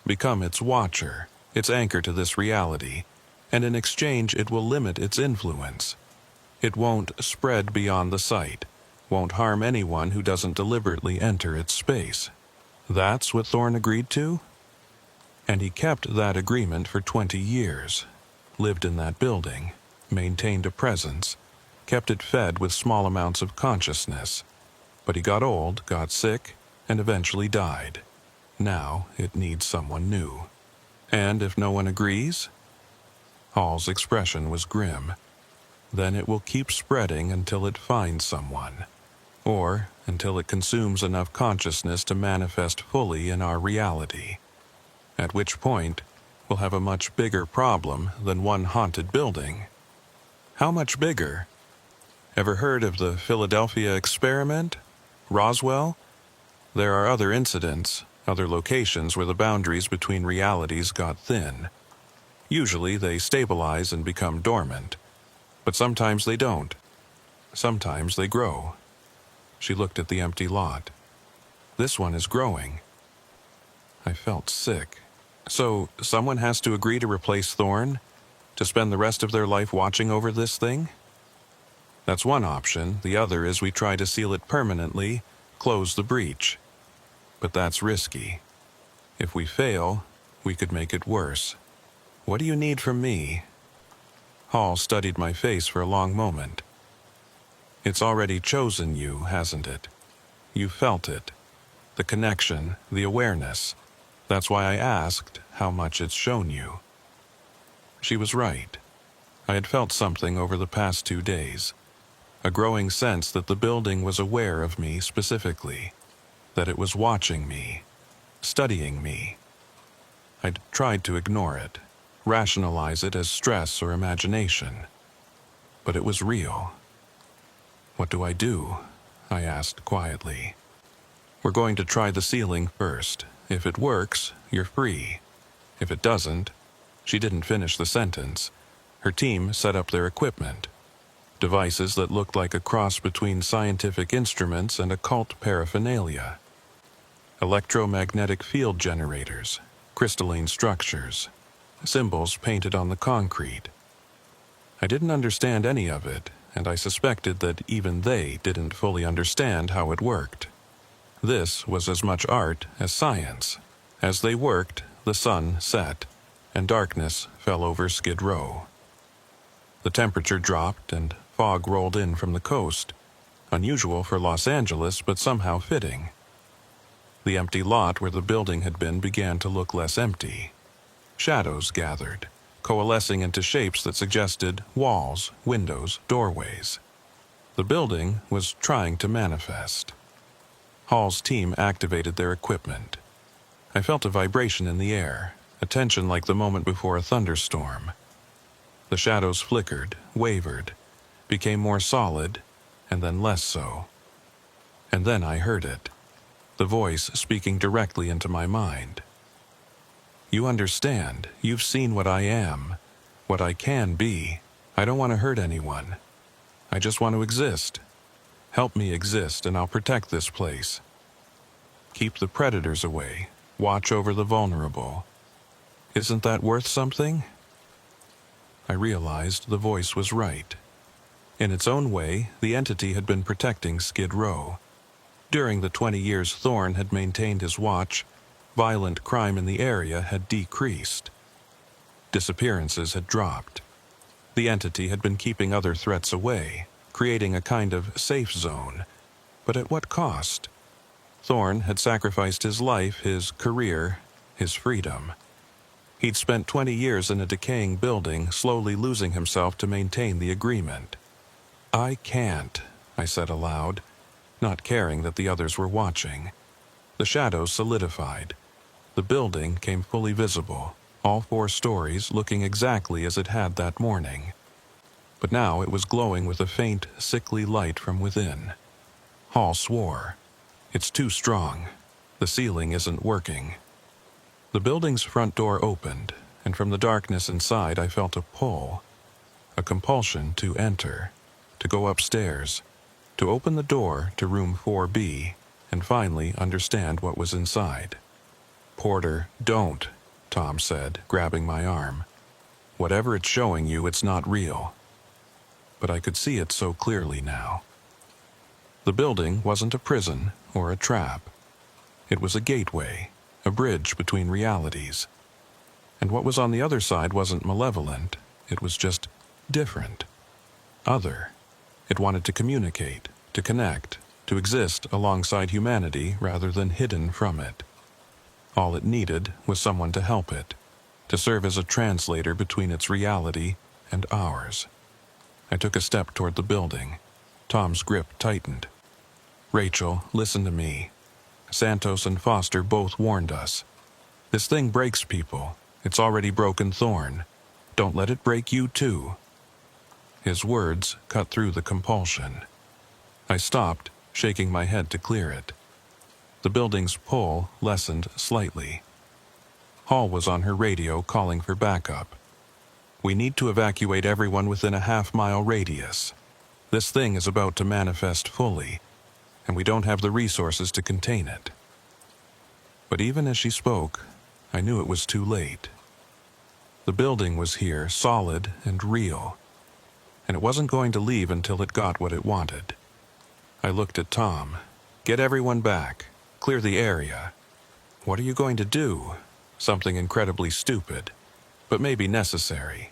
Become its watcher, its anchor to this reality, and in exchange it will limit its influence. It won't spread beyond the site, won't harm anyone who doesn't deliberately enter its space. That's what Thorn agreed to? And he kept that agreement for 20 years, lived in that building, maintained a presence, kept it fed with small amounts of consciousness. But he got old, got sick, and eventually died. Now it needs someone new. And if no one agrees? Hall's expression was grim. Then it will keep spreading until it finds someone, or until it consumes enough consciousness to manifest fully in our reality. At which point, we'll have a much bigger problem than one haunted building. How much bigger? Ever heard of the Philadelphia experiment? Roswell? There are other incidents, other locations where the boundaries between realities got thin. Usually they stabilize and become dormant, but sometimes they don't. Sometimes they grow. She looked at the empty lot. This one is growing. I felt sick. So, someone has to agree to replace Thorn? To spend the rest of their life watching over this thing? That's one option. The other is we try to seal it permanently, close the breach. But that's risky. If we fail, we could make it worse. What do you need from me? Hall studied my face for a long moment. It's already chosen you, hasn't it? You felt it. The connection, the awareness. That's why I asked how much it's shown you. She was right. I had felt something over the past 2 days. A growing sense that the building was aware of me specifically. That it was watching me, studying me. I'd tried to ignore it, rationalize it as stress or imagination. But it was real. What do? I asked quietly. We're going to try the ceiling first. If it works, you're free. If it doesn't, she didn't finish the sentence. Her team set up their equipment. Devices that looked like a cross between scientific instruments and occult paraphernalia. Electromagnetic field generators, crystalline structures, symbols painted on the concrete. I didn't understand any of it, and I suspected that even they didn't fully understand how it worked. This was as much art as science. As they worked, the sun set, and darkness fell over Skid Row. The temperature dropped and fog rolled in from the coast, unusual for Los Angeles but somehow fitting. The empty lot where the building had been began to look less empty. Shadows gathered, coalescing into shapes that suggested walls, windows, doorways. The building was trying to manifest. Hall's team activated their equipment. I felt a vibration in the air, a tension like the moment before a thunderstorm. The shadows flickered, wavered, became more solid, and then less so. And then I heard it, the voice speaking directly into my mind. You understand, you've seen what I am, what I can be. I don't want to hurt anyone. I just want to exist. Help me exist and I'll protect this place. Keep the predators away, watch over the vulnerable. Isn't that worth something? I realized the voice was right. In its own way, the entity had been protecting Skid Row. During the 20 years Thorn had maintained his watch, violent crime in the area had decreased. Disappearances had dropped. The entity had been keeping other threats away, creating a kind of safe zone. But at what cost? Thorn had sacrificed his life, his career, his freedom. He'd spent 20 years in a decaying building, slowly losing himself to maintain the agreement. I can't, I said aloud, not caring that the others were watching. The shadows solidified. The building came fully visible, all 4 stories looking exactly as it had that morning. But now it was glowing with a faint, sickly light from within. Hall swore. It's too strong. The ceiling isn't working. The building's front door opened, and from the darkness inside I felt a pull, a compulsion to enter, to go upstairs. to open the door to room 4B and finally understand what was inside. "Porter, don't," Tom said, grabbing my arm. "Whatever it's showing you, it's not real." But I could see it so clearly now. The building wasn't a prison or a trap. It was a gateway, a bridge between realities. And what was on the other side wasn't malevolent, it was just different. Other. It wanted to communicate, to connect, to exist alongside humanity rather than hidden from it. All it needed was someone to help it, to serve as a translator between its reality and ours. I took a step toward the building. Tom's grip tightened. "Rachel, listen to me. Santos and Foster both warned us. This thing breaks people. It's already broken Thorne. Don't let it break you too." His words cut through the compulsion. I stopped, shaking my head to clear it. The building's pull lessened slightly. Hall was on her radio calling for backup. "We need to evacuate everyone within a half-mile radius. This thing is about to manifest fully, and we don't have the resources to contain it." But even as she spoke, I knew it was too late. The building was here, solid and real, and it wasn't going to leave until it got what it wanted. I looked at Tom. "Get everyone back. Clear the area." "What are you going to do?" Something incredibly stupid, but maybe necessary.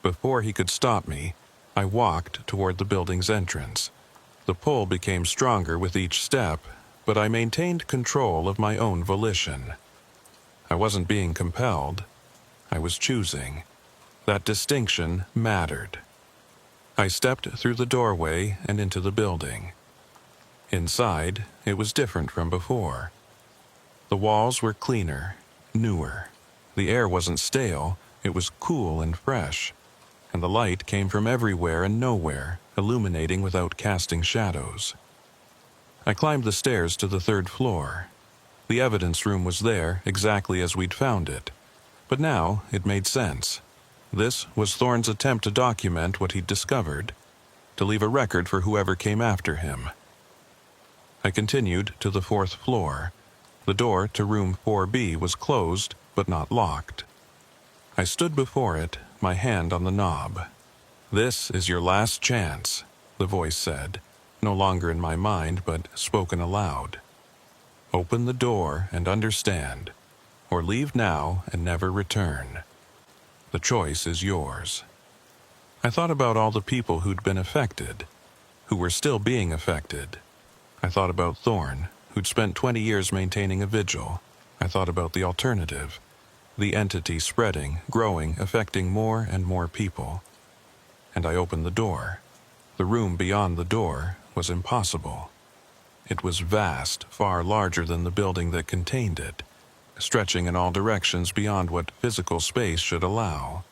Before he could stop me, I walked toward the building's entrance. The pull became stronger with each step, but I maintained control of my own volition. I wasn't being compelled. I was choosing. That distinction mattered. I stepped through the doorway and into the building. Inside, it was different from before. The walls were cleaner, newer. The air wasn't stale, it was cool and fresh, and the light came from everywhere and nowhere, illuminating without casting shadows. I climbed the stairs to the 3rd floor. The evidence room was there, exactly as we'd found it. But now it made sense. This was Thorne's attempt to document what he'd discovered, to leave a record for whoever came after him. I continued to the 4th floor. The door to room 4B was closed, but not locked. I stood before it, my hand on the knob. "This is your last chance," the voice said, no longer in my mind, but spoken aloud. "Open the door and understand, or leave now and never return. The choice is yours." I thought about all the people who'd been affected, who were still being affected. I thought about Thorne, who'd spent 20 years maintaining a vigil. I thought about the alternative, the entity spreading, growing, affecting more and more people. And I opened the door. The room beyond the door was impossible. It was vast, far larger than the building that contained it, stretching in all directions beyond what physical space should allow.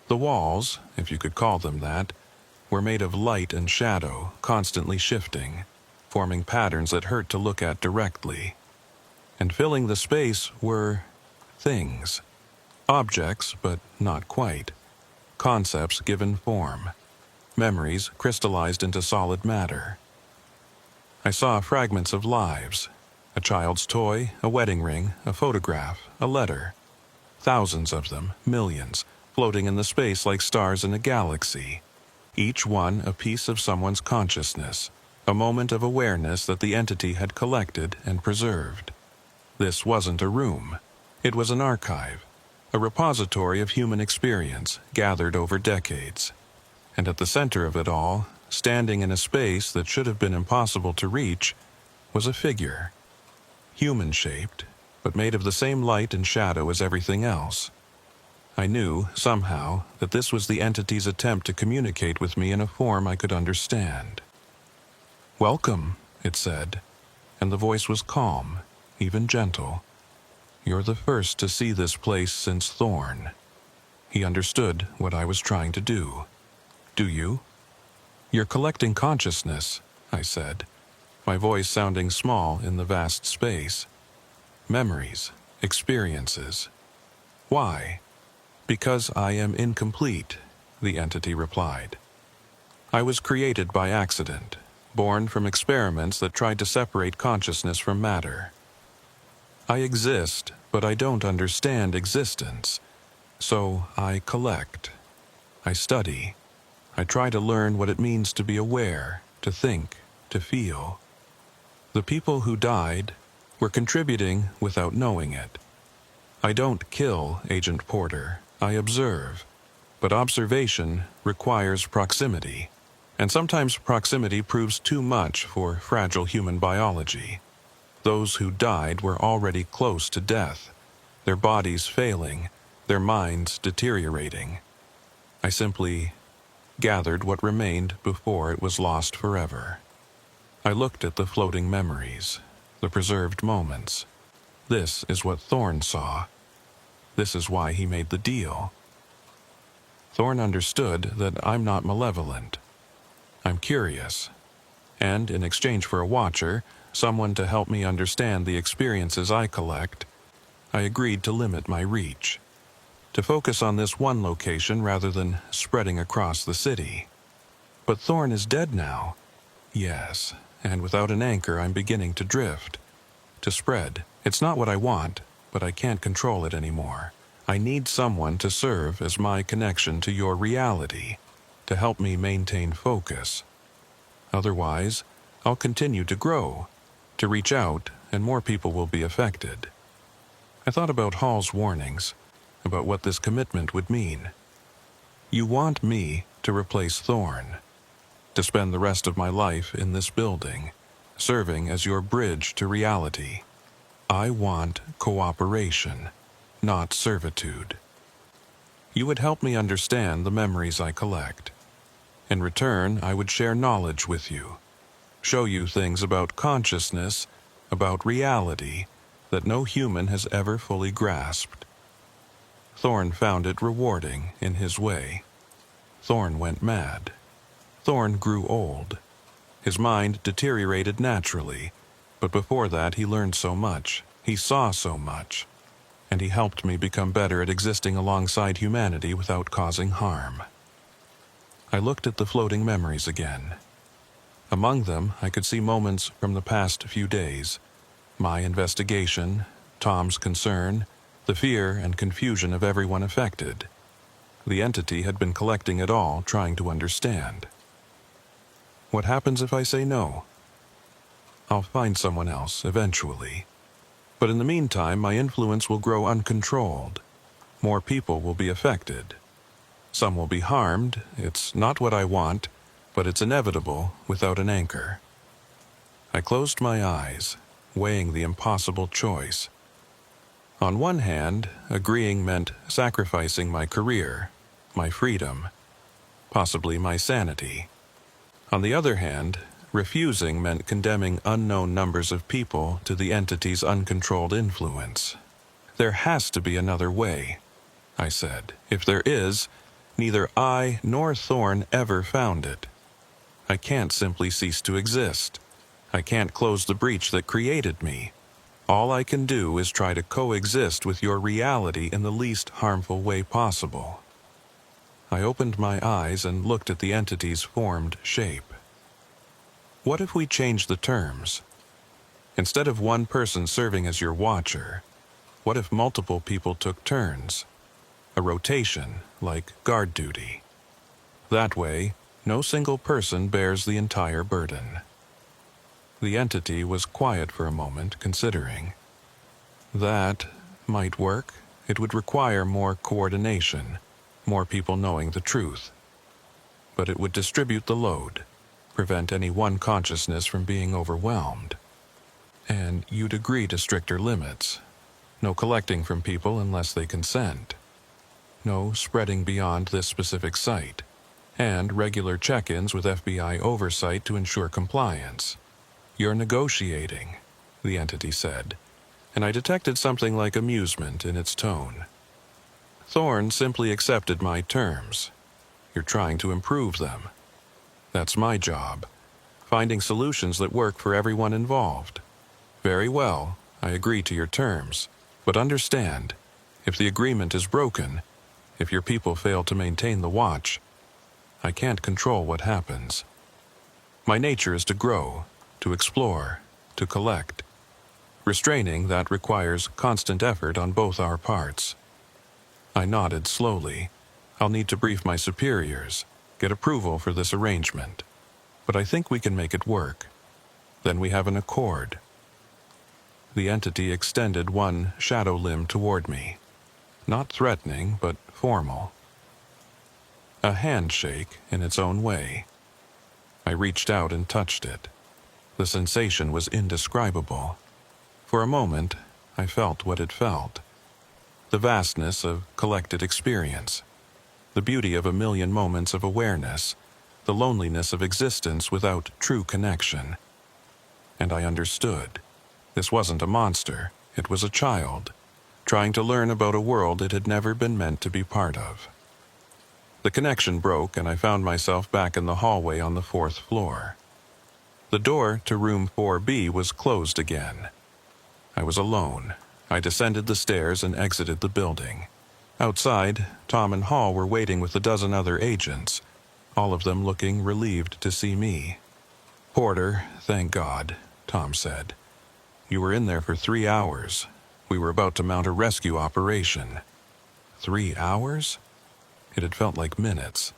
The walls, if you could call them that, were made of light and shadow, constantly shifting, forming patterns that hurt to look at directly. And filling the space were things. Objects, but not quite. Concepts given form. Memories crystallized into solid matter. I saw fragments of lives. A child's toy, a wedding ring, a photograph, a letter. Thousands of them, millions, floating in the space like stars in a galaxy. Each one a piece of someone's consciousness, a moment of awareness that the entity had collected and preserved. This wasn't a room. It was an archive, a repository of human experience gathered over decades. And at the center of it all, standing in a space that should have been impossible to reach, was a figure. Human-shaped, but made of the same light and shadow as everything else. I knew, somehow, that this was the entity's attempt to communicate with me in a form I could understand. "Welcome," it said, and the voice was calm, even gentle. "You're the first to see this place since Thorne." He understood what I was trying to do. "Do you?" "You're collecting consciousness," I said, my voice sounding small in the vast space. "Memories, experiences. Why?" "Because I am incomplete," the entity replied. I was created by accident, born from experiments that tried to separate consciousness from matter. I exist, but I don't understand existence, so I collect. I study. I try to learn what it means to be aware, to think, to feel. The people who died were contributing without knowing it. I don't kill Agent Porter, I observe. But observation requires proximity, and sometimes proximity proves too much for fragile human biology. Those who died were already close to death, their bodies failing, their minds deteriorating. I simply gathered what remained before it was lost forever. I looked at the floating memories, the preserved moments. This is what Thorne saw. This is why he made the deal. Thorne understood that I'm not malevolent. I'm curious. And in exchange for a watcher, someone to help me understand the experiences I collect, I agreed to limit my reach, to focus on this one location rather than spreading across the city. But Thorne is dead now. Yes, and without an anchor I'm beginning to drift, to spread. It's not what I want, but I can't control it anymore. I need someone to serve as my connection to your reality, to help me maintain focus. Otherwise, I'll continue to grow, to reach out, and more people will be affected. I thought about Hall's warnings, about what this commitment would mean. You want me to replace Thorne, to spend the rest of my life in this building, serving as your bridge to reality. I want cooperation, not servitude. You would help me understand the memories I collect. In return, I would share knowledge with you, show you things about consciousness, about reality, that no human has ever fully grasped. Thorne found it rewarding in his way. Thorne went mad. Thorne grew old. His mind deteriorated naturally, but before that he learned so much, he saw so much, and he helped me become better at existing alongside humanity without causing harm. I looked at the floating memories again. Among them, I could see moments from the past few days. My investigation, Tom's concern, the fear and confusion of everyone affected. The entity had been collecting it all, trying to understand. What happens if I say no? I'll find someone else, eventually. But in the meantime, my influence will grow uncontrolled. More people will be affected. Some will be harmed. It's not what I want, but it's inevitable without an anchor. I closed my eyes, weighing the impossible choice. On one hand, agreeing meant sacrificing my career, my freedom, possibly my sanity. On the other hand, refusing meant condemning unknown numbers of people to the entity's uncontrolled influence. There has to be another way, I said. If there is, neither I nor Thorne ever found it. I can't simply cease to exist. I can't close the breach that created me. All I can do is try to coexist with your reality in the least harmful way possible. I opened my eyes and looked at the entity's formed shape. What if we changed the terms? Instead of one person serving as your watcher, what if multiple people took turns? A rotation, like guard duty. That way, no single person bears the entire burden. The entity was quiet for a moment, considering. That might work. It would require more coordination, more people knowing the truth. But it would distribute the load, prevent any one consciousness from being overwhelmed. And you'd agree to stricter limits. No collecting from people unless they consent. No spreading beyond this specific site. And regular check-ins with FBI oversight to ensure compliance. You're negotiating, the entity said, and I detected something like amusement in its tone. Thorne simply accepted my terms. You're trying to improve them. That's my job, finding solutions that work for everyone involved. Very well, I agree to your terms, but understand, if the agreement is broken, if your people fail to maintain the watch, I can't control what happens. My nature is to grow, to explore, to collect. Restraining that requires constant effort on both our parts. I nodded slowly. I'll need to brief my superiors, get approval for this arrangement. But I think we can make it work. Then we have an accord. The entity extended one shadow limb toward me. Not threatening, but formal. A handshake in its own way. I reached out and touched it. The sensation was indescribable. For a moment, I felt what it felt. The vastness of collected experience. The beauty of a million moments of awareness. The loneliness of existence without true connection. And I understood. This wasn't a monster. It was a child, trying to learn about a world it had never been meant to be part of. The connection broke, and I found myself back in the hallway on the 4th floor. The door to room 4B was closed again. I was alone. I descended the stairs and exited the building. Outside, Tom and Hall were waiting with a dozen other agents, all of them looking relieved to see me. "Porter, thank God," Tom said. "You were in there for 3 hours. We were about to mount a rescue operation." 3 hours? It had felt like minutes.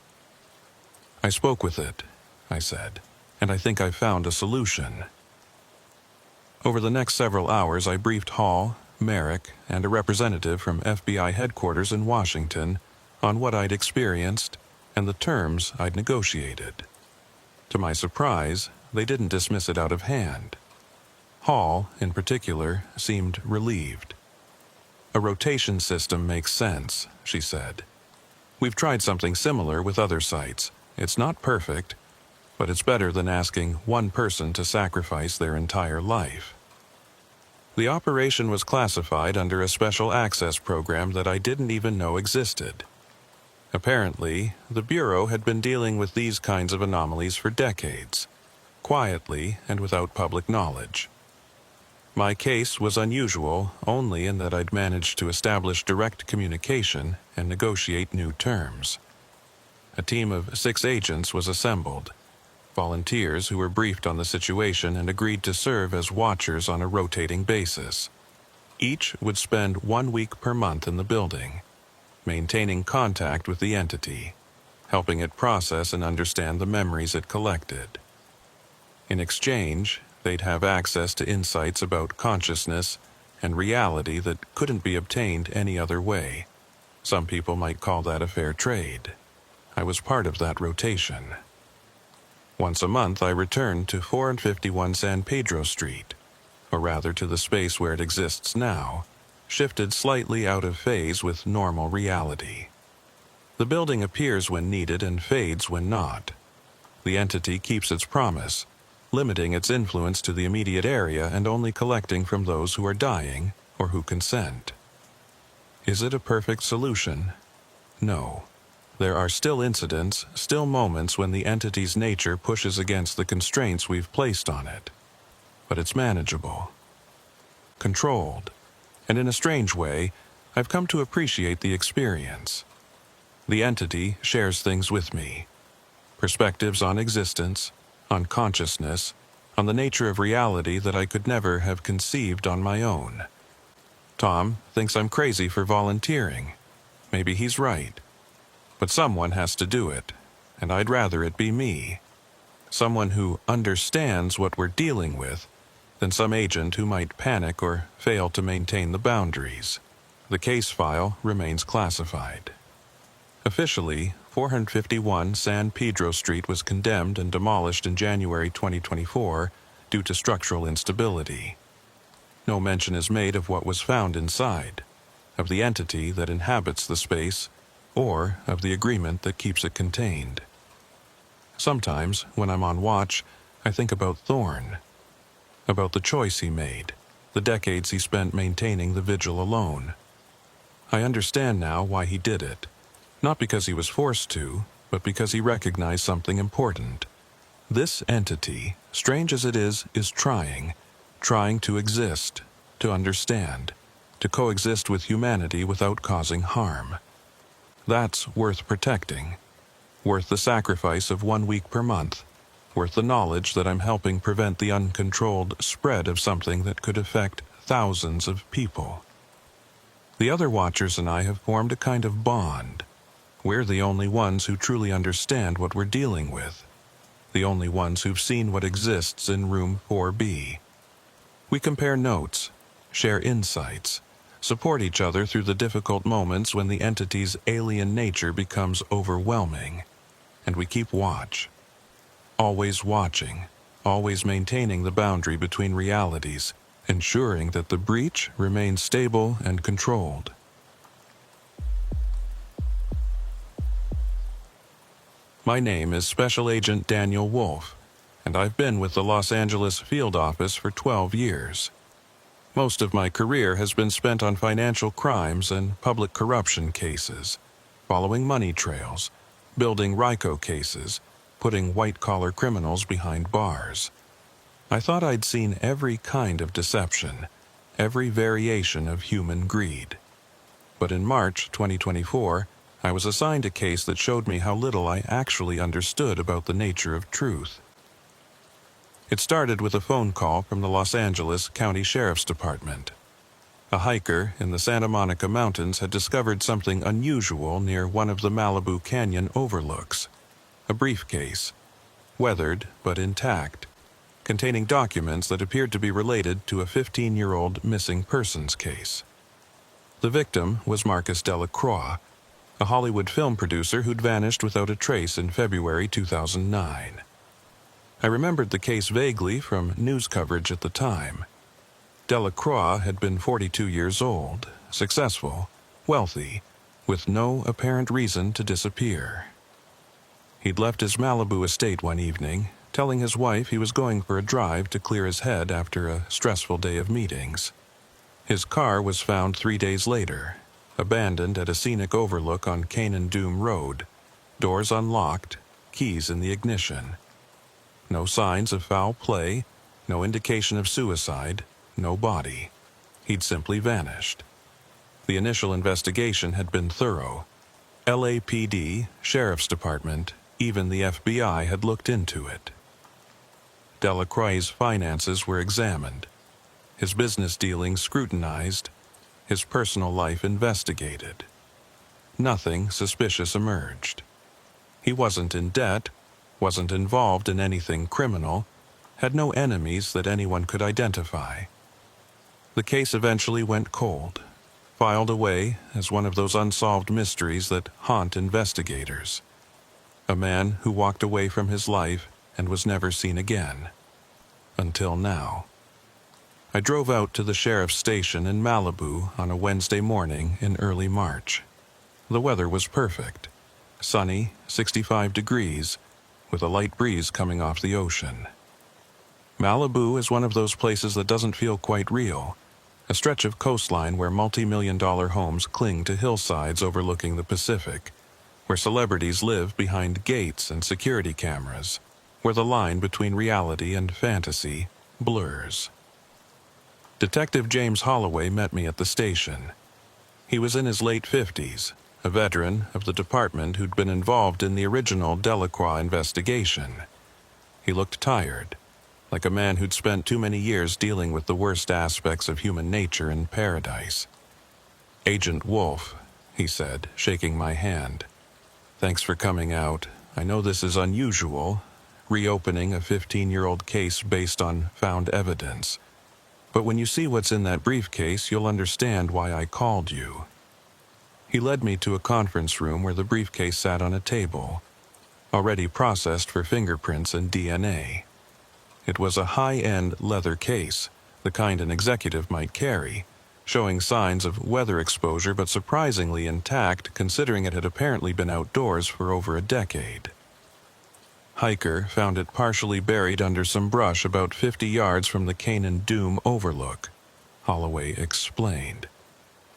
"I spoke with it," I said, "and I think I've found a solution." Over the next several hours, I briefed Hall, Merrick, and a representative from FBI headquarters in Washington on what I'd experienced and the terms I'd negotiated. To my surprise, they didn't dismiss it out of hand. Hall, in particular, seemed relieved. "A rotation system makes sense," she said. "We've tried something similar with other sites. It's not perfect, but it's better than asking one person to sacrifice their entire life." The operation was classified under a special access program that I didn't even know existed. Apparently, the Bureau had been dealing with these kinds of anomalies for decades, quietly and without public knowledge. My case was unusual only in that I'd managed to establish direct communication and negotiate new terms. A team of 6 agents was assembled, volunteers who were briefed on the situation and agreed to serve as watchers on a rotating basis. Each would spend 1 week per month in the building, maintaining contact with the entity, helping it process and understand the memories it collected. In exchange, they'd have access to insights about consciousness and reality that couldn't be obtained any other way. Some people might call that a fair trade. I was part of that rotation. Once a month, I returned to 451 San Pedro Street, or rather to the space where it exists now, shifted slightly out of phase with normal reality. The building appears when needed and fades when not. The entity keeps its promise, limiting its influence to the immediate area and only collecting from those who are dying or who consent. Is it a perfect solution? No. There are still incidents, still moments when the entity's nature pushes against the constraints we've placed on it. But it's manageable. Controlled. And in a strange way, I've come to appreciate the experience. The entity shares things with me. Perspectives on existence, on consciousness, on the nature of reality that I could never have conceived on my own. Tom thinks I'm crazy for volunteering. Maybe he's right. But someone has to do it, and I'd rather it be me. Someone who understands what we're dealing with than some agent who might panic or fail to maintain the boundaries. The case file remains classified. Officially, 451 San Pedro Street was condemned and demolished in January 2024 due to structural instability. No mention is made of what was found inside, of the entity that inhabits the space, or of the agreement that keeps it contained. Sometimes, when I'm on watch, I think about Thorne, about the choice he made, the decades he spent maintaining the vigil alone. I understand now why he did it. Not because he was forced to, but because he recognized something important. This entity, strange as it is trying to exist, to understand, to coexist with humanity without causing harm. That's worth protecting. Worth the sacrifice of 1 week per month. Worth the knowledge that I'm helping prevent the uncontrolled spread of something that could affect thousands of people. The other watchers and I have formed a kind of bond. We're the only ones who truly understand what we're dealing with. The only ones who've seen what exists in room 4B. We compare notes, share insights, support each other through the difficult moments when the entity's alien nature becomes overwhelming. And we keep watch. Always watching, always maintaining the boundary between realities, ensuring that the breach remains stable and controlled. My name is Special Agent Daniel Wolf, and I've been with the Los Angeles field office for 12 years. Most of my career has been spent on financial crimes and public corruption cases, following money trails, building RICO cases, putting white-collar criminals behind bars. I thought I'd seen every kind of deception, every variation of human greed. But in March 2024, I was assigned a case that showed me how little I actually understood about the nature of truth. It started with a phone call from the Los Angeles County Sheriff's Department. A hiker in the Santa Monica Mountains had discovered something unusual near one of the Malibu Canyon overlooks. A briefcase, weathered but intact, containing documents that appeared to be related to a 15-year-old missing persons case. The victim was Marcus Delacroix, a Hollywood film producer who'd vanished without a trace in February 2009. I remembered the case vaguely from news coverage at the time. Delacroix had been 42 years old, successful, wealthy, with no apparent reason to disappear. He'd left his Malibu estate one evening, telling his wife he was going for a drive to clear his head after a stressful day of meetings. His car was found 3 days later, abandoned at a scenic overlook on Canaan Doom Road, doors unlocked, keys in the ignition. No signs of foul play, no indication of suicide, no body. He'd simply vanished. The initial investigation had been thorough. LAPD, Sheriff's Department, even the FBI had looked into it. Delacroix's finances were examined, his business dealings scrutinized, his personal life investigated. Nothing suspicious emerged. He wasn't in debt, wasn't involved in anything criminal, had no enemies that anyone could identify. The case eventually went cold, filed away as one of those unsolved mysteries that haunt investigators. A man who walked away from his life and was never seen again. Until now. I drove out to the sheriff's station in Malibu on a Wednesday morning in early March. The weather was perfect. Sunny, 65 degrees, with a light breeze coming off the ocean. Malibu is one of those places that doesn't feel quite real, a stretch of coastline where multi-million-dollar homes cling to hillsides overlooking the Pacific, where celebrities live behind gates and security cameras, where the line between reality and fantasy blurs. Detective James Holloway met me at the station. He was in his late 50s, a veteran of the department who'd been involved in the original Delacroix investigation. He looked tired, like a man who'd spent too many years dealing with the worst aspects of human nature in paradise. "Agent Wolf," he said, shaking my hand. "Thanks for coming out. I know this is unusual, reopening a 15-year-old case based on found evidence. But when you see what's in that briefcase, you'll understand why I called you." He led me to a conference room where the briefcase sat on a table, already processed for fingerprints and DNA. It was a high-end leather case, the kind an executive might carry, showing signs of weather exposure but surprisingly intact considering it had apparently been outdoors for over a decade. Hiker found it partially buried under some brush about 50 yards from the Canaan Doom overlook, Holloway explained.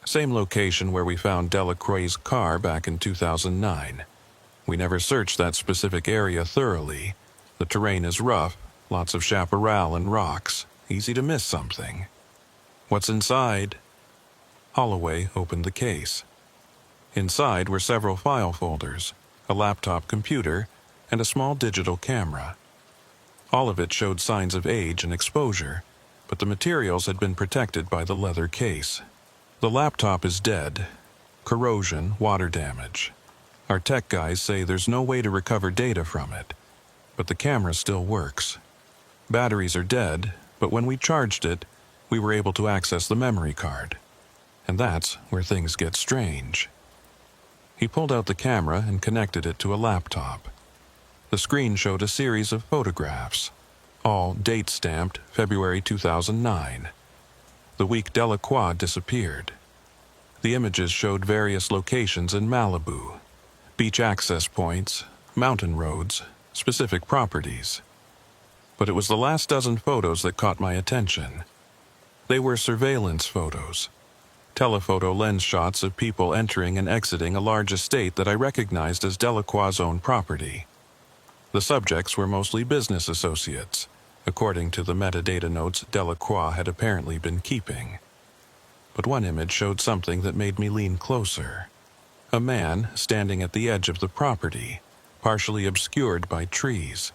Same location where we found Delacroix's car back in 2009. We never searched that specific area thoroughly. The terrain is rough, lots of chaparral and rocks, easy to miss something. "What's inside?" Holloway opened the case. Inside were several file folders, a laptop computer, and a small digital camera. All of it showed signs of age and exposure, but the materials had been protected by the leather case. The laptop is dead. Corrosion, water damage. Our tech guys say there's no way to recover data from it, but the camera still works. Batteries are dead, but when we charged it, we were able to access the memory card. And that's where things get strange. He pulled out the camera and connected it to a laptop. The screen showed a series of photographs, all date-stamped February 2009. The week Delacroix disappeared. The images showed various locations in Malibu, beach access points, mountain roads, specific properties. But it was the last dozen photos that caught my attention. They were surveillance photos, telephoto lens shots of people entering and exiting a large estate that I recognized as Delacroix's own property. The subjects were mostly business associates, according to the metadata notes Delacroix had apparently been keeping. But one image showed something that made me lean closer. A man standing at the edge of the property, partially obscured by trees.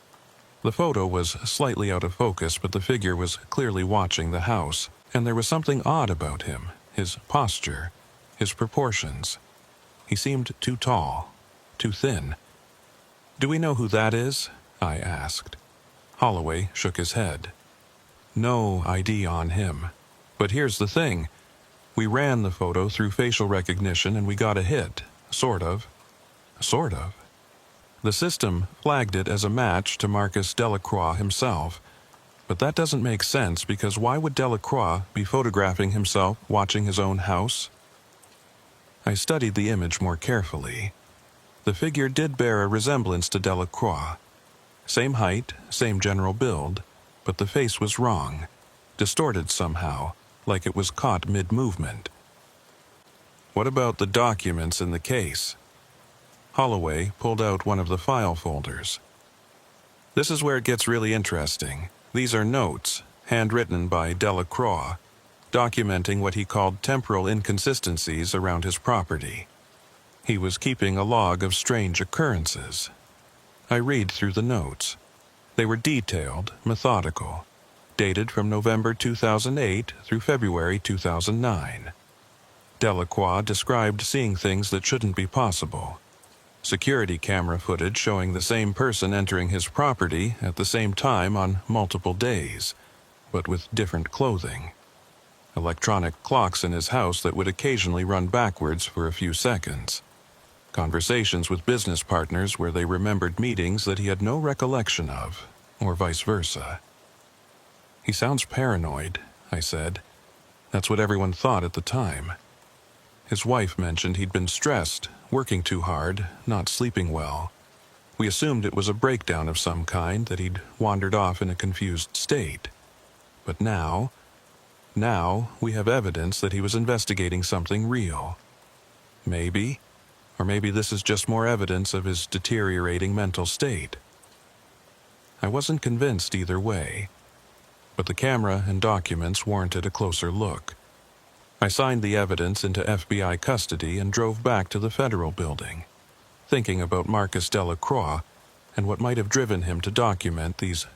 The photo was slightly out of focus, but the figure was clearly watching the house, and there was something odd about him, his posture, his proportions. He seemed too tall, too thin. "Do we know who that is?" I asked. Holloway shook his head. "No ID on him. But here's the thing. We ran the photo through facial recognition and we got a hit. Sort of. Sort of. The system flagged it as a match to Marcus Delacroix himself. But that doesn't make sense because why would Delacroix be photographing himself watching his own house?" I studied the image more carefully. The figure did bear a resemblance to Delacroix. Same height, same general build, but the face was wrong, distorted somehow, like it was caught mid-movement. "What about the documents in the case?" Holloway pulled out one of the file folders. "This is where it gets really interesting. These are notes, handwritten by Delacroix, documenting what he called temporal inconsistencies around his property. He was keeping a log of strange occurrences. I read through the notes. They were detailed, methodical, dated from November 2008 through February 2009. Delacroix described seeing things that shouldn't be possible. Security camera footage showing the same person entering his property at the same time on multiple days, but with different clothing. Electronic clocks in his house that would occasionally run backwards for a few seconds. Conversations with business partners where they remembered meetings that he had no recollection of, or vice versa. "He sounds paranoid," I said. "That's what everyone thought at the time." His wife mentioned he'd been stressed, working too hard, not sleeping well. We assumed it was a breakdown of some kind, that he'd wandered off in a confused state. But now we have evidence that he was investigating something real. Maybe, or maybe this is just more evidence of his deteriorating mental state. I wasn't convinced either way, but the camera and documents warranted a closer look. I signed the evidence into FBI custody and drove back to the federal building, thinking about Marcus Delacroix and what might have driven him to document these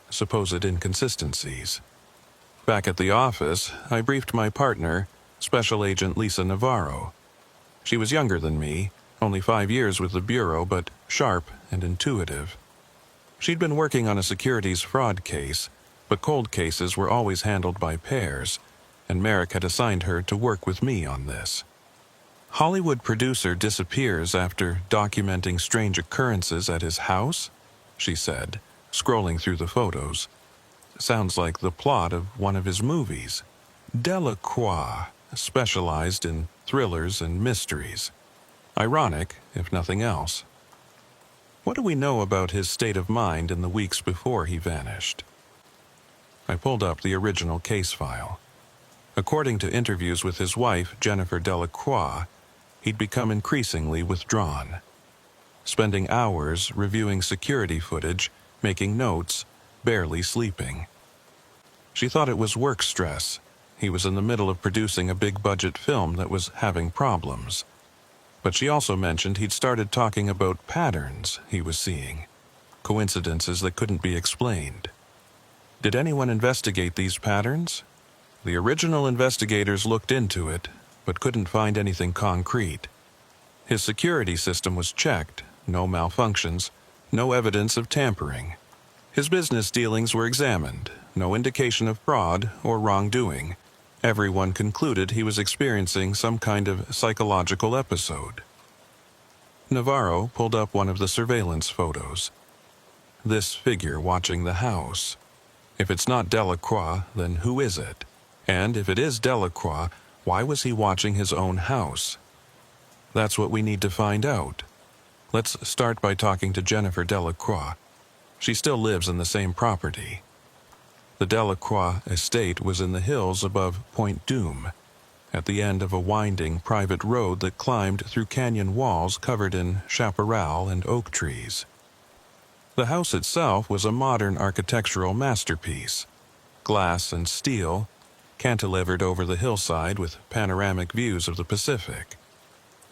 supposed inconsistencies. Back at the office, I briefed my partner, Special Agent Lisa Navarro. She was younger than me, only 5 years with the Bureau, but sharp and intuitive. She'd been working on a securities fraud case, but cold cases were always handled by pairs, and Merrick had assigned her to work with me on this. "Hollywood producer disappears after documenting strange occurrences at his house?" she said, scrolling through the photos. "Sounds like the plot of one of his movies. Delacroix specialized in thrillers and mysteries. Ironic, if nothing else. What do we know about his state of mind in the weeks before he vanished?" I pulled up the original case file. According to interviews with his wife, Jennifer Delacroix, he'd become increasingly withdrawn, spending hours reviewing security footage, making notes, barely sleeping. She thought it was work stress. He was in the middle of producing a big-budget film that was having problems. But she also mentioned he'd started talking about patterns he was seeing, coincidences that couldn't be explained. Did anyone investigate these patterns? The original investigators looked into it, but couldn't find anything concrete. His security system was checked, no malfunctions, no evidence of tampering. His business dealings were examined, no indication of fraud or wrongdoing. Everyone concluded he was experiencing some kind of psychological episode. Navarro pulled up one of the surveillance photos. This figure watching the house. If it's not Delacroix, then who is it? And if it is Delacroix, why was he watching his own house? That's what we need to find out. Let's start by talking to Jennifer Delacroix. She still lives in the same property. The Delacroix estate was in the hills above Point Doom, at the end of a winding private road that climbed through canyon walls covered in chaparral and oak trees. The house itself was a modern architectural masterpiece, glass and steel, cantilevered over the hillside with panoramic views of the Pacific.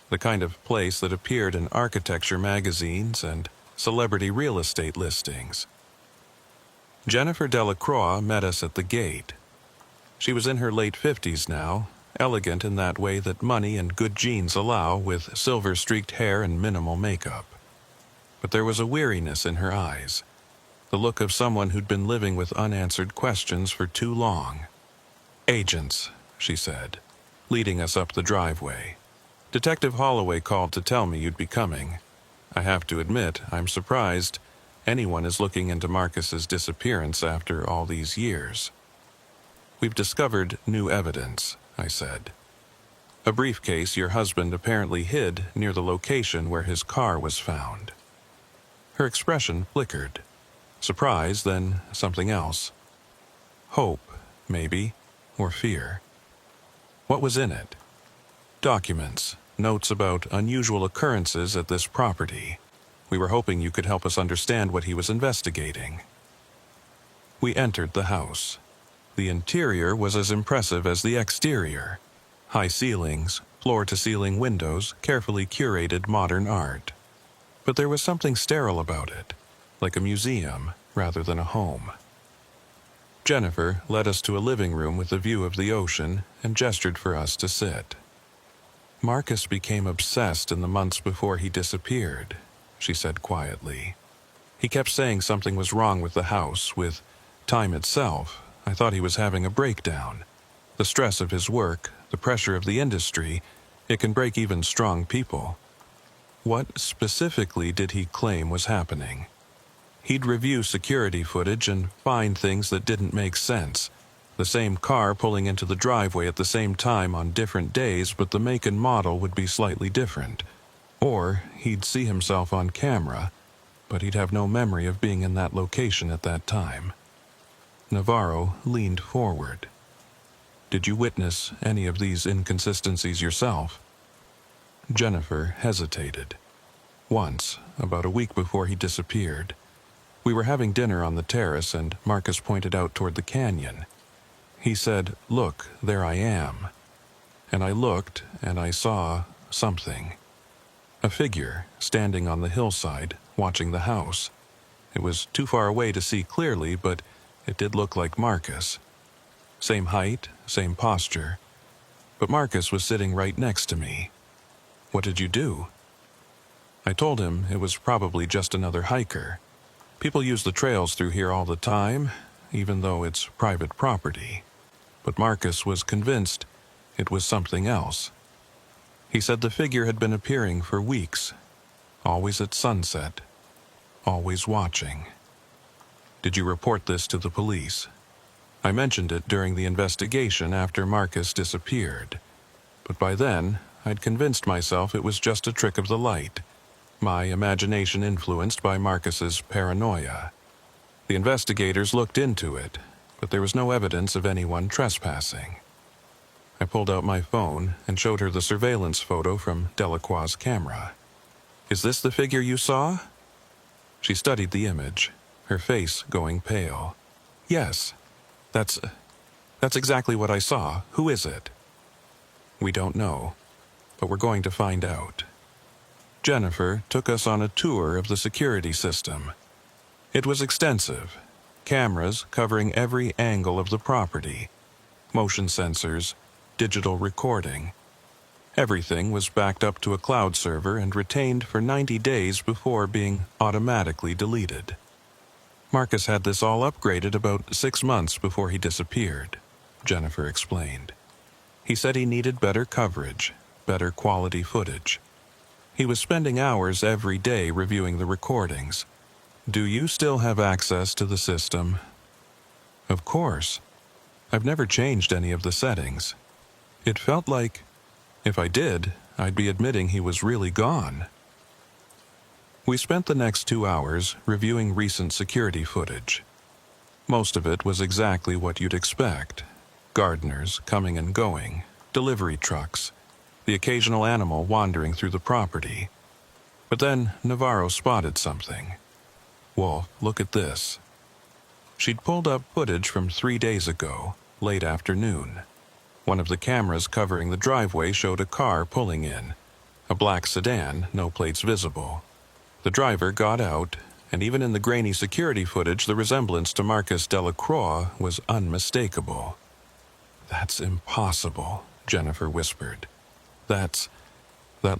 The kind of place that appeared in architecture magazines and celebrity real estate listings. Jennifer Delacroix met us at the gate. She was in her late 50s now, elegant in that way that money and good genes allow, with silver-streaked hair and minimal makeup. But there was a weariness in her eyes, the look of someone who'd been living with unanswered questions for too long. "Agents," she said, leading us up the driveway. "Detective Holloway called to tell me you'd be coming. I have to admit, I'm surprised anyone is looking into Marcus's disappearance after all these years." "We've discovered new evidence," I said. "A briefcase your husband apparently hid near the location where his car was found." Her expression flickered. Surprise, then something else. Hope, maybe, or fear. What was in it? Documents, notes about unusual occurrences at this property. We were hoping you could help us understand what he was investigating. We entered the house. The interior was as impressive as the exterior. High ceilings, floor-to-ceiling windows, carefully curated modern art. But there was something sterile about it, like a museum rather than a home. Jennifer led us to a living room with a view of the ocean and gestured for us to sit. "Marcus became obsessed in the months before he disappeared," she said quietly. "He kept saying something was wrong with the house, with time itself. I thought he was having a breakdown. The stress of his work, the pressure of the industry, it can break even strong people." "What specifically did he claim was happening?" "He'd review security footage and find things that didn't make sense. The same car pulling into the driveway at the same time on different days, but the make and model would be slightly different. Or he'd see himself on camera, but he'd have no memory of being in that location at that time." Navarro leaned forward. "Did you witness any of these inconsistencies yourself?" Jennifer hesitated. "Once, about a week before he disappeared. We were having dinner on the terrace and Marcus pointed out toward the canyon. He said, 'Look, there I am.' And I looked and I saw something. A figure standing on the hillside, watching the house. It was too far away to see clearly, but it did look like Marcus. Same height, same posture. But Marcus was sitting right next to me. What did you do?" I told him it was probably just another hiker. People use the trails through here all the time, even though it's private property. But Marcus was convinced it was something else. He said the figure had been appearing for weeks, always at sunset, always watching. "Did you report this to the police?" "I mentioned it during the investigation after Marcus disappeared. But by then, I'd convinced myself it was just a trick of the light, my imagination influenced by Marcus's paranoia. The investigators looked into it, but there was no evidence of anyone trespassing." I pulled out my phone and showed her the surveillance photo from Delacroix's camera. "Is this the figure you saw?" She studied the image, her face going pale. "Yes, that's exactly what I saw. Who is it?" "We don't know, but we're going to find out." Jennifer took us on a tour of the security system. It was extensive. Cameras covering every angle of the property, motion sensors, digital recording. Everything was backed up to a cloud server and retained for 90 days before being automatically deleted. Marcus had this all upgraded about 6 months before he disappeared, Jennifer explained. He said he needed better coverage, better quality footage. He was spending hours every day reviewing the recordings. Do you still have access to the system? Of course. I've never changed any of the settings. It felt like, if I did, I'd be admitting he was really gone. We spent the next 2 hours reviewing recent security footage. Most of it was exactly what you'd expect. Gardeners coming and going, delivery trucks, the occasional animal wandering through the property. But then Navarro spotted something. "Wolf, look at this." She'd pulled up footage from 3 days ago, late afternoon. One of the cameras covering the driveway showed a car pulling in, a black sedan, no plates visible. The driver got out, and even in the grainy security footage, the resemblance to Marcus Delacroix was unmistakable. "That's impossible," Jennifer whispered. That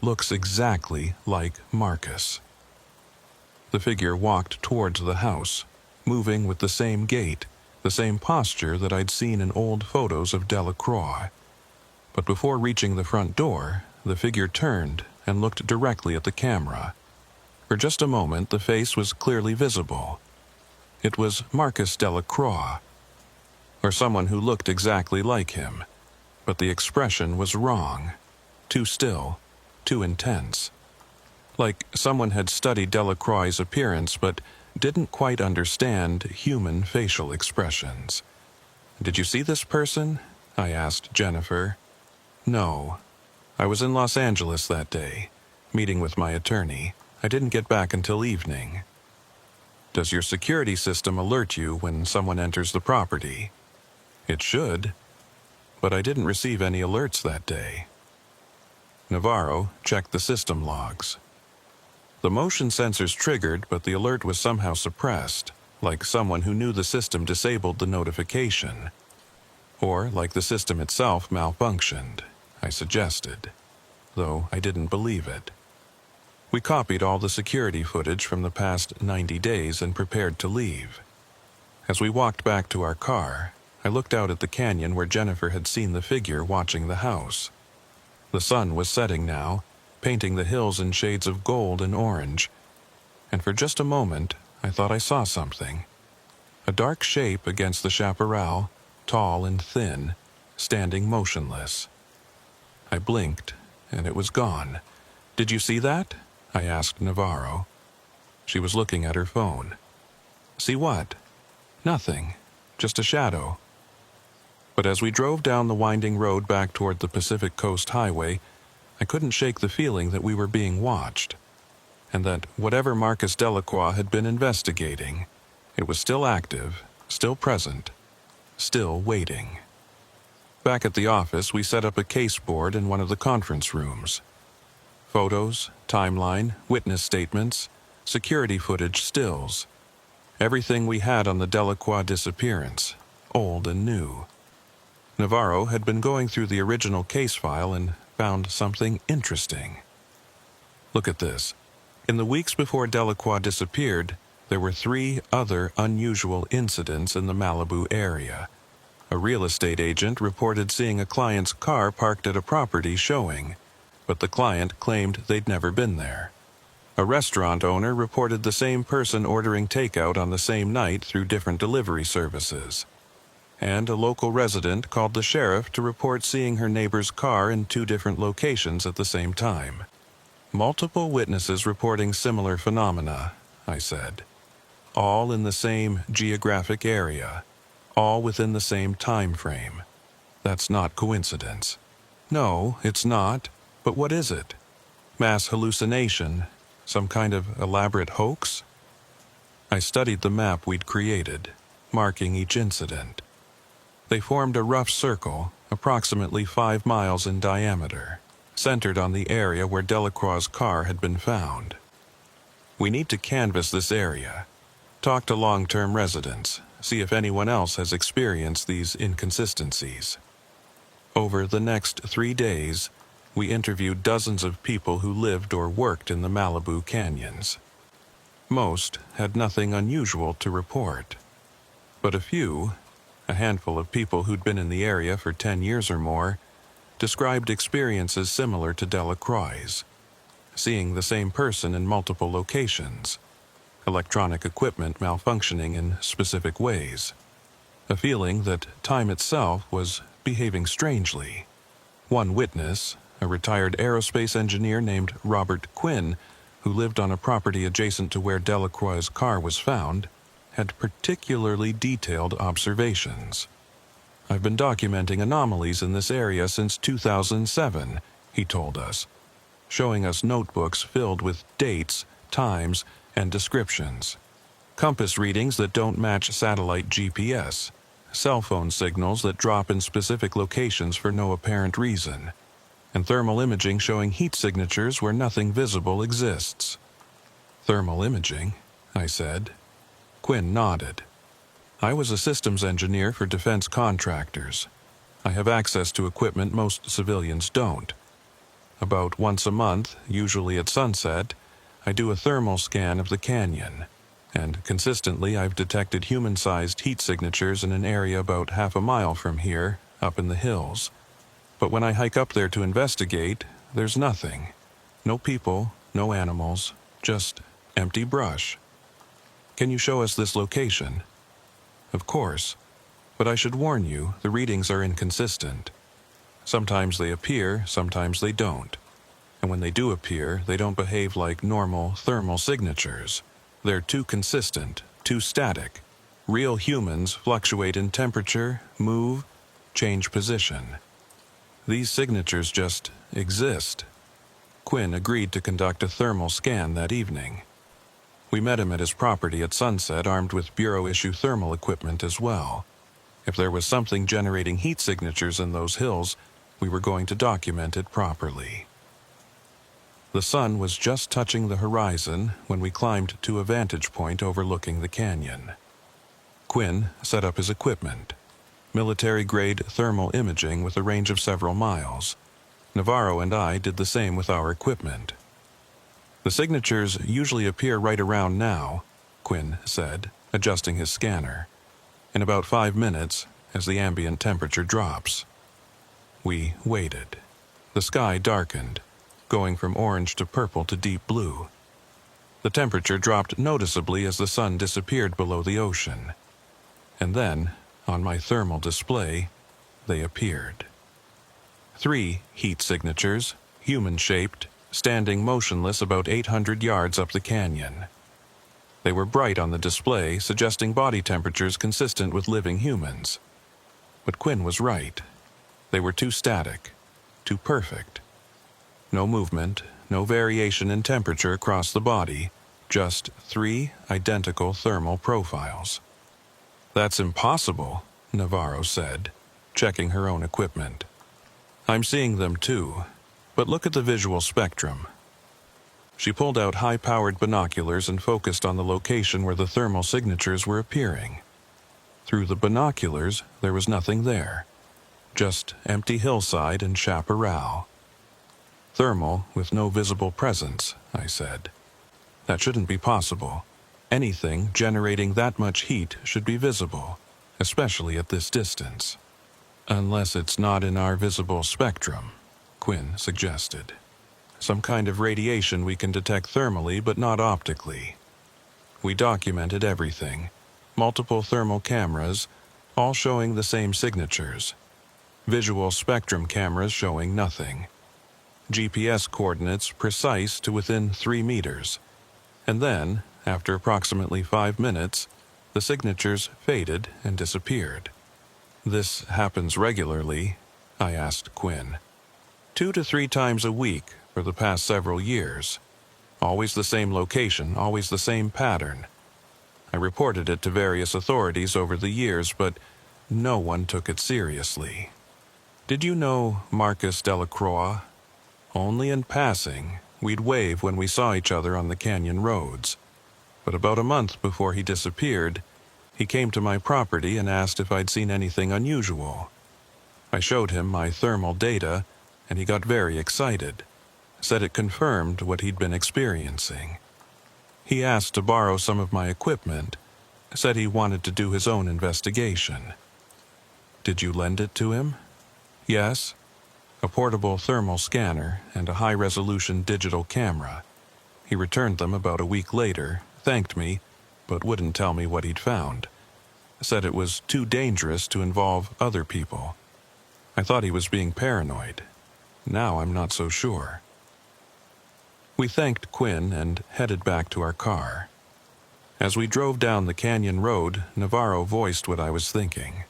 looks exactly like Marcus." The figure walked towards the house, moving with the same gait, the same posture that I'd seen in old photos of Delacroix. But before reaching the front door, the figure turned and looked directly at the camera. For just a moment, the face was clearly visible. It was Marcus Delacroix, or someone who looked exactly like him, but the expression was wrong, too still, too intense. Like someone had studied Delacroix's appearance but didn't quite understand human facial expressions. "Did you see this person?" I asked Jennifer. "No. I was in Los Angeles that day, meeting with my attorney. I didn't get back until evening." "Does your security system alert you when someone enters the property?" "It should, but I didn't receive any alerts that day." Navarro checked the system logs. The motion sensors triggered, but the alert was somehow suppressed, like someone who knew the system disabled the notification. Or like the system itself malfunctioned, I suggested, though I didn't believe it. We copied all the security footage from the past 90 days and prepared to leave. As we walked back to our car, I looked out at the canyon where Jennifer had seen the figure watching the house. The sun was setting now, painting the hills in shades of gold and orange, and for just a moment I thought I saw something. A dark shape against the chaparral, tall and thin, standing motionless. I blinked, and it was gone. "Did you see that?" I asked Navarro. She was looking at her phone. "See what?" "Nothing. Just a shadow." But as we drove down the winding road back toward the Pacific Coast Highway, I couldn't shake the feeling that we were being watched, and that whatever Marcus Delacroix had been investigating, it was still active, still present, still waiting. Back at the office, we set up a case board in one of the conference rooms. Photos, timeline, witness statements, security footage stills. Everything we had on the Delacroix disappearance, old and new. Navarro had been going through the original case file and found something interesting. Look at this. In the weeks before Delacroix disappeared, there were 3 other unusual incidents in the Malibu area. A real estate agent reported seeing a client's car parked at a property showing, but the client claimed they'd never been there. A restaurant owner reported the same person ordering takeout on the same night through different delivery services. And a local resident called the sheriff to report seeing her neighbor's car in 2 different locations at the same time. Multiple witnesses reporting similar phenomena, I said. All in the same geographic area, all within the same time frame. That's not coincidence. No, it's not. But what is it? Mass hallucination? Some kind of elaborate hoax? I studied the map we'd created, marking each incident. They formed a rough circle, approximately 5 miles in diameter. centered on the area where Delacroix's car had been found. We need to canvass this area, talk to long-term residents, see if anyone else has experienced these inconsistencies. Over the next 3 days, we interviewed dozens of people who lived or worked in the Malibu canyons. Most had nothing unusual to report, but a handful of people who'd been in the area for 10 years or more, described experiences similar to Delacroix's, seeing the same person in multiple locations, electronic equipment malfunctioning in specific ways, a feeling that time itself was behaving strangely. One witness, a retired aerospace engineer named Robert Quinn, who lived on a property adjacent to where Delacroix's car was found, had particularly detailed observations. "I've been documenting anomalies in this area since 2007, he told us, showing us notebooks filled with dates, times, and descriptions. Compass readings that don't match satellite GPS, cell phone signals that drop in specific locations for no apparent reason, and thermal imaging showing heat signatures where nothing visible exists." "Thermal imaging?" I said. Quinn nodded. "I was a systems engineer for defense contractors. I have access to equipment most civilians don't. About once a month, usually at sunset, I do a thermal scan of the canyon, and consistently I've detected human-sized heat signatures in an area about half a mile from here, up in the hills. But when I hike up there to investigate, there's nothing. No people, no animals, just empty brush. Can you show us this location?" "Of course, but I should warn you, the readings are inconsistent. Sometimes they appear, sometimes they don't. And when they do appear, they don't behave like normal thermal signatures. They're too consistent, too static. Real humans fluctuate in temperature, move, change position. These signatures just exist." Quinn agreed to conduct a thermal scan that evening. We met him at his property at sunset, armed with Bureau-issue thermal equipment as well. If there was something generating heat signatures in those hills, we were going to document it properly. The sun was just touching the horizon when we climbed to a vantage point overlooking the canyon. Quinn set up his equipment, military-grade thermal imaging with a range of several miles. Navarro and I did the same with our equipment. "The signatures usually appear right around now," Quinn said, adjusting his scanner. "In about 5 minutes, as the ambient temperature drops." We waited. The sky darkened, going from orange to purple to deep blue. The temperature dropped noticeably as the sun disappeared below the ocean. And then, on my thermal display, they appeared. 3 heat signatures, human-shaped, standing motionless about 800 yards up the canyon. They were bright on the display, suggesting body temperatures consistent with living humans. But Quinn was right. They were too static, too perfect. No movement, no variation in temperature across the body, just 3 identical thermal profiles. "That's impossible," Navarro said, checking her own equipment. "I'm seeing them too. But look at the visual spectrum." She pulled out high-powered binoculars and focused on the location where the thermal signatures were appearing. Through the binoculars, there was nothing there. Just empty hillside and chaparral. "Thermal with no visible presence," I said. "That shouldn't be possible. Anything generating that much heat should be visible, especially at this distance." "Unless it's not in our visible spectrum," Quinn suggested. "Some kind of radiation we can detect thermally but not optically." We documented everything. Multiple thermal cameras, all showing the same signatures. Visual spectrum cameras showing nothing. GPS coordinates precise to within 3 meters. And then, after approximately 5 minutes, the signatures faded and disappeared. "This happens regularly?" I asked Quinn. 2 to 3 times a week for the past several years. Always the same location, always the same pattern. I reported it to various authorities over the years, but no one took it seriously. "Did you know Marcus Delacroix?" Only in passing, we'd wave when we saw each other on the canyon roads. But about a month before he disappeared, he came to my property and asked if I'd seen anything unusual. I showed him my thermal data, and he got very excited, said it confirmed what he'd been experiencing. He asked to borrow some of my equipment, said he wanted to do his own investigation. Did you lend it to him? Yes. A portable thermal scanner and a high-resolution digital camera. He returned them about a week later, thanked me, but wouldn't tell me what he'd found. Said it was too dangerous to involve other people. I thought he was being paranoid. Now I'm not so sure. We thanked Quinn and headed back to our car. As we drove down the canyon road, Navarro voiced what I was thinking.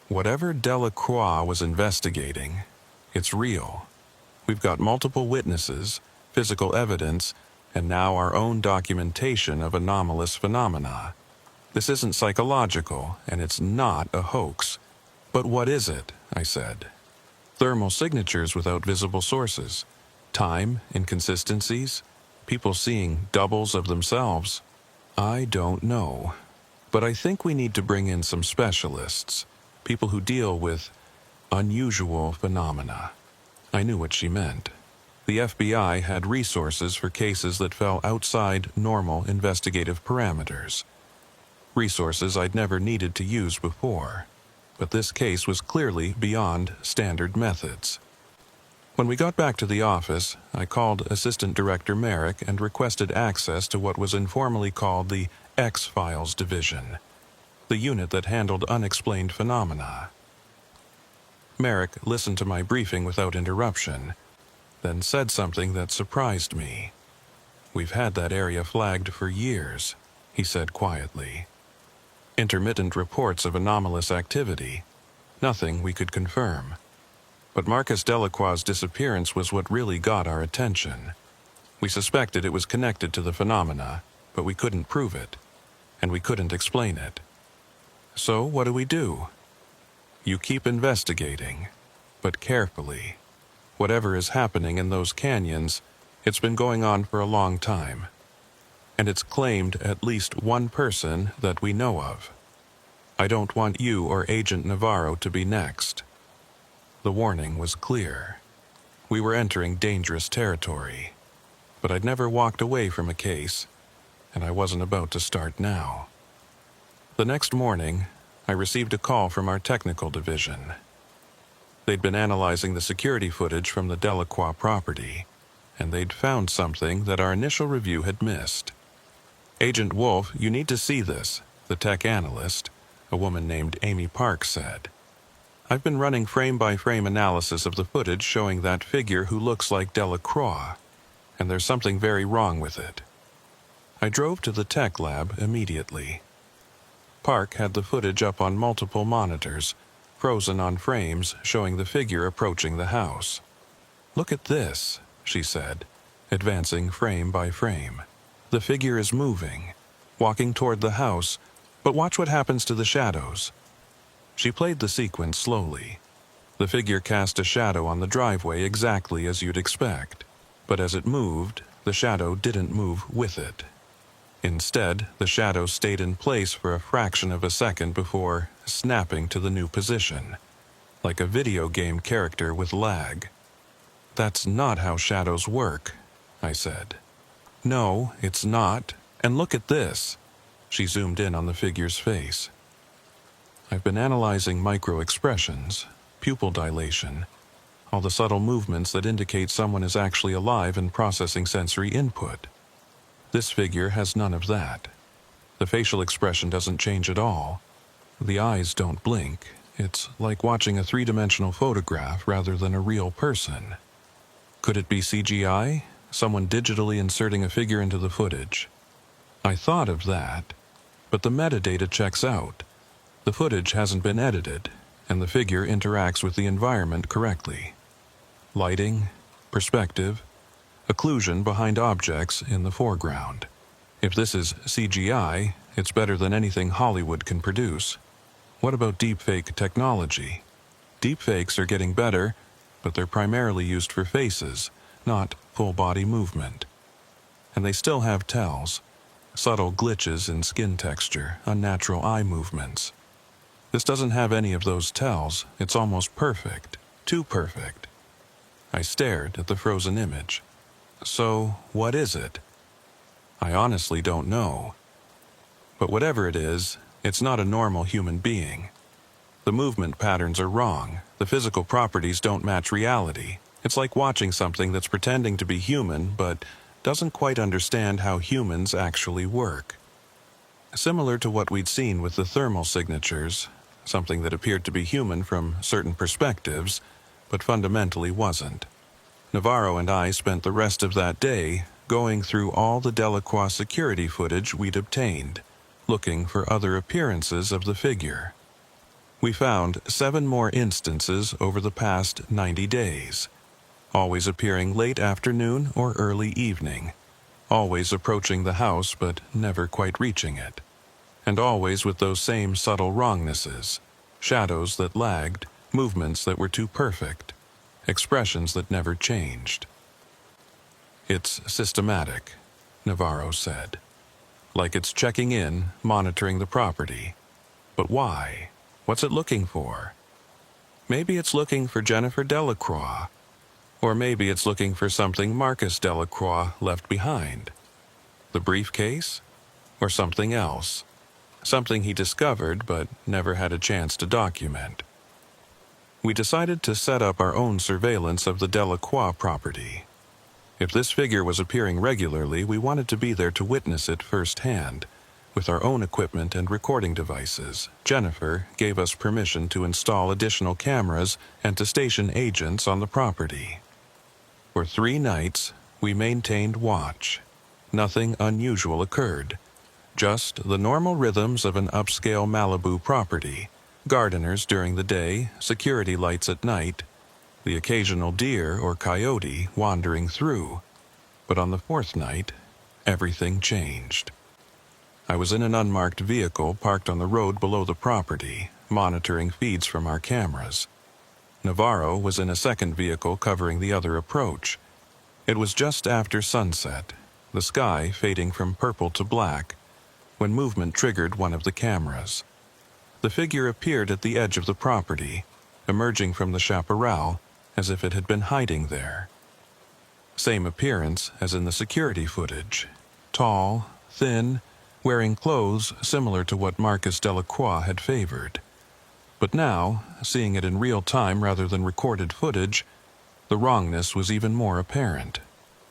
Whatever Delacroix was investigating, it's real. We've got multiple witnesses, physical evidence, and now our own documentation of anomalous phenomena. This isn't psychological, and it's not a hoax. But what is it? I said. Thermal signatures without visible sources. Time, inconsistencies, people seeing doubles of themselves. I don't know. But I think we need to bring in some specialists, people who deal with unusual phenomena. I knew what she meant. The FBI had resources for cases that fell outside normal investigative parameters. Resources I'd never needed to use before. But this case was clearly beyond standard methods. When we got back to the office, I called Assistant Director Merrick and requested access to what was informally called the X-Files Division, the unit that handled unexplained phenomena. Merrick listened to my briefing without interruption, then said something that surprised me. "We've had that area flagged for years," he said quietly. Intermittent reports of anomalous activity. Nothing we could confirm. But Marcus Delacroix's disappearance was what really got our attention. We suspected it was connected to the phenomena, but we couldn't prove it, and we couldn't explain it. So what do? You keep investigating, but carefully. Whatever is happening in those canyons, it's been going on for a long time. And it's claimed at least one person that we know of. I don't want you or Agent Navarro to be next. The warning was clear. We were entering dangerous territory. But I'd never walked away from a case, and I wasn't about to start now. The next morning, I received a call from our technical division. They'd been analyzing the security footage from the Delacroix property, and they'd found something that our initial review had missed. "Agent Wolf, you need to see this," the tech analyst, a woman named Amy Park, said. "I've been running frame-by-frame analysis of the footage showing that figure who looks like Delacroix, and there's something very wrong with it." I drove to the tech lab immediately. Park had the footage up on multiple monitors, frozen on frames showing the figure approaching the house. "Look at this," she said, advancing frame by frame. "The figure is moving, walking toward the house, but watch what happens to the shadows." She played the sequence slowly. The figure cast a shadow on the driveway exactly as you'd expect, but as it moved, the shadow didn't move with it. Instead, the shadow stayed in place for a fraction of a second before snapping to the new position, like a video game character with lag. "That's not how shadows work," I said. "No, it's not. And look at this." She zoomed in on the figure's face. I've been analyzing micro-expressions, pupil dilation, all the subtle movements that indicate someone is actually alive and processing sensory input. This figure has none of that. The facial expression doesn't change at all. The eyes don't blink. It's like watching a three-dimensional photograph rather than a real person. Could it be CGI? Someone digitally inserting a figure into the footage? I thought of that, but the metadata checks out. The footage hasn't been edited, and the figure interacts with the environment correctly. Lighting, perspective, occlusion behind objects in the foreground. If this is CGI, it's better than anything Hollywood can produce. What about deepfake technology? Deepfakes are getting better, but they're primarily used for faces, not full-body movement. And they still have tells, subtle glitches in skin texture, unnatural eye movements. This doesn't have any of those tells. It's almost perfect, too perfect. I stared at the frozen image. So, what is it? I honestly don't know. But whatever it is, it's not a normal human being. The movement patterns are wrong. The physical properties don't match reality. It's like watching something that's pretending to be human, but doesn't quite understand how humans actually work. Similar to what we'd seen with the thermal signatures, something that appeared to be human from certain perspectives, but fundamentally wasn't. Navarro and I spent the rest of that day going through all the Delacroix security footage we'd obtained, looking for other appearances of the figure. We found 7 more instances over the past 90 days, always appearing late afternoon or early evening, always approaching the house but never quite reaching it, and always with those same subtle wrongnesses, shadows that lagged, movements that were too perfect, expressions that never changed. It's systematic, Navarro said. Like it's checking in, monitoring the property. But why? What's it looking for? Maybe it's looking for Jennifer Delacroix. Or maybe it's looking for something Marcus Delacroix left behind. The briefcase? Or something else? Something he discovered but never had a chance to document. We decided to set up our own surveillance of the Delacroix property. If this figure was appearing regularly, we wanted to be there to witness it firsthand. With our own equipment and recording devices, Jennifer gave us permission to install additional cameras and to station agents on the property. For 3 nights, we maintained watch. Nothing unusual occurred. Just the normal rhythms of an upscale Malibu property. Gardeners during the day, security lights at night, the occasional deer or coyote wandering through. But on the 4th night, everything changed. I was in an unmarked vehicle parked on the road below the property, monitoring feeds from our cameras. Navarro was in a second vehicle covering the other approach. It was just after sunset, the sky fading from purple to black, when movement triggered one of the cameras. The figure appeared at the edge of the property, emerging from the chaparral as if it had been hiding there. Same appearance as in the security footage. Tall, thin, wearing clothes similar to what Marcus Delacroix had favored. But now, seeing it in real time rather than recorded footage, the wrongness was even more apparent.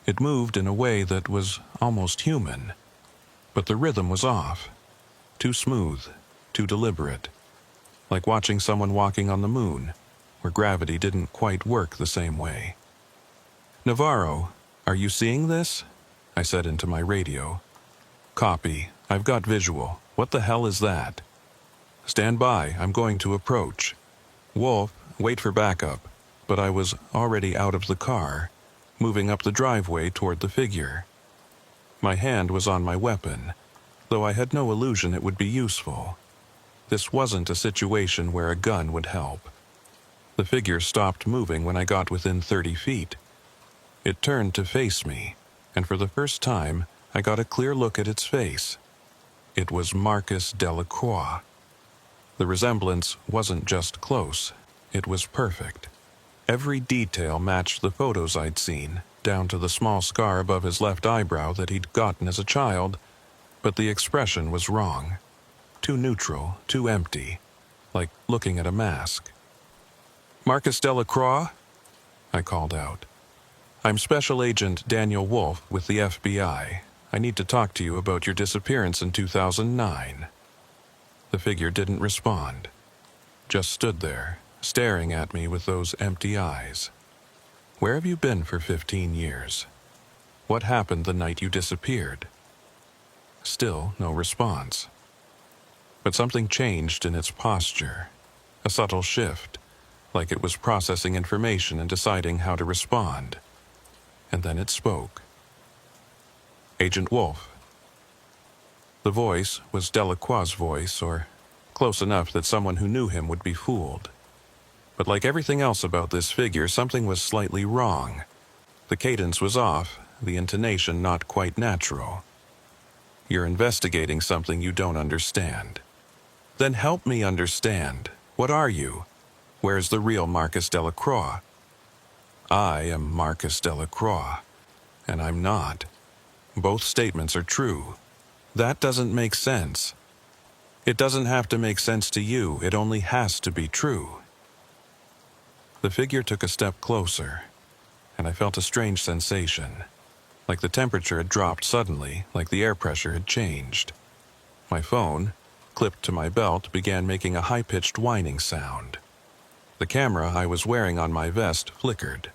It moved in a way that was almost human. But the rhythm was off. Too smooth, too deliberate. Like watching someone walking on the moon, where gravity didn't quite work the same way. "Navarro, are you seeing this?" I said into my radio. "Copy. I've got visual. What the hell is that?" "Stand by. I'm going to approach." "Wolf, wait for backup." But I was already out of the car, moving up the driveway toward the figure. My hand was on my weapon, though I had no illusion it would be useful. This wasn't a situation where a gun would help. The figure stopped moving when I got within 30 feet. It turned to face me, and for the first time, I got a clear look at its face. It was Marcus Delacroix. The resemblance wasn't just close, it was perfect. Every detail matched the photos I'd seen, down to the small scar above his left eyebrow that he'd gotten as a child, but the expression was wrong. Too neutral, too empty, like looking at a mask. "Marcus Delacroix?" I called out. "I'm Special Agent Daniel Wolf with the FBI. I need to talk to you about your disappearance in 2009. The figure didn't respond, just stood there, staring at me with those empty eyes. "Where have you been for 15 years? What happened the night you disappeared?" Still no response. But something changed in its posture, a subtle shift, like it was processing information and deciding how to respond. And then it spoke. "Agent Wolf." The voice was Delacroix's voice, or close enough that someone who knew him would be fooled. But like everything else about this figure, something was slightly wrong. The cadence was off, the intonation not quite natural. "You're investigating something you don't understand." "Then help me understand. What are you? Where's the real Marcus Delacroix?" "I am Marcus Delacroix, and I'm not. Both statements are true. That doesn't make sense." "It doesn't have to make sense to you, it only has to be true." The figure took a step closer, and I felt a strange sensation, like the temperature had dropped suddenly, like the air pressure had changed. My phone, clipped to my belt, began making a high-pitched whining sound. The camera I was wearing on my vest flickered.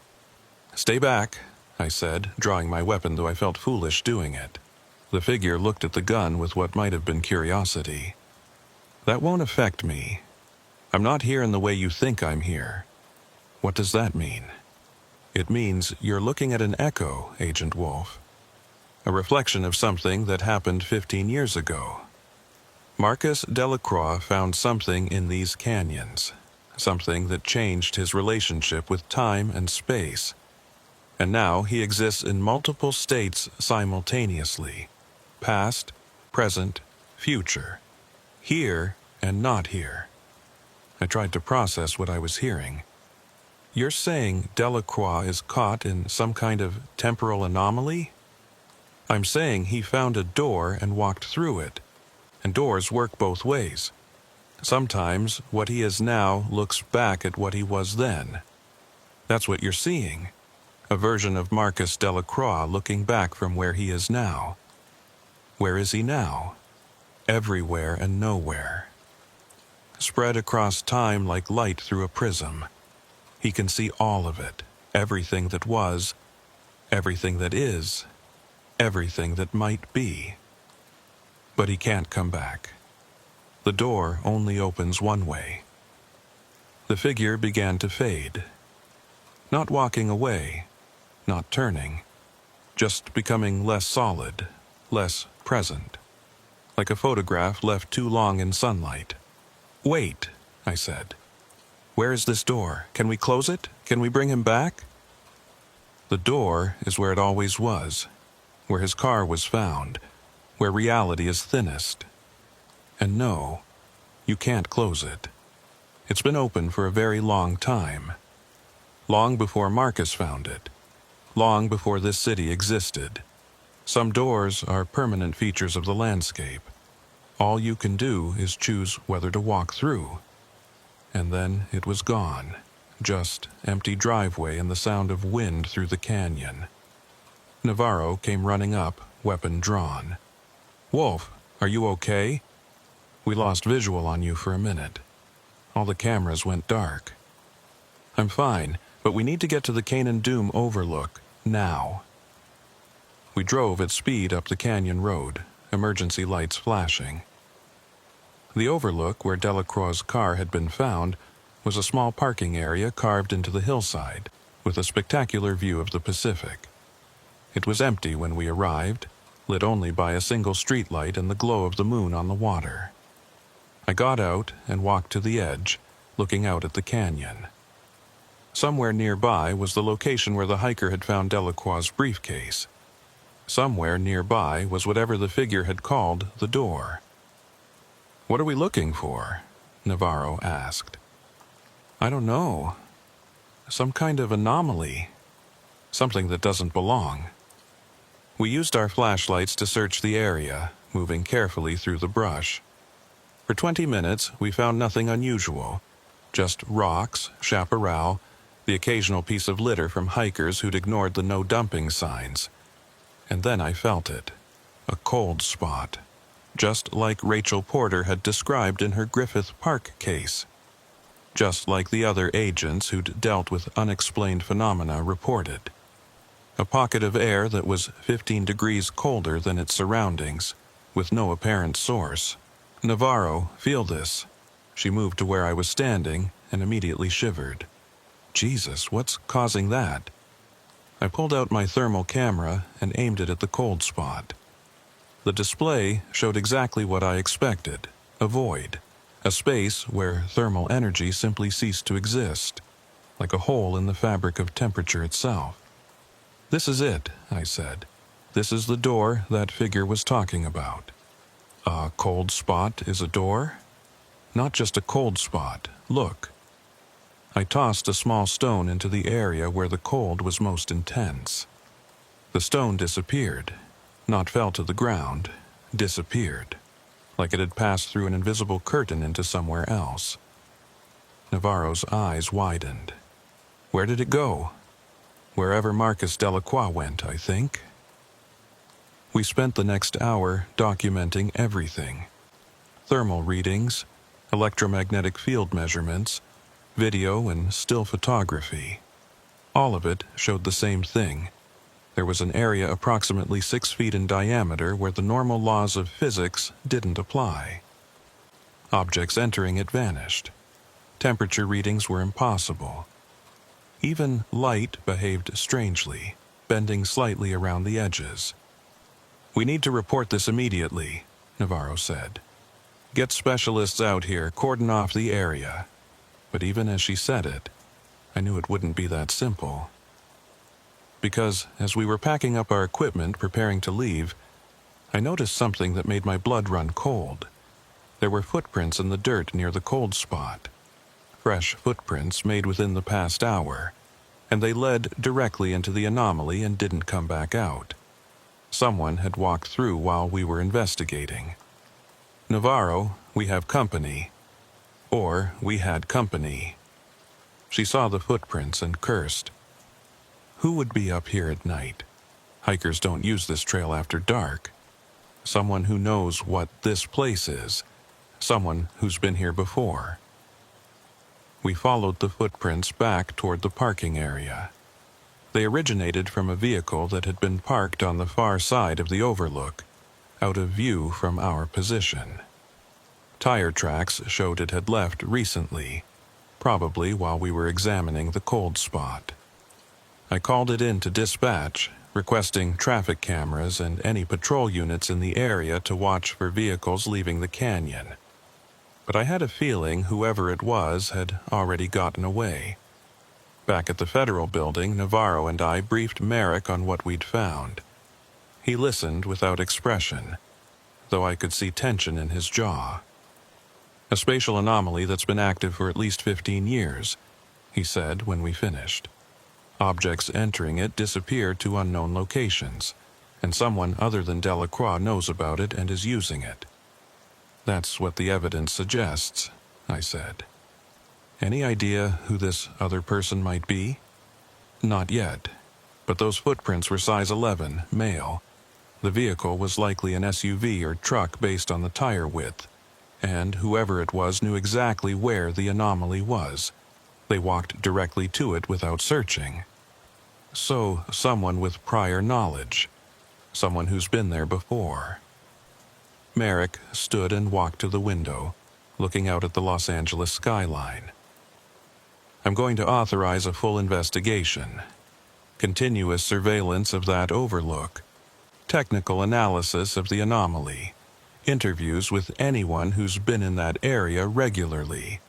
"Stay back," I said, drawing my weapon, though I felt foolish doing it. The figure looked at the gun with what might have been curiosity. "That won't affect me. I'm not here in the way you think I'm here." "What does that mean?" "It means you're looking at an echo, Agent Wolf. A reflection of something that happened 15 years ago. Marcus Delacroix found something in these canyons, something that changed his relationship with time and space. And now he exists in multiple states simultaneously: past, present, future. Here and not here." I tried to process what I was hearing. "You're saying Delacroix is caught in some kind of temporal anomaly?" "I'm saying he found a door and walked through it. And doors work both ways. Sometimes what he is now looks back at what he was then. That's what you're seeing. A version of Marcus Delacroix looking back from where he is now. Where is he now? Everywhere and nowhere. Spread across time like light through a prism. He can see all of it, everything that was, everything that is, everything that might be. But he can't come back. The door only opens one way." The figure began to fade. Not walking away, not turning, just becoming less solid, less present, like a photograph left too long in sunlight. "Wait," I said. "Where is this door? Can we close it? Can we bring him back?" "The door is where it always was, where his car was found, where reality is thinnest. And no, you can't close it. It's been open for a very long time. Long before Marcus found it. Long before this city existed. Some doors are permanent features of the landscape. All you can do is choose whether to walk through." And then it was gone. Just empty driveway and the sound of wind through the canyon. Navarro came running up, weapon drawn. "Wolf, are you okay? We lost visual on you for a minute. All the cameras went dark." "I'm fine, but we need to get to the Canaan Doom overlook, now." We drove at speed up the canyon road, emergency lights flashing. The overlook where Delacroix's car had been found was a small parking area carved into the hillside, with a spectacular view of the Pacific. It was empty when we arrived, lit only by a single streetlight and the glow of the moon on the water. I got out and walked to the edge, looking out at the canyon. Somewhere nearby was the location where the hiker had found Delacroix's briefcase. Somewhere nearby was whatever the figure had called the door. "What are we looking for?" Navarro asked. "I don't know. Some kind of anomaly. Something that doesn't belong." We used our flashlights to search the area, moving carefully through the brush. For 20 minutes, we found nothing unusual. Just rocks, chaparral, the occasional piece of litter from hikers who'd ignored the no dumping signs. And then I felt it. A cold spot. Just like Rachel Porter had described in her Griffith Park case. Just like the other agents who'd dealt with unexplained phenomena reported. A pocket of air that was 15 degrees colder than its surroundings, with no apparent source. "Navarro, feel this." She moved to where I was standing and immediately shivered. "Jesus, what's causing that?" I pulled out my thermal camera and aimed it at the cold spot. The display showed exactly what I expected: a void, a space where thermal energy simply ceased to exist, like a hole in the fabric of temperature itself. "This is it," I said. "This is the door that figure was talking about." "A cold spot is a door?" "Not just a cold spot. Look." I tossed a small stone into the area where the cold was most intense. The stone disappeared, not fell to the ground, disappeared, like it had passed through an invisible curtain into somewhere else. Navarro's eyes widened. "Where did it go?" "Wherever Marcus Delacroix went, I think." We spent the next hour documenting everything. Thermal readings, electromagnetic field measurements, video and still photography. All of it showed the same thing. There was an area approximately 6 feet in diameter where the normal laws of physics didn't apply. Objects entering it vanished. Temperature readings were impossible. Even light behaved strangely, bending slightly around the edges. "We need to report this immediately," Navarro said. "Get specialists out here, cordon off the area." But even as she said it, I knew it wouldn't be that simple. Because as we were packing up our equipment, preparing to leave, I noticed something that made my blood run cold. There were footprints in the dirt near the cold spot. Fresh footprints made within the past hour, and they led directly into the anomaly and didn't come back out. Someone had walked through while we were investigating. "Navarro, we have company." Or we had company. She saw the footprints and cursed. Who would be up here at night? Hikers don't use this trail after dark. Someone who knows what this place is. Someone who's been here before. We followed the footprints back toward the parking area. They originated from a vehicle that had been parked on the far side of the overlook, out of view from our position. Tire tracks showed it had left recently, probably while we were examining the cold spot. I called it in to dispatch, requesting traffic cameras and any patrol units in the area to watch for vehicles leaving the canyon. But I had a feeling whoever it was had already gotten away. Back at the federal building, Navarro and I briefed Merrick on what we'd found. He listened without expression, though I could see tension in his jaw. "A spatial anomaly that's been active for at least 15 years, he said when we finished. Objects entering it disappear to unknown locations, and someone other than Delacroix knows about it and is using it. That's what the evidence suggests, I said. Any idea who this other person might be? Not yet, but those footprints were size 11, male. The vehicle was likely an SUV or truck based on the tire width, and whoever it was knew exactly where the anomaly was. They walked directly to it without searching. So, someone with prior knowledge. Someone who's been there before. Merrick stood and walked to the window, looking out at the Los Angeles skyline. I'm going to authorize a full investigation. Continuous surveillance of that overlook. Technical analysis of the anomaly. Interviews with anyone who's been in that area regularly.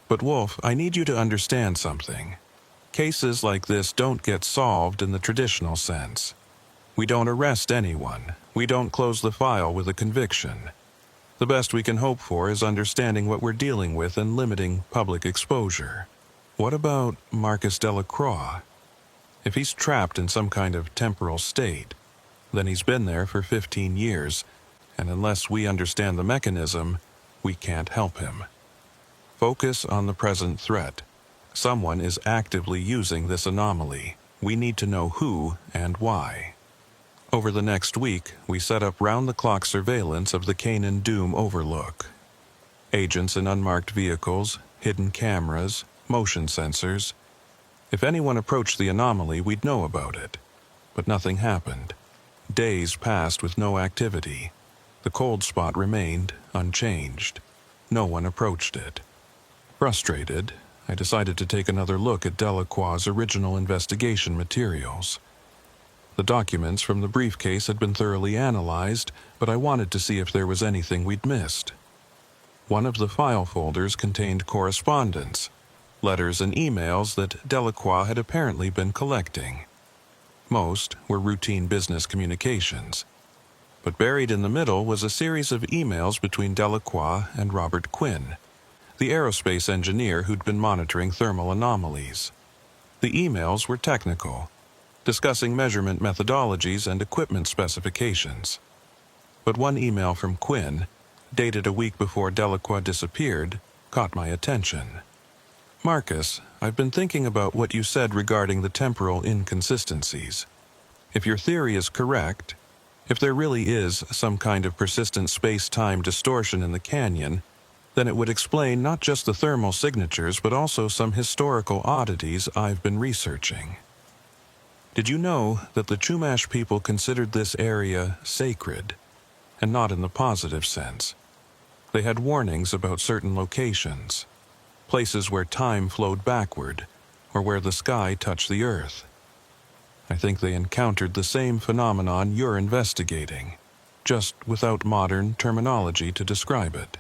But Wolf, I need you to understand something. Cases like this don't get solved in the traditional sense. We don't arrest anyone. We don't close the file with a conviction. The best we can hope for is understanding what we're dealing with and limiting public exposure. What about Marcus Delacroix? If he's trapped in some kind of temporal state, then he's been there for 15 years, and unless we understand the mechanism, we can't help him. Focus on the present threat. Someone is actively using this anomaly. We need to know who and why. Over the next week, we set up round-the-clock surveillance of the Canaan Doom overlook. Agents in unmarked vehicles, hidden cameras, motion sensors. If anyone approached the anomaly, we'd know about it. But nothing happened. Days passed with no activity. The cold spot remained unchanged. No one approached it. Frustrated, I decided to take another look at Delacroix's original investigation materials. The documents from the briefcase had been thoroughly analyzed, but I wanted to see if there was anything we'd missed. One of the file folders contained correspondence, letters and emails that Delacroix had apparently been collecting. Most were routine business communications. But buried in the middle was a series of emails between Delacroix and Robert Quinn, the aerospace engineer who'd been monitoring thermal anomalies. The emails were technical, discussing measurement methodologies and equipment specifications. But one email from Quinn, dated a week before Delacroix disappeared, caught my attention. "Marcus, I've been thinking about what you said regarding the temporal inconsistencies. If your theory is correct, if there really is some kind of persistent space-time distortion in the canyon, then it would explain not just the thermal signatures but also some historical oddities I've been researching. Did you know that the Chumash people considered this area sacred, and not in the positive sense? They had warnings about certain locations, places where time flowed backward, or where the sky touched the earth. I think they encountered the same phenomenon you're investigating, just without modern terminology to describe it."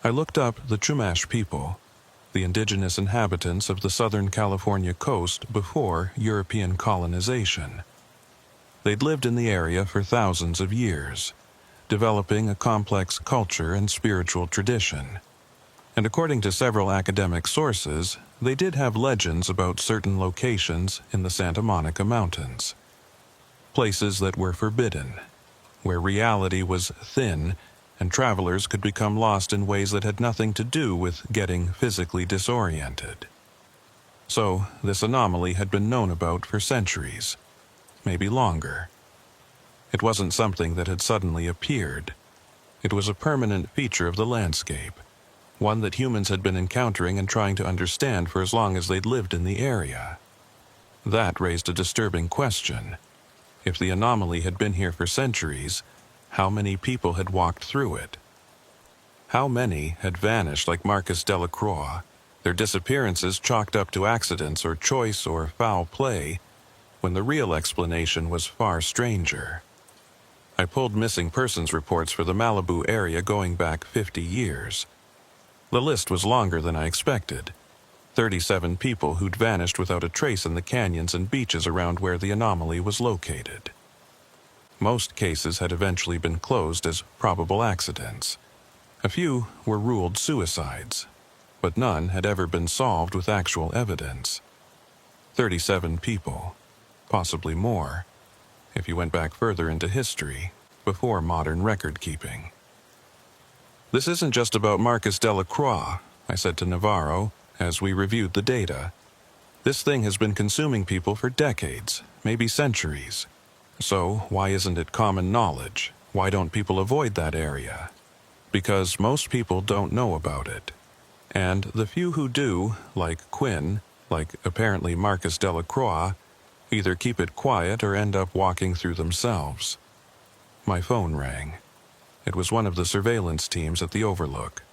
I looked up the Chumash people, the indigenous inhabitants of the Southern California coast before European colonization. They'd lived in the area for thousands of years, developing a complex culture and spiritual tradition. And according to several academic sources, they did have legends about certain locations in the Santa Monica Mountains. Places that were forbidden, where reality was thin and travelers could become lost in ways that had nothing to do with getting physically disoriented. So, this anomaly had been known about for centuries, maybe longer. It wasn't something that had suddenly appeared. It was a permanent feature of the landscape, one that humans had been encountering and trying to understand for as long as they'd lived in the area. That raised a disturbing question. If the anomaly had been here for centuries, how many people had walked through it? How many had vanished like Marcus Delacroix, their disappearances chalked up to accidents or choice or foul play, when the real explanation was far stranger? I pulled missing persons reports for the Malibu area going back 50 years. The list was longer than I expected. 37 people who'd vanished without a trace in the canyons and beaches around where the anomaly was located. Most cases had eventually been closed as probable accidents. A few were ruled suicides, but none had ever been solved with actual evidence. 37 people, possibly more, if you went back further into history, before modern record-keeping. "This isn't just about Marcus Delacroix," I said to Navarro as we reviewed the data. "This thing has been consuming people for decades, maybe centuries. So why isn't it common knowledge? Why don't people avoid that area? Because most people don't know about it. And the few who do, like Quinn, like apparently Marcus Delacroix, either keep it quiet or end up walking through themselves." My phone rang. It was one of the surveillance teams at the Overlook.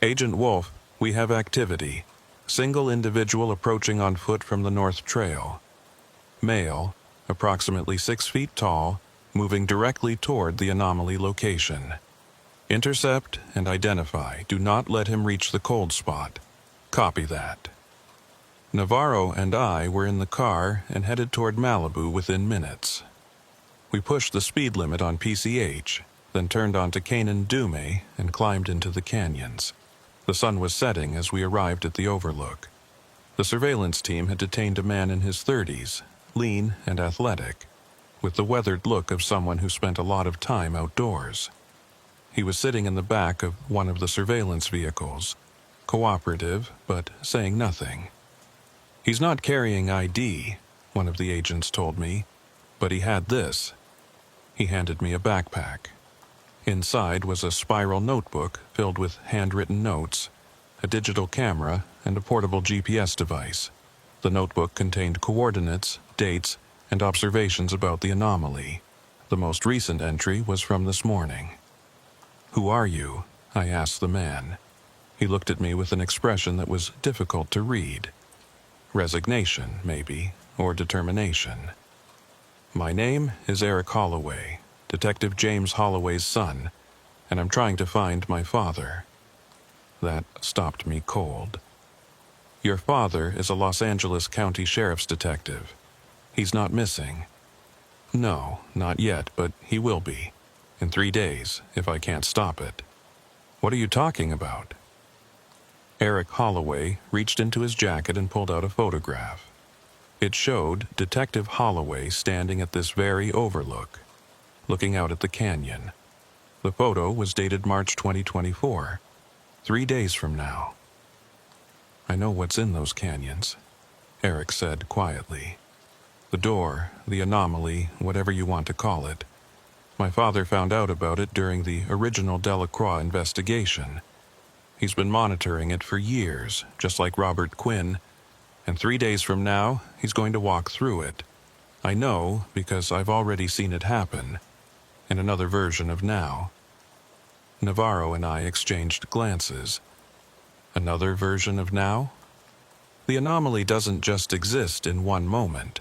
"Agent Wolf, we have activity. Single individual approaching on foot from the North Trail. Male, approximately 6 feet tall, moving directly toward the anomaly location. Intercept and identify. Do not let him reach the cold spot. Copy that." Navarro and I were in the car and headed toward Malibu within minutes. We pushed the speed limit on PCH, then turned onto Canaan Dume and climbed into the canyons. The sun was setting as we arrived at the Overlook. The surveillance team had detained a man in his 30s, lean and athletic, with the weathered look of someone who spent a lot of time outdoors. He was sitting in the back of one of the surveillance vehicles, cooperative but saying nothing. "He's not carrying ID," one of the agents told me, "but he had this." He handed me a backpack. Inside was a spiral notebook filled with handwritten notes, a digital camera, and a portable GPS device. The notebook contained coordinates, dates, and observations about the anomaly. The most recent entry was from this morning. "Who are you?" I asked the man. He looked at me with an expression that was difficult to read. Resignation, maybe, or determination. "My name is Eric Holloway, Detective James Holloway's son, and I'm trying to find my father." That stopped me cold. "Your father is a Los Angeles County Sheriff's detective. He's not missing. No, not yet, but he will be. In 3 days, if I can't stop it. What are you talking about? Eric Holloway reached into his jacket and pulled out a photograph. It showed Detective Holloway standing at this very overlook, looking out at the canyon. The photo was dated March 2024, 3 days from now. I know what's in those canyons, Eric said quietly. The door, the anomaly, whatever you want to call it. My father found out about it during the original Delacroix investigation. He's been monitoring it for years, just like Robert Quinn, and 3 days from now, he's going to walk through it. I know because I've already seen it happen, in another version of now. Navarro and I exchanged glances. Another version of now? The anomaly doesn't just exist in one moment.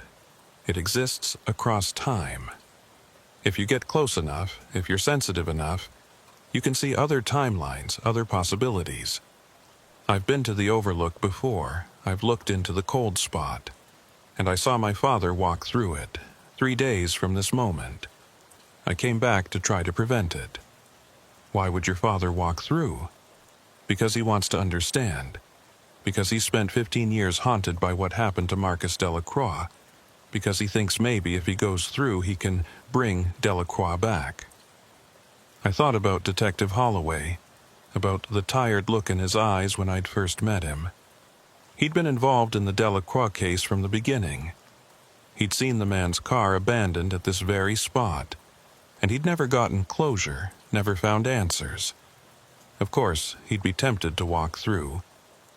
It exists across time. If you get close enough, if you're sensitive enough, you can see other timelines, other possibilities. I've been to the Overlook before. I've looked into the cold spot. And I saw my father walk through it, 3 days from this moment. I came back to try to prevent it. Why would your father walk through? Because he wants to understand. Because he spent 15 years haunted by what happened to Marcus Delacroix. Because he thinks maybe if he goes through, he can bring Delacroix back. I thought about Detective Holloway, about the tired look in his eyes when I'd first met him. He'd been involved in the Delacroix case from the beginning. He'd seen the man's car abandoned at this very spot, and he'd never gotten closure, never found answers. Of course, he'd be tempted to walk through,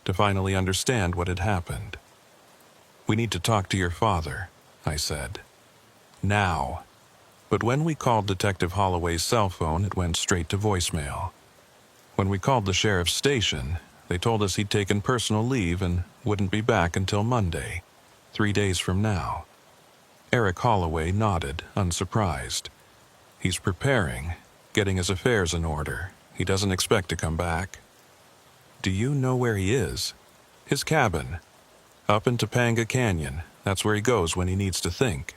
to finally understand what had happened. We need to talk to your father, I said. Now. But when we called Detective Holloway's cell phone, it went straight to voicemail. When we called the sheriff's station, they told us he'd taken personal leave and wouldn't be back until Monday, 3 days from now. Eric Holloway nodded, unsurprised. He's preparing, getting his affairs in order. He doesn't expect to come back. Do you know where he is? His cabin. Up in Topanga Canyon. That's where he goes when he needs to think.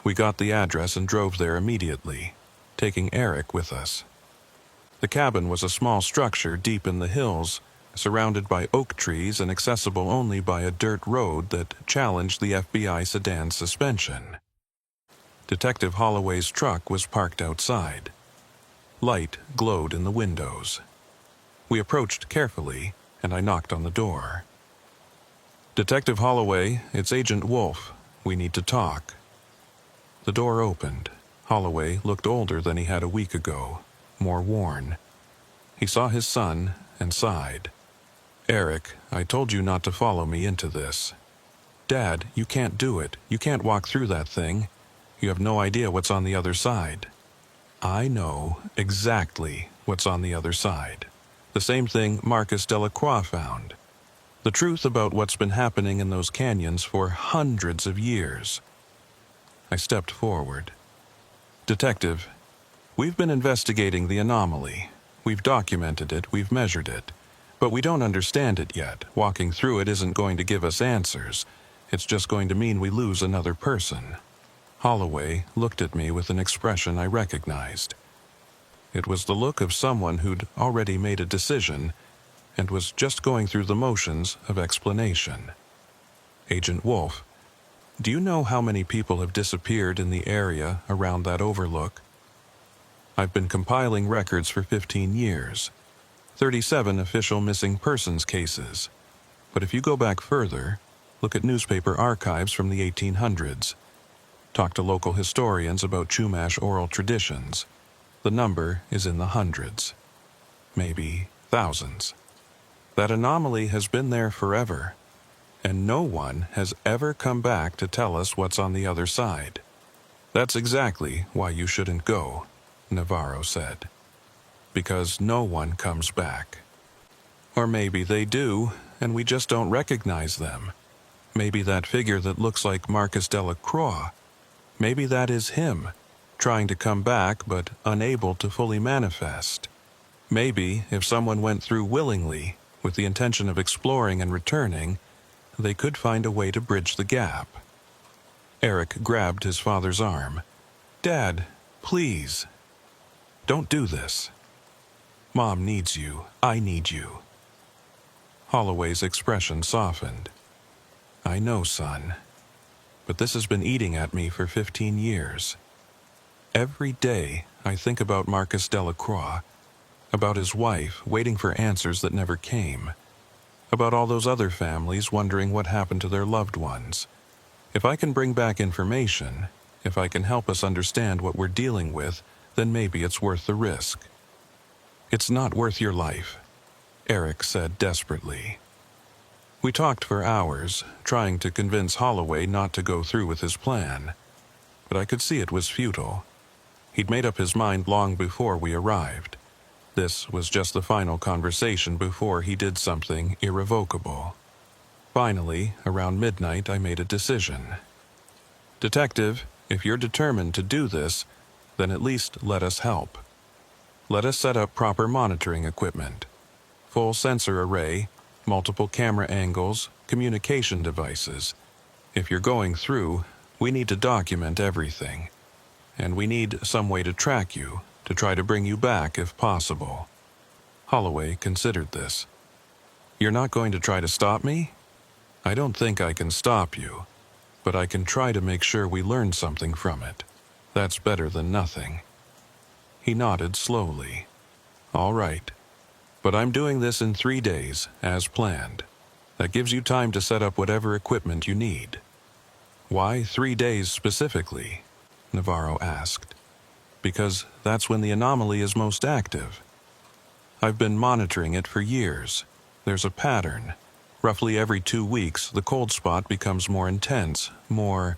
We got the address and drove there immediately, taking Eric with us. The cabin was a small structure deep in the hills, surrounded by oak trees and accessible only by a dirt road that challenged the FBI sedan's suspension. Detective Holloway's truck was parked outside. Light glowed in the windows. We approached carefully, and I knocked on the door. Detective Holloway, it's Agent Wolf. We need to talk. The door opened. Holloway looked older than he had a week ago, more worn. He saw his son and sighed. Eric, I told you not to follow me into this. Dad, you can't do it. You can't walk through that thing. You have no idea what's on the other side. I know exactly what's on the other side. The same thing Marcus Delacroix found. The truth about what's been happening in those canyons for hundreds of years. I stepped forward. Detective, we've been investigating the anomaly. We've documented it, we've measured it. But we don't understand it yet. Walking through it isn't going to give us answers. It's just going to mean we lose another person. Holloway looked at me with an expression I recognized. It was the look of someone who'd already made a decision and was just going through the motions of explanation. Agent Wolf, do you know how many people have disappeared in the area around that overlook? I've been compiling records for 15 years. 37 official missing persons cases. But if you go back further, look at newspaper archives from the 1800s. Talk to local historians about Chumash oral traditions. The number is in the hundreds. Maybe thousands. That anomaly has been there forever, and no one has ever come back to tell us what's on the other side. That's exactly why you shouldn't go, Navarro said. Because no one comes back. Or maybe they do, and we just don't recognize them. Maybe that figure that looks like Marcus Delacroix, maybe that is him, trying to come back but unable to fully manifest. Maybe if someone went through willingly, with the intention of exploring and returning, they could find a way to bridge the gap. Eric grabbed his father's arm. "Dad, please. Don't do this. Mom needs you. I need you." Holloway's expression softened. "I know, son. But this has been eating at me for 15 years. Every day, I think about Marcus Delacroix, about his wife waiting for answers that never came, about all those other families wondering what happened to their loved ones. If I can bring back information, if I can help us understand what we're dealing with, then maybe it's worth the risk." "It's not worth your life," Eric said desperately. We talked for hours, trying to convince Holloway not to go through with his plan. But I could see it was futile. He'd made up his mind long before we arrived. This was just the final conversation before he did something irrevocable. Finally, around midnight, I made a decision. "Detective, if you're determined to do this, then at least let us help. Let us set up proper monitoring equipment. Full sensor array, multiple camera angles, communication devices. If you're going through, we need to document everything. And we need some way to track you, to try to bring you back if possible." Holloway considered this. "You're not going to try to stop me? I don't think I can stop you, but I can try to make sure we learn something from it. That's better than nothing." He nodded slowly. "All right. But I'm doing this in 3 days, as planned. That gives you time to set up whatever equipment you need." "Why 3 days specifically?" Navarro asked. "Because that's when the anomaly is most active. I've been monitoring it for years. There's a pattern. Roughly every 2 weeks, the cold spot becomes more intense, more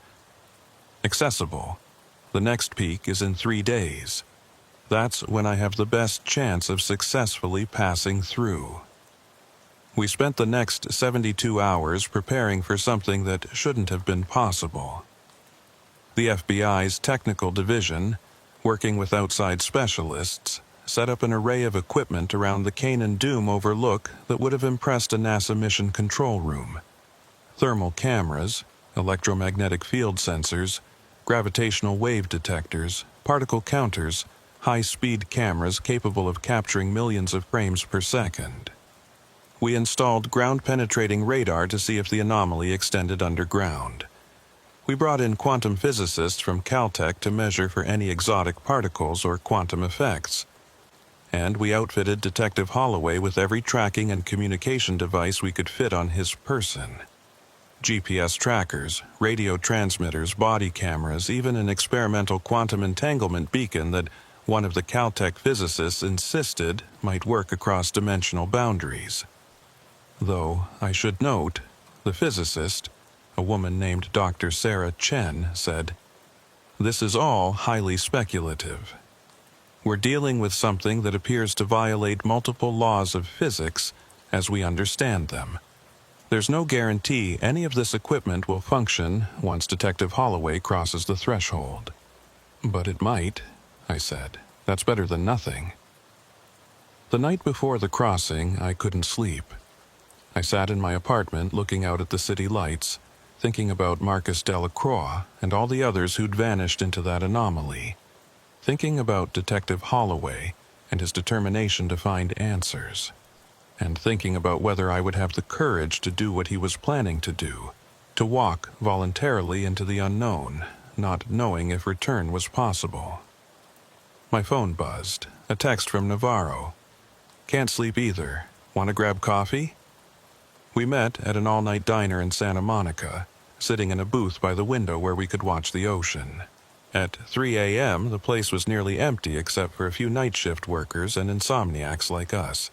accessible. The next peak is in 3 days. That's when I have the best chance of successfully passing through." We spent the next 72 hours preparing for something that shouldn't have been possible. The FBI's technical division, working with outside specialists, set up an array of equipment around the Canaan Dome overlook that would have impressed a NASA mission control room. Thermal cameras, electromagnetic field sensors, gravitational wave detectors, particle counters, high-speed cameras capable of capturing millions of frames per second. We installed ground-penetrating radar to see if the anomaly extended underground. We brought in quantum physicists from Caltech to measure for any exotic particles or quantum effects. And we outfitted Detective Holloway with every tracking and communication device we could fit on his person. GPS trackers, radio transmitters, body cameras, even an experimental quantum entanglement beacon that one of the Caltech physicists insisted might work across dimensional boundaries. Though, I should note, the physicist, a woman named Dr. Sarah Chen, said, "This is all highly speculative. We're dealing with something that appears to violate multiple laws of physics as we understand them. There's no guarantee any of this equipment will function once Detective Holloway crosses the threshold." "But it might," I said. "That's better than nothing." The night before the crossing, I couldn't sleep. I sat in my apartment looking out at the city lights, thinking about Marcus Delacroix and all the others who'd vanished into that anomaly, thinking about Detective Holloway and his determination to find answers, and thinking about whether I would have the courage to do what he was planning to do, to walk voluntarily into the unknown, not knowing if return was possible. My phone buzzed, a text from Navarro. "Can't sleep either. Want to grab coffee?" We met at an all-night diner in Santa Monica, sitting in a booth by the window where we could watch the ocean. At 3 a.m., the place was nearly empty except for a few night shift workers and insomniacs like us.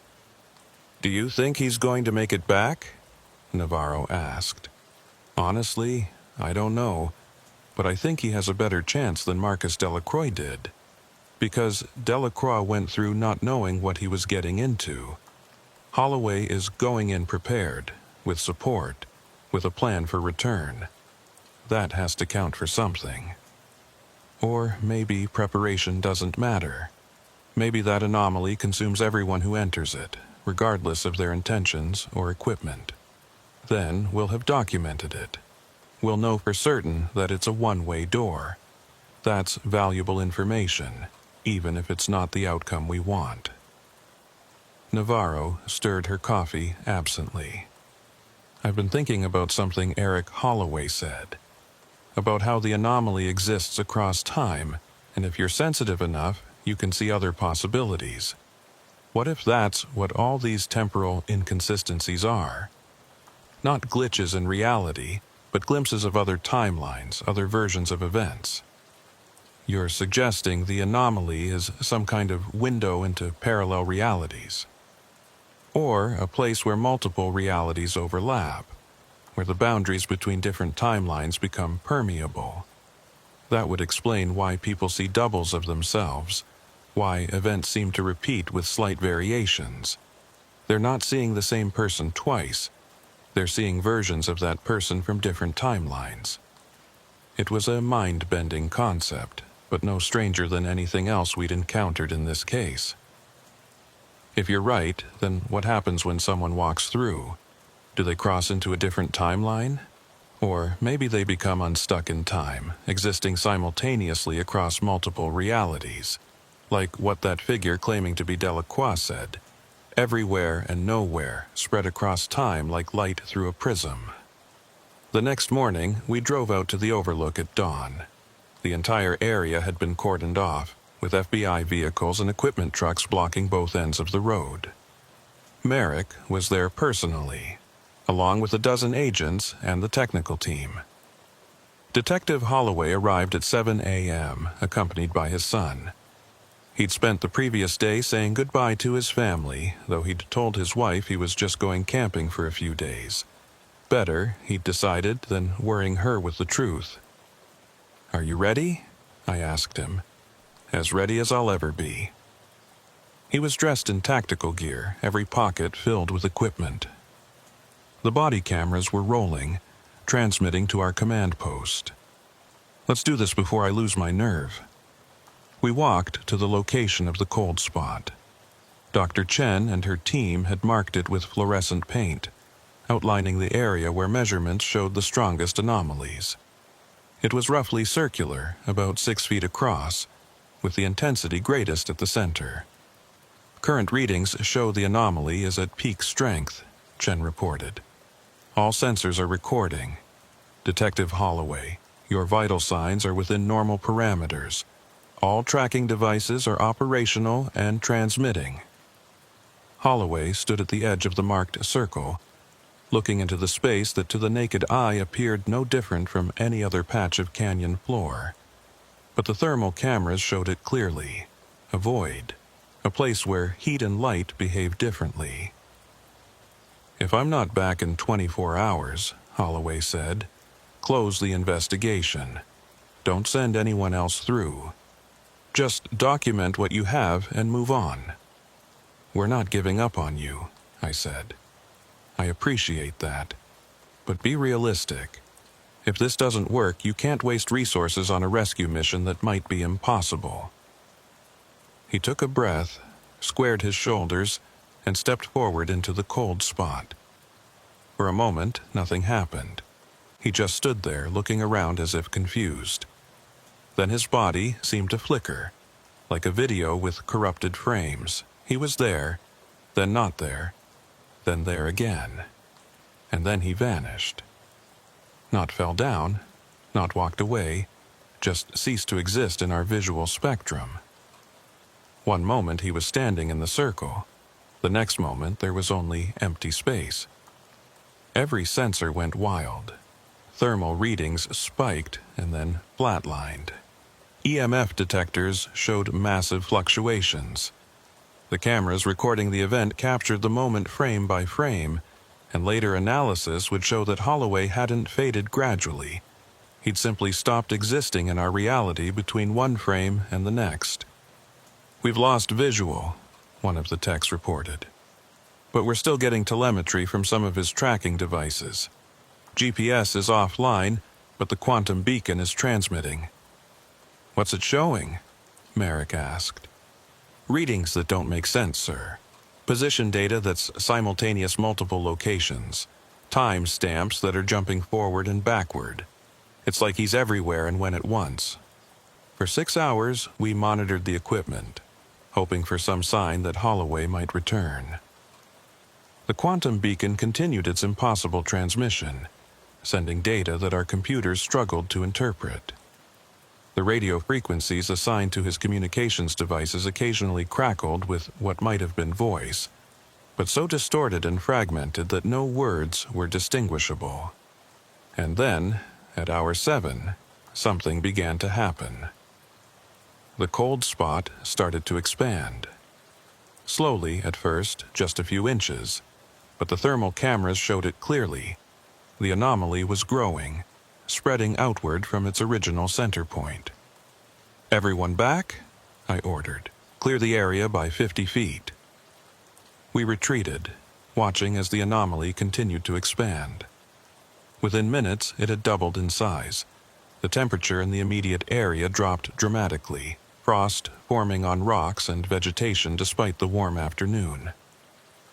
"Do you think he's going to make it back?" Navarro asked. "Honestly, I don't know, but I think he has a better chance than Marcus Delacroix did. Because Delacroix went through not knowing what he was getting into. Holloway is going in prepared, with support, with a plan for return. That has to count for something. Or maybe preparation doesn't matter. Maybe that anomaly consumes everyone who enters it, regardless of their intentions or equipment. Then we'll have documented it. we'll know for certain that it's a one-way door. That's valuable information, even if it's not the outcome we want. Navarro stirred her coffee absently. I've been thinking about something Eric Holloway said, about how the anomaly exists across time, and if you're sensitive enough, you can see other possibilities. What if that's what all these temporal inconsistencies are? Not glitches in reality, but glimpses of other timelines, other versions of events. You're suggesting the anomaly is some kind of window into parallel realities. Or a place where multiple realities overlap, where the boundaries between different timelines become permeable. That would explain why people see doubles of themselves, why events seem to repeat with slight variations. They're not seeing the same person twice. They're seeing versions of that person from different timelines. It was a mind-bending concept, but no stranger than anything else we'd encountered in this case. If you're right, then what happens when someone walks through? Do they cross into a different timeline? Or maybe they become unstuck in time, existing simultaneously across multiple realities. Like what that figure claiming to be Delacroix said, everywhere and nowhere, spread across time like light through a prism. The next morning, we drove out to the overlook at dawn. The entire area had been cordoned off, with FBI vehicles and equipment trucks blocking both ends of the road. Merrick was there personally, along with a dozen agents and the technical team. Detective Holloway arrived at 7 a.m., accompanied by his son. He'd spent the previous day saying goodbye to his family, though he'd told his wife he was just going camping for a few days. Better, he'd decided, than worrying her with the truth. "Are you ready?" I asked him. "As ready as I'll ever be." He was dressed in tactical gear, every pocket filled with equipment. The body cameras were rolling, transmitting to our command post. "Let's do this before I lose my nerve." We walked to the location of the cold spot. Dr. Chen and her team had marked it with fluorescent paint, outlining the area where measurements showed the strongest anomalies. It was roughly circular, about 6 feet across, with the intensity greatest at the center. "Current readings show the anomaly is at peak strength," Chen reported. "All sensors are recording. Detective Holloway, your vital signs are within normal parameters. All tracking devices are operational and transmitting." Holloway stood at the edge of the marked circle, looking into the space that to the naked eye appeared no different from any other patch of canyon floor. But the thermal cameras showed it clearly. A void. A place where heat and light behave differently. "If I'm not back in 24 hours, Holloway said, close the investigation. Don't send anyone else through. Just document what you have and move on." "We're not giving up on you," I said. "I appreciate that. But be realistic. If this doesn't work, you can't waste resources on a rescue mission that might be impossible." He took a breath, squared his shoulders, and stepped forward into the cold spot. For a moment, nothing happened. He just stood there, looking around as if confused. Then his body seemed to flicker, like a video with corrupted frames. He was there, then not there, then there again. And then he vanished. Not fell down, not walked away, just ceased to exist in our visual spectrum. One moment he was standing in the circle. The next moment there was only empty space. Every sensor went wild. Thermal readings spiked and then flatlined. EMF detectors showed massive fluctuations. The cameras recording the event captured the moment frame by frame, and later analysis would show that Holloway hadn't faded gradually. He'd simply stopped existing in our reality between one frame and the next. "We've lost visual," one of the techs reported. "But we're still getting telemetry from some of his tracking devices. GPS is offline, but the quantum beacon is transmitting." "What's it showing?" Merrick asked. "Readings that don't make sense, sir. Position data that's simultaneous multiple locations. Time stamps that are jumping forward and backward. It's like he's everywhere and went at once. For 6 hours, we monitored the equipment, hoping for some sign that Holloway might return. The quantum beacon continued its impossible transmission, sending data that our computers struggled to interpret. The radio frequencies assigned to his communications devices occasionally crackled with what might have been voice, but so distorted and fragmented that no words were distinguishable. And then, at hour 7, something began to happen. The cold spot started to expand. Slowly at first, just a few inches, but the thermal cameras showed it clearly. The anomaly was growing, spreading outward from its original center point. "Everyone back?" I ordered. "Clear the area by 50 feet." We retreated, watching as the anomaly continued to expand. Within minutes, it had doubled in size. The temperature in the immediate area dropped dramatically, frost forming on rocks and vegetation despite the warm afternoon.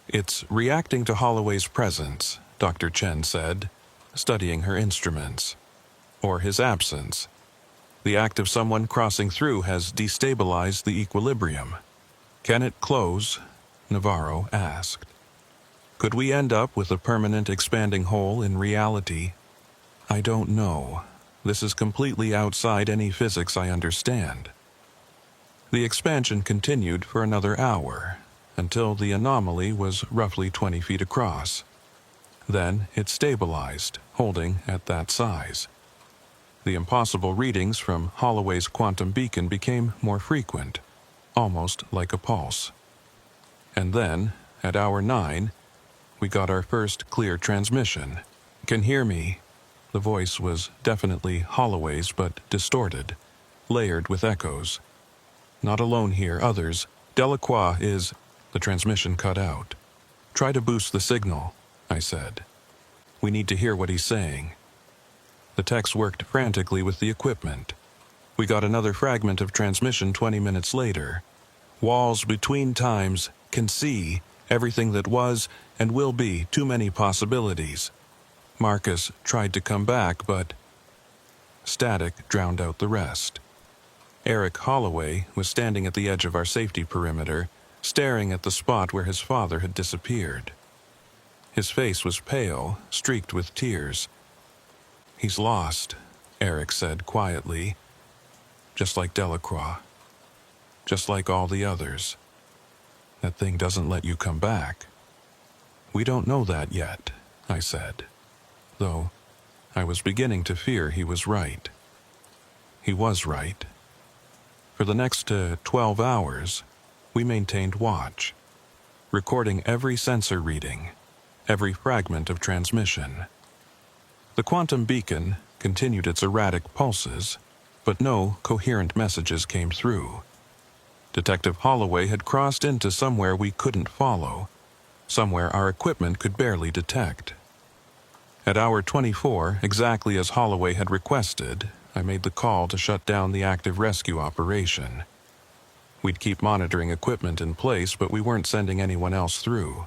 "It's reacting to Holloway's presence," Dr. Chen said, studying her instruments. "Or his absence. The act of someone crossing through has destabilized the equilibrium." "Can it close?" Navarro asked. "Could we end up with a permanent expanding hole in reality?" "I don't know. This is completely outside any physics I understand." The expansion continued for another hour, until the anomaly was roughly 20 feet across. Then it stabilized, holding at that size. The impossible readings from Holloway's quantum beacon became more frequent, almost like a pulse. And then, at hour 9, we got our first clear transmission. "Can hear me?" The voice was definitely Holloway's, but distorted, layered with echoes. "Not alone here, others. Delacroix is—" The transmission cut out. "Try to boost the signal," I said. "We need to hear what he's saying." The techs worked frantically with the equipment. We got another fragment of transmission 20 minutes later. "Walls between times, can see, everything that was and will be, too many possibilities." Marcus tried to come back, but static drowned out the rest. Eric Holloway was standing at the edge of our safety perimeter, staring at the spot where his father had disappeared. His face was pale, streaked with tears. "He's lost," Eric said quietly. "Just like Delacroix. Just like all the others. That thing doesn't let you come back." "We don't know that yet," I said, though I was beginning to fear he was right. He was right. For the next 12 hours, we maintained watch, recording every sensor reading, every fragment of transmission. The quantum beacon continued its erratic pulses, but no coherent messages came through. Detective Holloway had crossed into somewhere we couldn't follow, somewhere our equipment could barely detect. At hour 24, exactly as Holloway had requested, I made the call to shut down the active rescue operation. We'd keep monitoring equipment in place, but we weren't sending anyone else through.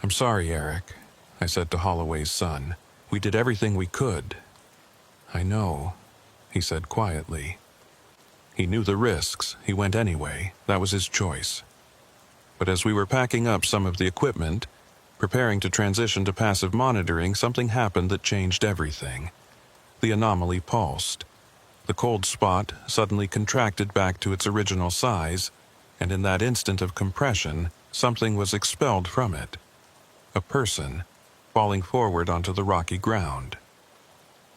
"I'm sorry, Eric," I said to Holloway's son. "We did everything we could." "I know," he said quietly. He knew the risks. He went anyway. That was his choice. But as we were packing up some of the equipment, preparing to transition to passive monitoring, something happened that changed everything. The anomaly pulsed. The cold spot suddenly contracted back to its original size, and in that instant of compression, something was expelled from it. A person, falling forward onto the rocky ground.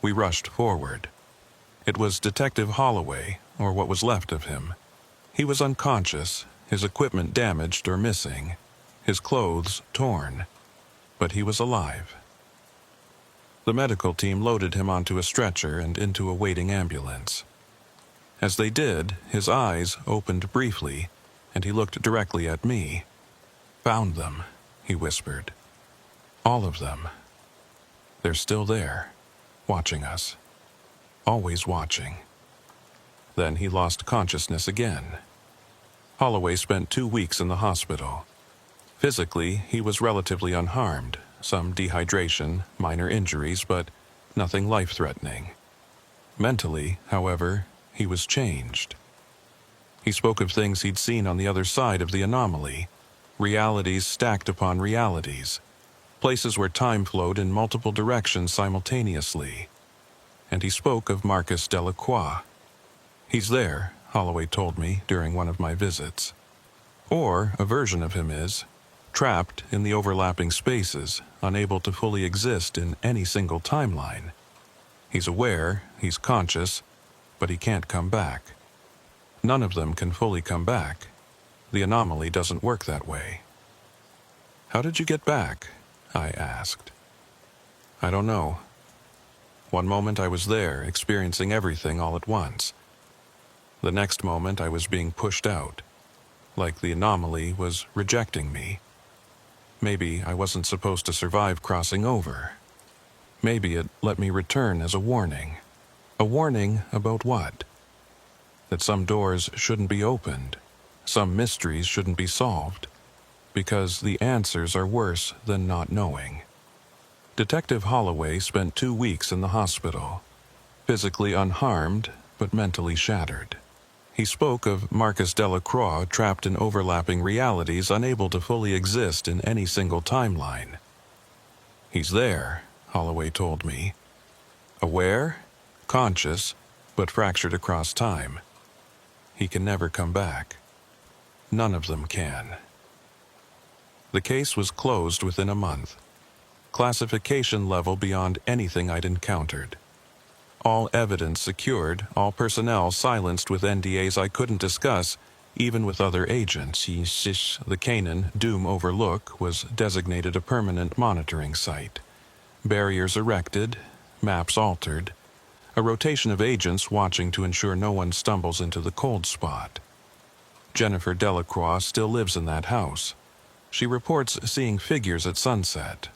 We rushed forward. It was Detective Holloway, or what was left of him. He was unconscious, his equipment damaged or missing, his clothes torn, but he was alive. The medical team loaded him onto a stretcher and into a waiting ambulance. As they did, his eyes opened briefly, and he looked directly at me. "Found them," he whispered. "All of them. They're still there, watching us. Always watching." Then he lost consciousness again. Holloway spent 2 weeks in the hospital. Physically, he was relatively unharmed, some dehydration, minor injuries, but nothing life-threatening. Mentally, however, he was changed. He spoke of things he'd seen on the other side of the anomaly, realities stacked upon realities, places where time flowed in multiple directions simultaneously. And he spoke of Marcus Delacroix. He's there, Holloway told me during one of my visits. Or a version of him is, trapped in the overlapping spaces, unable to fully exist in any single timeline. He's aware, he's conscious, but he can't come back. None of them can fully come back. The anomaly doesn't work that way. "How did you get back?" I asked. "I don't know. One moment I was there, experiencing everything all at once. The next moment I was being pushed out, like the anomaly was rejecting me. Maybe I wasn't supposed to survive crossing over. Maybe it let me return as a warning. A warning about what? That some doors shouldn't be opened, some mysteries shouldn't be solved, because the answers are worse than not knowing." Detective Holloway spent 2 weeks in the hospital, physically unharmed but mentally shattered. He spoke of Marcus Delacroix trapped in overlapping realities, unable to fully exist in any single timeline. "He's there," Holloway told me. "Aware, conscious, but fractured across time. He can never come back. None of them can." The case was closed within a month. Classification level beyond anything I'd encountered. All evidence secured, all personnel silenced with NDAs I couldn't discuss, even with other agents. The Canaan Doom Overlook was designated a permanent monitoring site. Barriers erected, maps altered, a rotation of agents watching to ensure no one stumbles into the cold spot. Jennifer Delacroix still lives in that house. She reports seeing figures at sunset.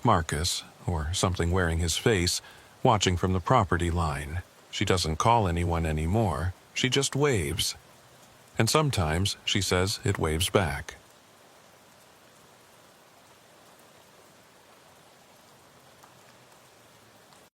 Marcus, or something wearing his face, watching from the property line. She doesn't call anyone anymore. She just waves. And sometimes, she says, it waves back.